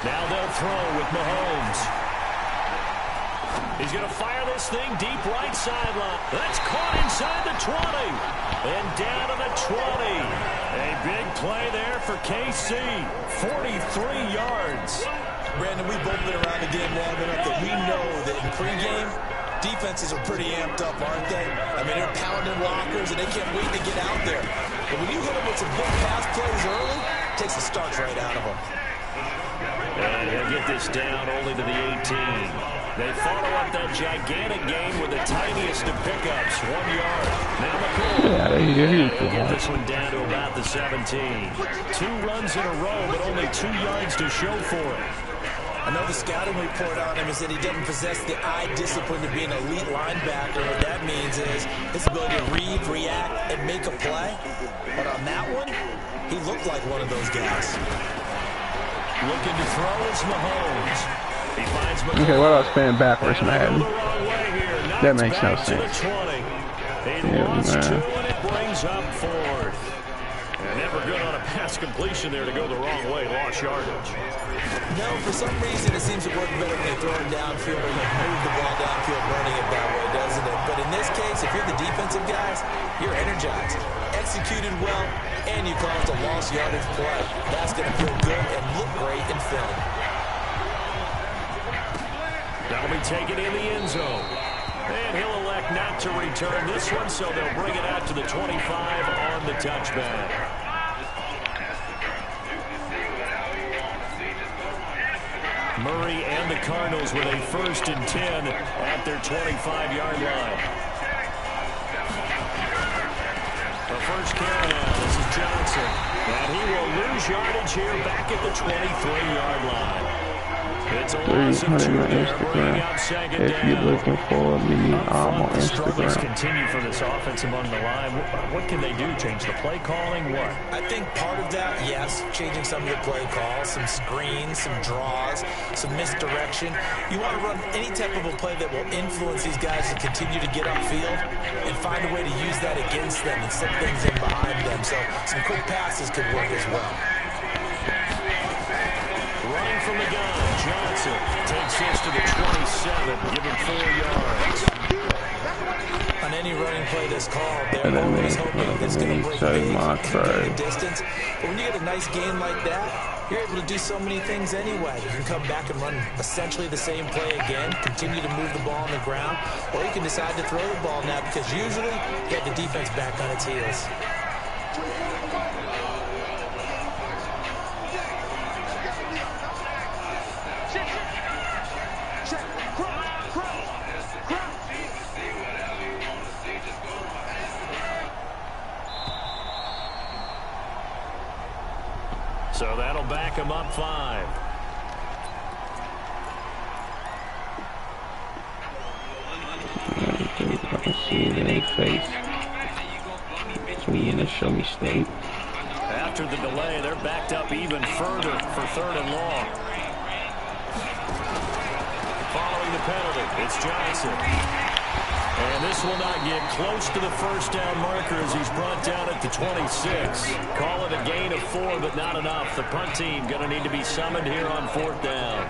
Now they'll throw with Mahomes. He's going to fire this thing deep right sideline. That's caught inside the 20. And down to the 20. A big play there for KC. 43 yards. Brandon, we've both been around the game long enough that we know that in pregame, defenses are pretty amped up, aren't they? I mean, they're pounding lockers, and they can't wait to get out there. But when you hit them with some big pass plays early, it takes the starch right out of them. And he'll get this down only to the 18. They follow up that gigantic game with the tiniest of pickups, 1 yard. Now McCoy get this one down to about the 17. 2 runs in a row, but only 2 yards to show for it. Another scouting report on him is that he doesn't possess the eye discipline to be an elite linebacker. What that means is his ability to read, react, and make a play. But on that one, he looked like one of those guys. Looking to throw is Mahomes. Okay, what about spinning backwards, man? That makes no sense. Yeah, man. It brings up 4th. And never good on a pass completion there to go the wrong way. Lost yardage. No, for some reason it seems to work better when they throw it downfield or move the ball downfield running it that way, doesn't it? But in this case, if you're the defensive guys, you're energized, executed well, and you caused a lost yardage play. That's going to feel good and look great in film. That'll be taken in the end zone. And he'll elect not to return this one, so they'll bring it out to the 25 on the touchback. Murray and the Cardinals with a 1st and 10 at their 25-yard line. The first carry now, this is Johnson. And he will lose yardage here back at the 23-yard line. 300 on Instagram. If you're looking for me, I'm on Struggles Instagram. continue for this offense among the line. What can they do? Change the play calling? What? I think part of that, yes, changing some of your play calls, some screens, some draws, some misdirection. You want to run any type of a play that will influence these guys to continue to get upfield and find a way to use that against them and slip things in behind them. So some quick passes could work as well. Running from the gun, Johnson takes this to the 27, give him 4 yards. On any running play that's called, they're And then always hoping it's going to break big distance. But when you get a nice gain like that, you're able to do so many things anyway. You can come back and run essentially the same play again, continue to move the ball on the ground, or you can decide to throw the ball now because usually you have the defense back on its heels. So that'll back him up 5. I see it in their face. Tweeting to show me state. After the delay, they're backed up even further for 3rd and long. Following the penalty, it's Johnson. And this will not get close to the first down marker as he's brought down at the 26. Call it a gain of 4, but not enough. The punt team going to need to be summoned here on 4th down.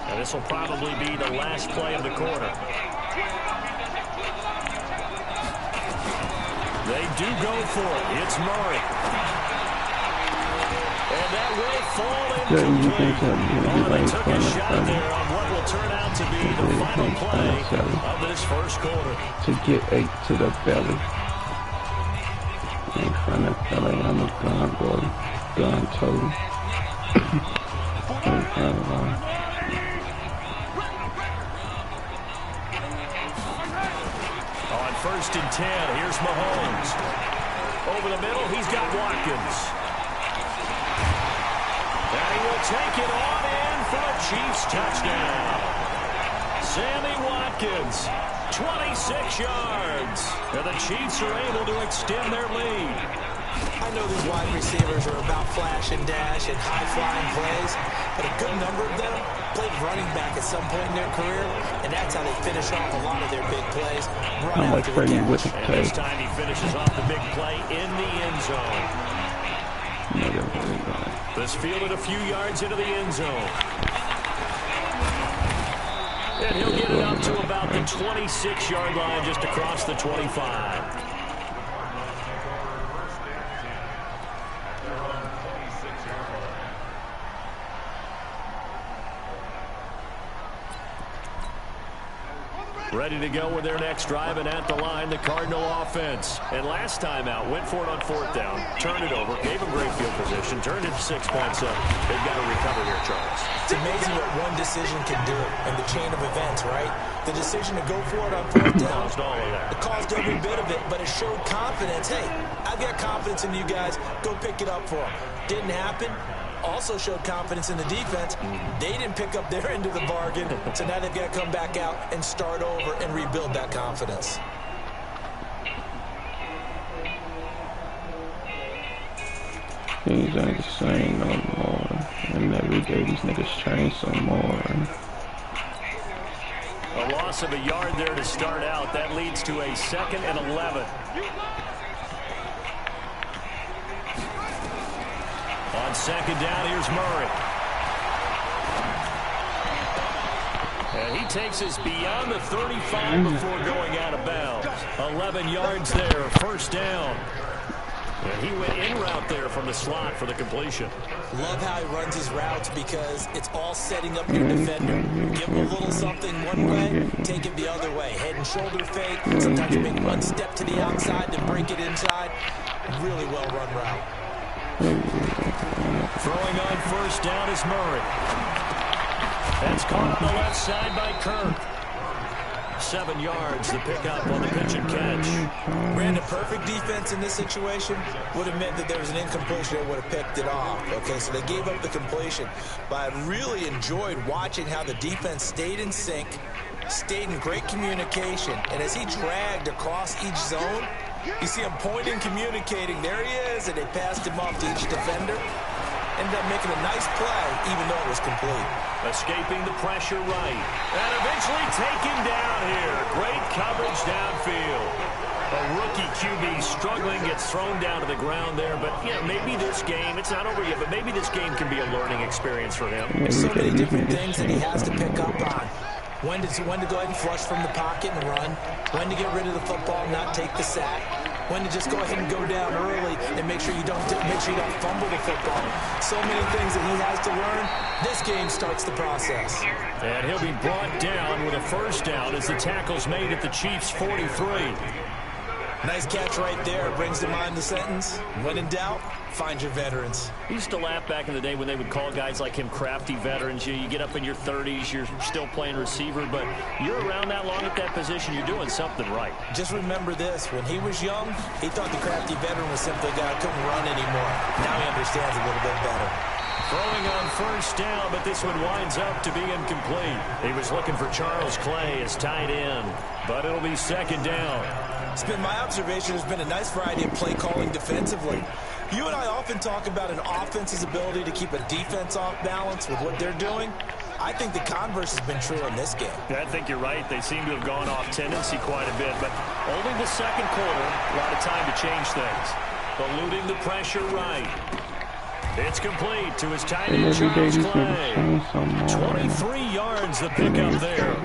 And this will probably be the last play of the quarter. They do go for it. It's Murray. And that will fall incomplete. They took a shot there on what will turn out to be the final play of this first quarter. To get 8 to the belly. In front of belly, I'm a gun boy. Gun total. In front of On 1st and 10, here's Mahomes. Over the middle, he's got Watkins. And he will take it on in for a Chiefs touchdown. Sammy Watkins, 26 yards. And the Chiefs are able to extend their lead. I know these wide receivers are about flash and dash and high-flying plays, but a good number of them played running back at some point in their career, and that's how they finish off a lot of their big plays. Run after the catch. And this time he finishes off the big play in the end zone. This fielded a few yards into the end zone. And he'll get it up to about the 26-yard line, just across the 25. Ready to go with their next drive, and at the line, the Cardinal offense. And last time out, went for it on 4th down, turned it over, gave them great field position, turned it to 6 points up. They've got to recover here, Charles. It's amazing what one decision can do in the chain of events, right? The decision to go for it on 4th down, caused all of that. It caused every bit of it, but it showed confidence. Hey, I've got confidence in you guys. Go pick it up for them. Didn't happen. Also showed confidence in the defense. They didn't pick up their end of the bargain, so now they've got to come back out and start over and rebuild that confidence. Things ain't the same no more. And every day these niggas train some more. A loss of a yard there to start out. That leads to a 2nd and 11. On 2nd down, here's Murray. And he takes us beyond the 35 before going out of bounds. 11 yards there, 1st down. And he went in route there from the slot for the completion. Love how he runs his routes because it's all setting up your defender. Give him a little something one way, take it the other way. Head and shoulder fake. Sometimes you make one step to the outside, then break it inside. Really well run route. Throwing on 1st down is Murray. That's caught on the left side by Kirk. 7 yards, the pickup on the pitch and catch. Brandon, perfect defense in this situation would have meant that there was an incompletion that would have picked it off. Okay, so they gave up the completion. But I really enjoyed watching how the defense stayed in sync, stayed in great communication. And as he dragged across each zone, you see him pointing, communicating. There he is, and they passed him off to each defender. Ended up making a nice play, even though it was complete. Escaping the pressure right. And eventually taken down here. Great coverage downfield. A rookie QB struggling, gets thrown down to the ground there. But, yeah, maybe this game, it's not over yet, but maybe this game can be a learning experience for him. There's so many different things that he has to pick up on. When to go ahead and flush from the pocket and run. When to get rid of the football and not take the sack. When to just go ahead and go down early and make sure you don't fumble the football. So many things that he has to learn. This game starts the process. And he'll be brought down with a first down as the tackle's made at the Chiefs' 43. Nice catch right there. Brings to mind the sentence, when in doubt, find your veterans. We used to laugh back in the day when they would call guys like him crafty veterans. You get up in your 30s, you're still playing receiver, but you're around that long at that position, you're doing something right. Just remember this. When he was young, he thought the crafty veteran was simply a guy who couldn't run anymore. Now he understands a little bit better. Throwing on first down, but this one winds up to be incomplete. He was looking for Charles Clay as tight end, but it'll be second down. It's been my observation there's been a nice variety of play calling defensively. You and I often talk about an offense's ability to keep a defense off balance with what they're doing. I think the converse has been true in this game. I think you're right. They seem to have gone off tendency quite a bit, but only the second quarter, a lot of time to change things. Eluding the pressure right. It's complete to his tight end, Charles Clay. 23 yards, the pickup there.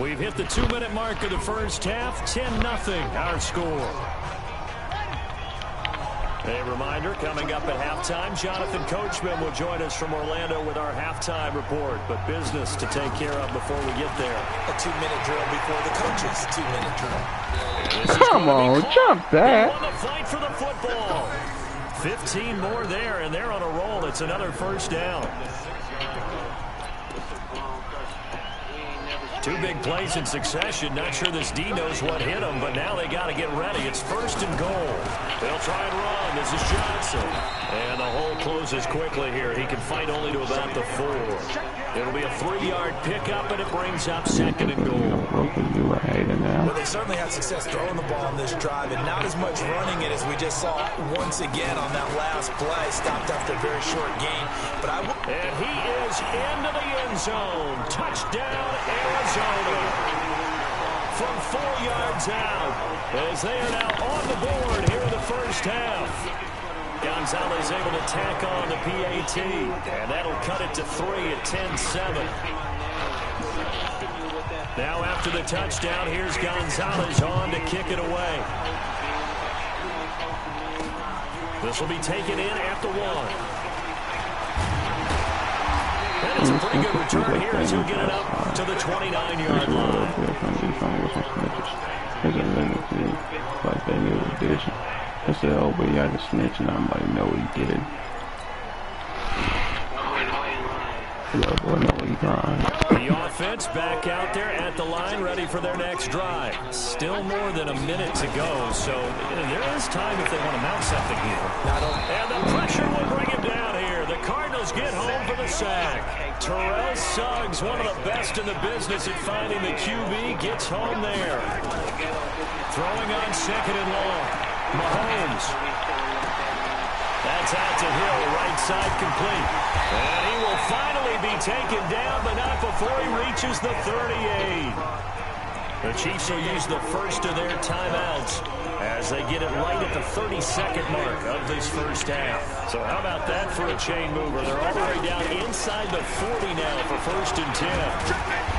We've hit the 2-minute mark of the first half. 10-0 our score. A reminder, coming up at halftime, Jonathan Coachman will join us from Orlando with our halftime report. But business to take care of before we get there. A 2-minute drill before the coaches' 2-minute drill. Come on, jump back. On the fight for the football. 15 more there, and they're on a roll. It's another first down. 2 big plays in succession. Not sure this D knows what hit him, but now they got to get ready. It's first and goal. They'll try and run. This is Johnson. And the hole closes quickly here. He can fight only to about the 4. It'll be a 3-yard pickup, and it brings up second and goal. Well, they certainly had success throwing the ball on this drive, and not as much running it as we just saw once again on that last play. Stopped after a very short gain. But and he is into the end zone. Touchdown, Arizona. From 4 yards out, as they are now on the board here in the first half. Gonzalez able to tack on the PAT, and that'll cut it to 3 at 10-7. Now after the touchdown, here's Gonzalez on to kick it away. This will be taken in at the 1. And it's a pretty good return here as he'll get it up to the 29-yard line. Like they knew he did. I said, oh, but he had to snitch, and I'm like, no, he didn't. Yeah, boy, no, he crying. The offense back out there at the line, ready for their next drive. Still more than a minute to go, so there is time if they want to mount something here. And the pressure will bring him down here. The Cardinals get home for the sack. Terrell Suggs, one of the best in the business at finding the QB, gets home there. Throwing on second and long. Mahomes. That's out to Hill, right side complete. And he will finally be taken down, but not before he reaches the 38. The Chiefs will use the first of their timeouts as they get it right at the 32nd mark of this first half. So how about that for a chain mover? They're all the way down inside the 40 now for first and 10.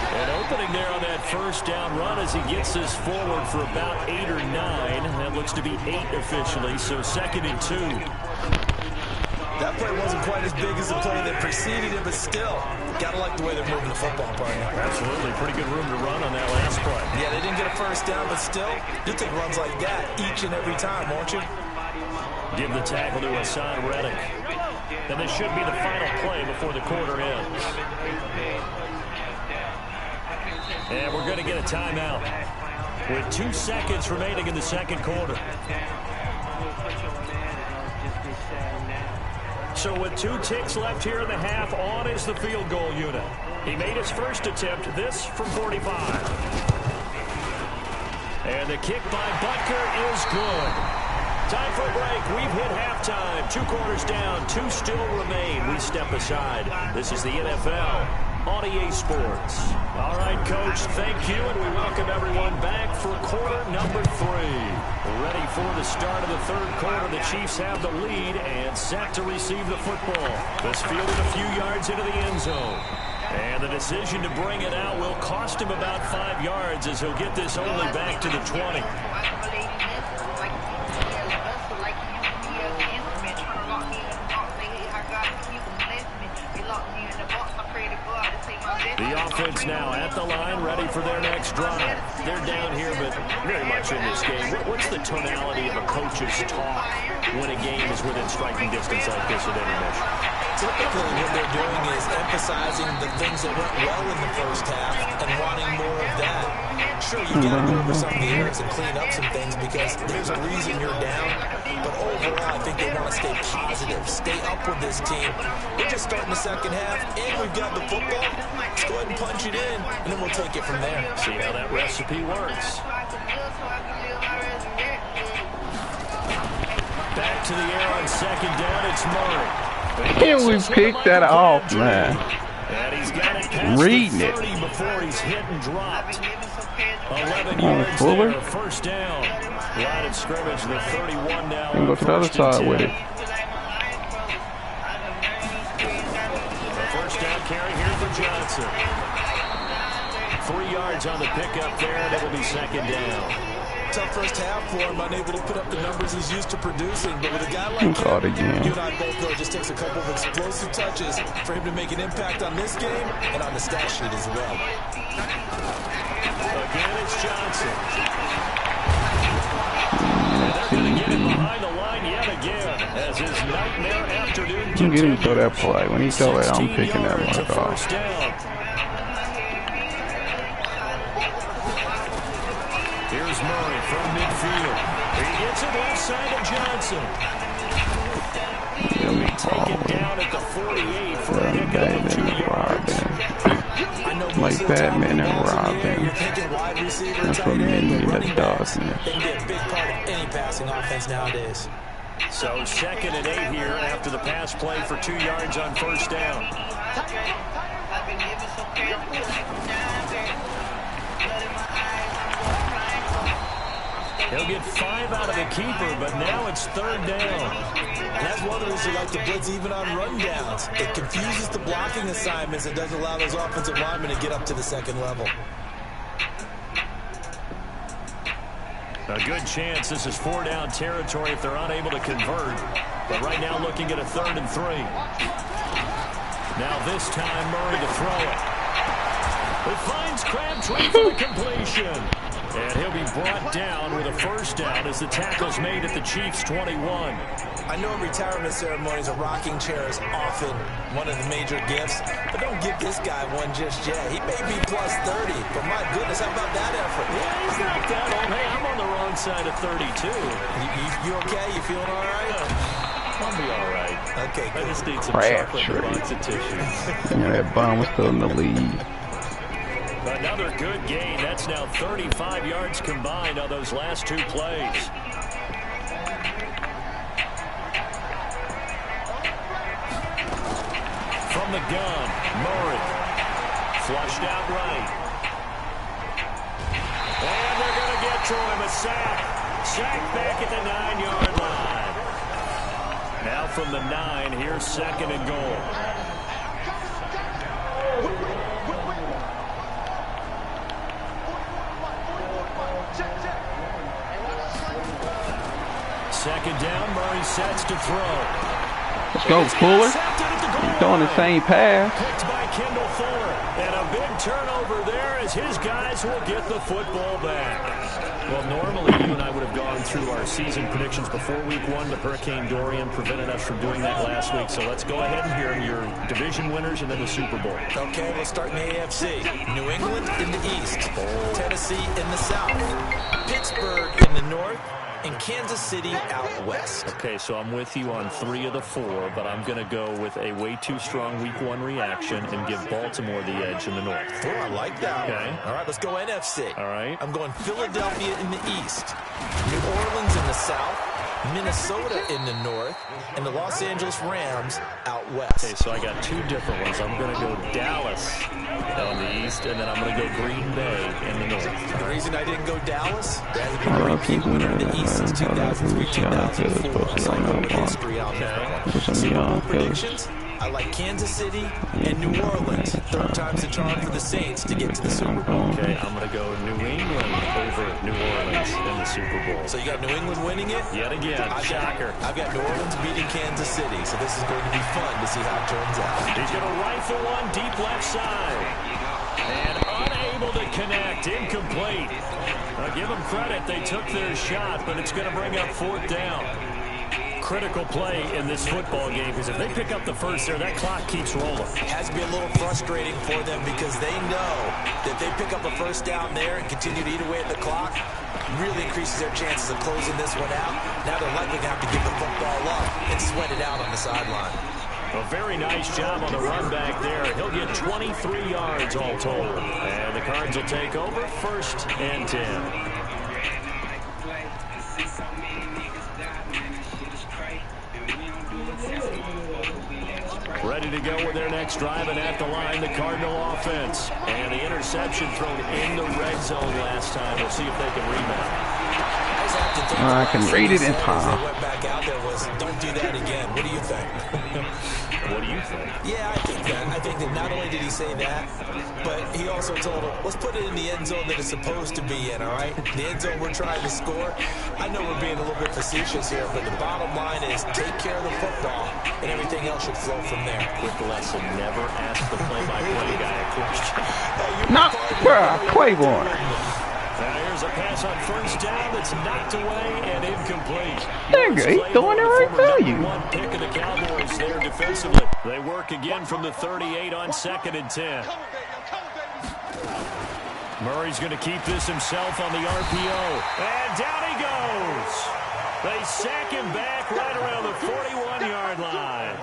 And opening there on that first down run as he gets this forward for about 8 or 9. That looks to be 8 officially, so second and 2. That play wasn't quite as big as the play that preceded it, but still, gotta like the way they're moving the football, partner. Absolutely, pretty good room to run on that last play. Yeah, they didn't get a first down, but still, you'll take runs like that each and every time, won't you? Give the tackle to Hassan Reddick. And this should be the final play before the quarter ends. And we're going to get a timeout with 2 seconds remaining in the second quarter. So with 2 ticks left here in the half, on is the field goal unit. He made his first attempt, this from 45. And the kick by Butker is good. Time for a break. We've hit halftime. 2 quarters down, 2 still remain. We step aside. This is the NFL on EA Sports. All right, Coach, thank you, and we welcome everyone back for quarter number 3. Ready for the start of the third quarter. The Chiefs have the lead and set to receive the football. This fielded a few yards into the end zone. And the decision to bring it out will cost him about 5 yards as he'll get this only back to the 20. The offense now at the line, ready for their next drive. They're down here, but very much in this game. What's the tonality of a coach's talk when a game is within striking distance like this at intermission? Typically, what they're doing is emphasizing the things that went well in the first half and wanting more of that. Sure, you got to go over some of the errors and clean up some things because there's a reason you're down. But overall, I think they want to stay positive, stay up with this team. We're just starting the second half, and we've got the football. Let's go ahead and punch it in, and then we'll take it from there. See how that recipe works. Back to the air on second down, it's Murray. Can we pick that off, man? And he's got it past Reading the 30 it. before he's hit and dropped. 11 yards Fuller. there, first down. Line of scrimmage, the 31 now. And go to the other side with it. The first down carry here for Johnson. 3 yards on the pickup there, and it'll be second down. Tough first half for him, unable to put up the numbers he's used to producing. But with a guy like Caught him, again. you and I both know it just takes a couple of explosive touches for him to make an impact on this game and on the stat sheet as well. Again, it's Johnson. And they're going to get him behind the line yet again as his nightmare afternoon I'm getting continues. to that play. When he told that, I'm 16 picking that yards, a mark off. first down. Here's Murray from midfield. He gets it left side of Johnson. He'll be taken down at the 48 for a pickup of 2 yards. Like Batman and Robin. That's what made me the darkness. They can be a big part of any passing offense nowadays. So 2nd and 8 here after the pass play for 2 yards on first down. He'll get 5 out of the keeper, but now it's 3rd down. And that's one of the reasons you like to blitz even on rundowns. It confuses the blocking assignments and doesn't allow those offensive linemen to get up to the second level. A good chance this is 4-down territory if they're unable to convert. But right now looking at a 3rd and 3. Now this time Murray to throw it. It finds Crabtree for the completion. And he'll be brought down with a first down as the tackle's made at the Chiefs' 21. I know in retirement ceremonies a rocking chair is often one of the major gifts, but don't give this guy one just yet. He may be plus 30, but my goodness, how about that effort? Yeah, he's not that old. Hey, I'm on the wrong side of 32. You okay? You feeling all right? I'll be all right. Okay, I just need some Crabtree. chocolate and lots of tissues. That bomb was still in the lead. Another good gain. That's now 35 yards combined on those last 2 plays. From the gun, Murray. Flushed out right. And they're going to get to him. A sack. Sack back at the 9-yard line. Now from the 9, here's 2nd and goal. Second down, Murray sets to throw. Let's go, Fuller. He's throwing the same pass. Picked by Kendall Fuller. And a big turnover there as his guys will get the football back. Well, normally you and I would have gone through our season predictions before week 1, but Hurricane Dorian prevented us from doing that last week. So let's go ahead and hear your division winners and then the Super Bowl. Okay, we'll start in the AFC. New England in the East. Tennessee in the South. Pittsburgh in the North. And Kansas City out west. Okay, so I'm with you on 3 of the 4, but I'm going to go with a way too strong week 1 reaction and give Baltimore the edge in the North. Oh, I like that. Okay. All right, let's go NFC. All right. I'm going Philadelphia in the East, New Orleans in the South, Minnesota in the North, and the Los Angeles Rams out west. Okay, so I got 2 different ones. I'm going to go Dallas on the East, and then I'm going to go Green Bay in the North. The reason I didn't go Dallas, there has been a repeat winner in the East since 2003-2004. So I know what history on that. Super Bowl predictions, I like Kansas City and New Orleans. 3rd time's the charm for the Saints to get to the Super Bowl. Okay, I'm going to go New England over New Orleans in the Super Bowl. So you got New England winning it? Yet again, shocker. I've got New Orleans beating Kansas City, so this is going to be fun to see how it turns out. He's going to rifle one deep left side. And unable to connect, incomplete. I'll give them credit, they took their shot, but it's going to bring up 4th down. Critical play in this football game, because if they pick up the first there, that clock keeps rolling. It has to be a little frustrating for them because they know that they pick up a first down there and continue to eat away at the clock, really increases their chances of closing this one out. Now they're likely going to have to give the football up and sweat it out on the sideline. A very nice job on the run back there. He'll get 23 yards all told. And the Cards will take over 1st and 10. Ready to go with their next drive, and at the line, the Cardinal offense. And the interception thrown in the red zone last time. We'll see if they can rebound. I can read it in time. Went back out there was, don't do that again. What do you think? What do you think? Yeah, I think that. I think that not only did he say that, but he also told him, let's put it in the end zone that it's supposed to be in, all right? The end zone we're trying to score. I know we're being a little bit facetious here, but the bottom line is take care of the football, and everything else should flow from there. Quick lesson, never ask the play-by-play guy a question. Not Claiborne. Now here's a pass on 1st down that's knocked away and incomplete. There you go. He's throwing it right to you. One pick of the Cowboys there defensively. They work again from the 38 on 2nd and 10. Murray's going to keep this himself on the RPO. And down he goes. They sack him back right around the 41-yard line.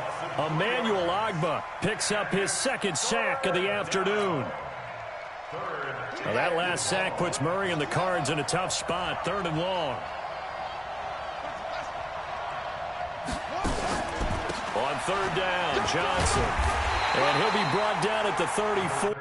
Emmanuel Ogbah picks up his 2nd sack of the afternoon. Now that last sack puts Murray and the Cards in a tough spot. 3rd and long. On 3rd down, Johnson. And he'll be brought down at the 34.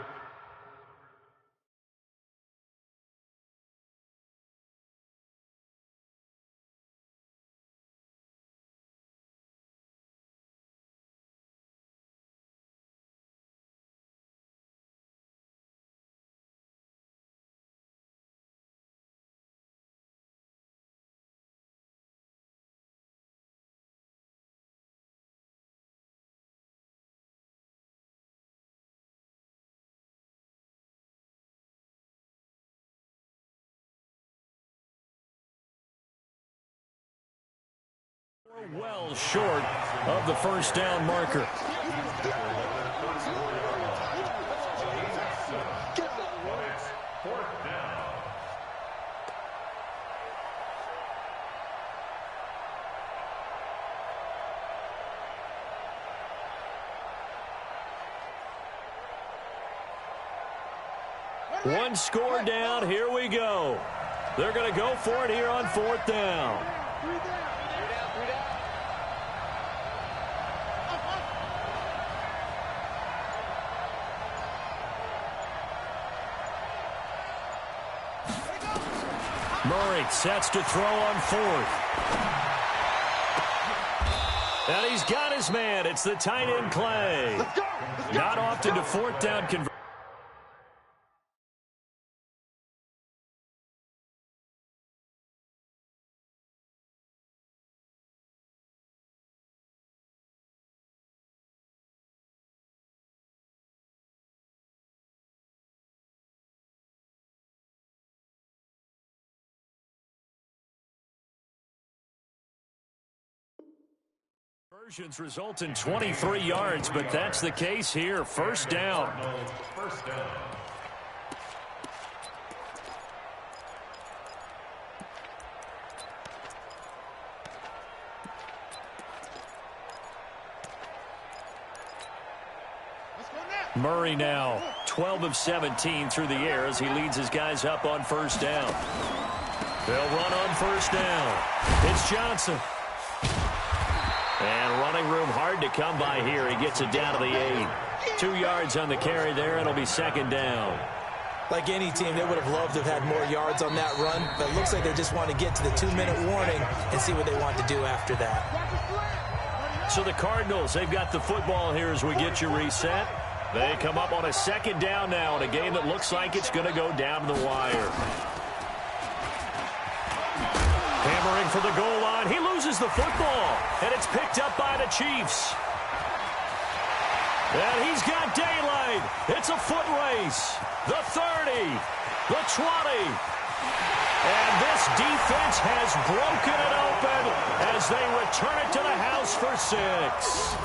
Well short of the 1st down marker. One score down. Here we go. They're going to go for it here on 4th down. Murray sets to throw on 4th. And he's got his man. It's the tight end Clay. Not often to 4th down conversion. Conversions result in 23 yards, but that's the case here. First down. Murray now 12 of 17 through the air as he leads his guys up on first down. They'll run on first down. It's Johnson. And running room hard to come by here. He gets it down to the 8. 2 yards on the carry there. It'll be second down. Like any team, they would have loved to have had more yards on that run, but it looks like they just want to get to the 2-minute warning and see what they want to do after that. So the Cardinals, they've got the football here as we get you reset. They come up on a second down now in a game that looks like it's going to go down to the wire. Hammering for the goal line. He loses the football, and it's picked up by the Chiefs. And he's got daylight. It's a foot race. The 30, the 20. And this defense has broken it open as they return it to the house for 6.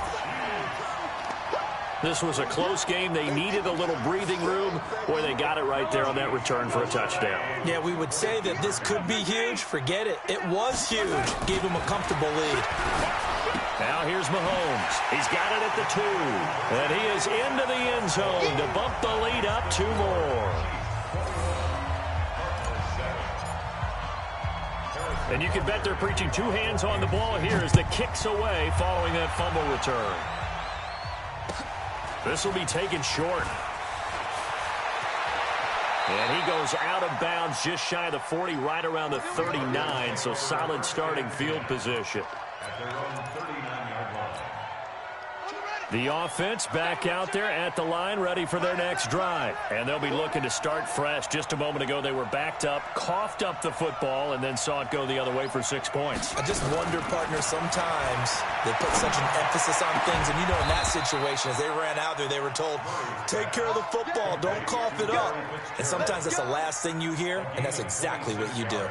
This was a close game. They needed a little breathing room. Boy, they got it right there on that return for a touchdown. Yeah, we would say that this could be huge. Forget it. It was huge. Gave him a comfortable lead. Now here's Mahomes. He's got it at the 2. And he is into the end zone to bump the lead up 2 more. And you can bet they're preaching 2 hands on the ball here as the kick's away following that fumble return. This will be taken short. And he goes out of bounds just shy of the 40, right around the 39, so solid starting field position. The offense back out there at the line, ready for their next drive. And they'll be looking to start fresh. Just a moment ago, they were backed up, coughed up the football, and then saw it go the other way for 6 points. I just wonder, partner, sometimes they put such an emphasis on things. And, you know, in that situation, as they ran out there, they were told, take care of the football, don't cough it up. And sometimes that's the last thing you hear, and that's exactly what you do.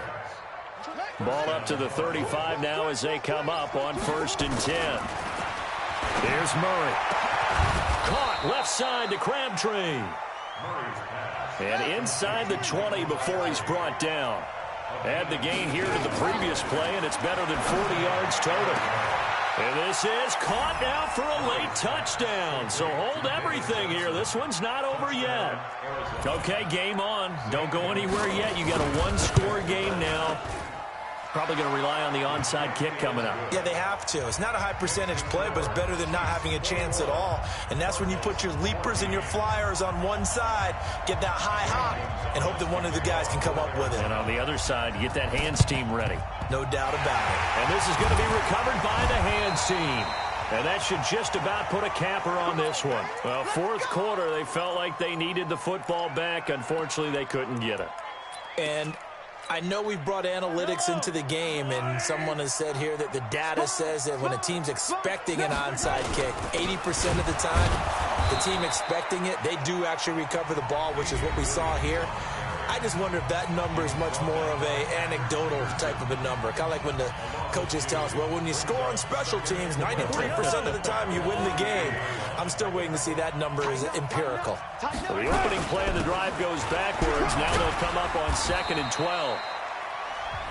Ball up to the 35 now as they come up on 1st and 10. There's Murray. Caught left side to Crabtree. And inside the 20 before he's brought down. Add the gain here to the previous play, and it's better than 40 yards total. And this is caught now for a late touchdown. So hold everything here. This one's not over yet. Okay, game on. Don't go anywhere yet. You got a 1-score game now. Probably going to rely on the onside kick coming up. Yeah, they have to. It's not a high percentage play, but it's better than not having a chance at all. And that's when you put your leapers and your flyers on one side, get that high hop, and hope that one of the guys can come up with it. And on the other side, you get that hands team ready. No doubt about it. And this is going to be recovered by the hands team. And that should just about put a capper on this one. Well, 4th quarter, they felt like they needed the football back. Unfortunately, they couldn't get it. And I know we brought analytics into the game, and someone has said here that the data says that when a team's expecting an onside kick, 80% of the time, the team expecting it, they do actually recover the ball, which is what we saw here. I just wonder if that number is much more of a anecdotal type of a number. Kind of like when the coaches tell us, well, when you score on special teams, 93% of the time you win the game. I'm still waiting to see that number is empirical. Well, the opening play of the drive goes backwards. Now they'll come up on 2nd and 12.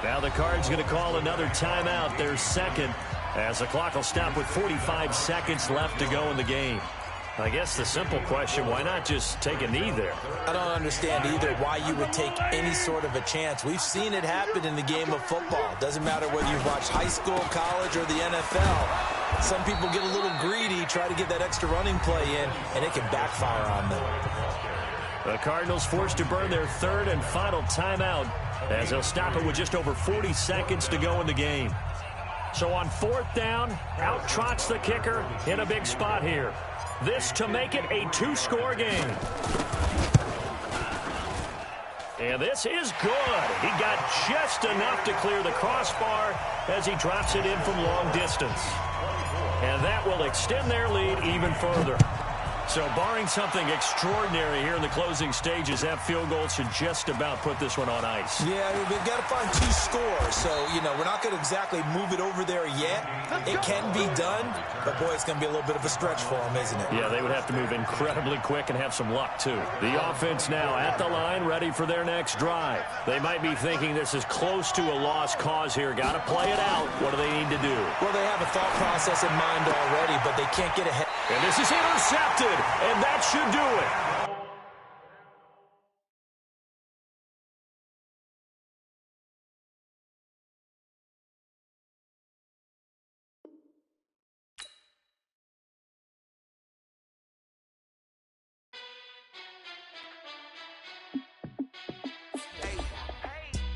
Now the Cards going to call another timeout. Their second, as the clock will stop with 45 seconds left to go in the game. I guess the simple question, why not just take a knee there? I don't understand either why you would take any sort of a chance. We've seen it happen in the game of football. Doesn't matter whether you've watched high school, college, or the NFL. Some people get a little greedy, try to get that extra running play in, and it can backfire on them. The Cardinals forced to burn their 3rd and final timeout as they'll stop it with just over 40 seconds to go in the game. So on 4th down, out trots the kicker in a big spot here. This to make it a 2-score game. And this is good. He got just enough to clear the crossbar as he drops it in from long distance. And that will extend their lead even further. So barring something extraordinary here in the closing stages, that field goal should just about put this one on ice. Yeah, we've got to find 2 scores. So, we're not going to exactly move it over there yet. It can be done, but, boy, it's going to be a little bit of a stretch for them, isn't it? Yeah, they would have to move incredibly quick and have some luck, too. The offense now at the line, ready for their next drive. They might be thinking this is close to a lost cause here. Got to play it out. What do they need to do? Well, they have a thought process in mind already, but they can't get ahead. And this is intercepted, and that should do it.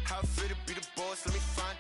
How I feel to be the boss, let me find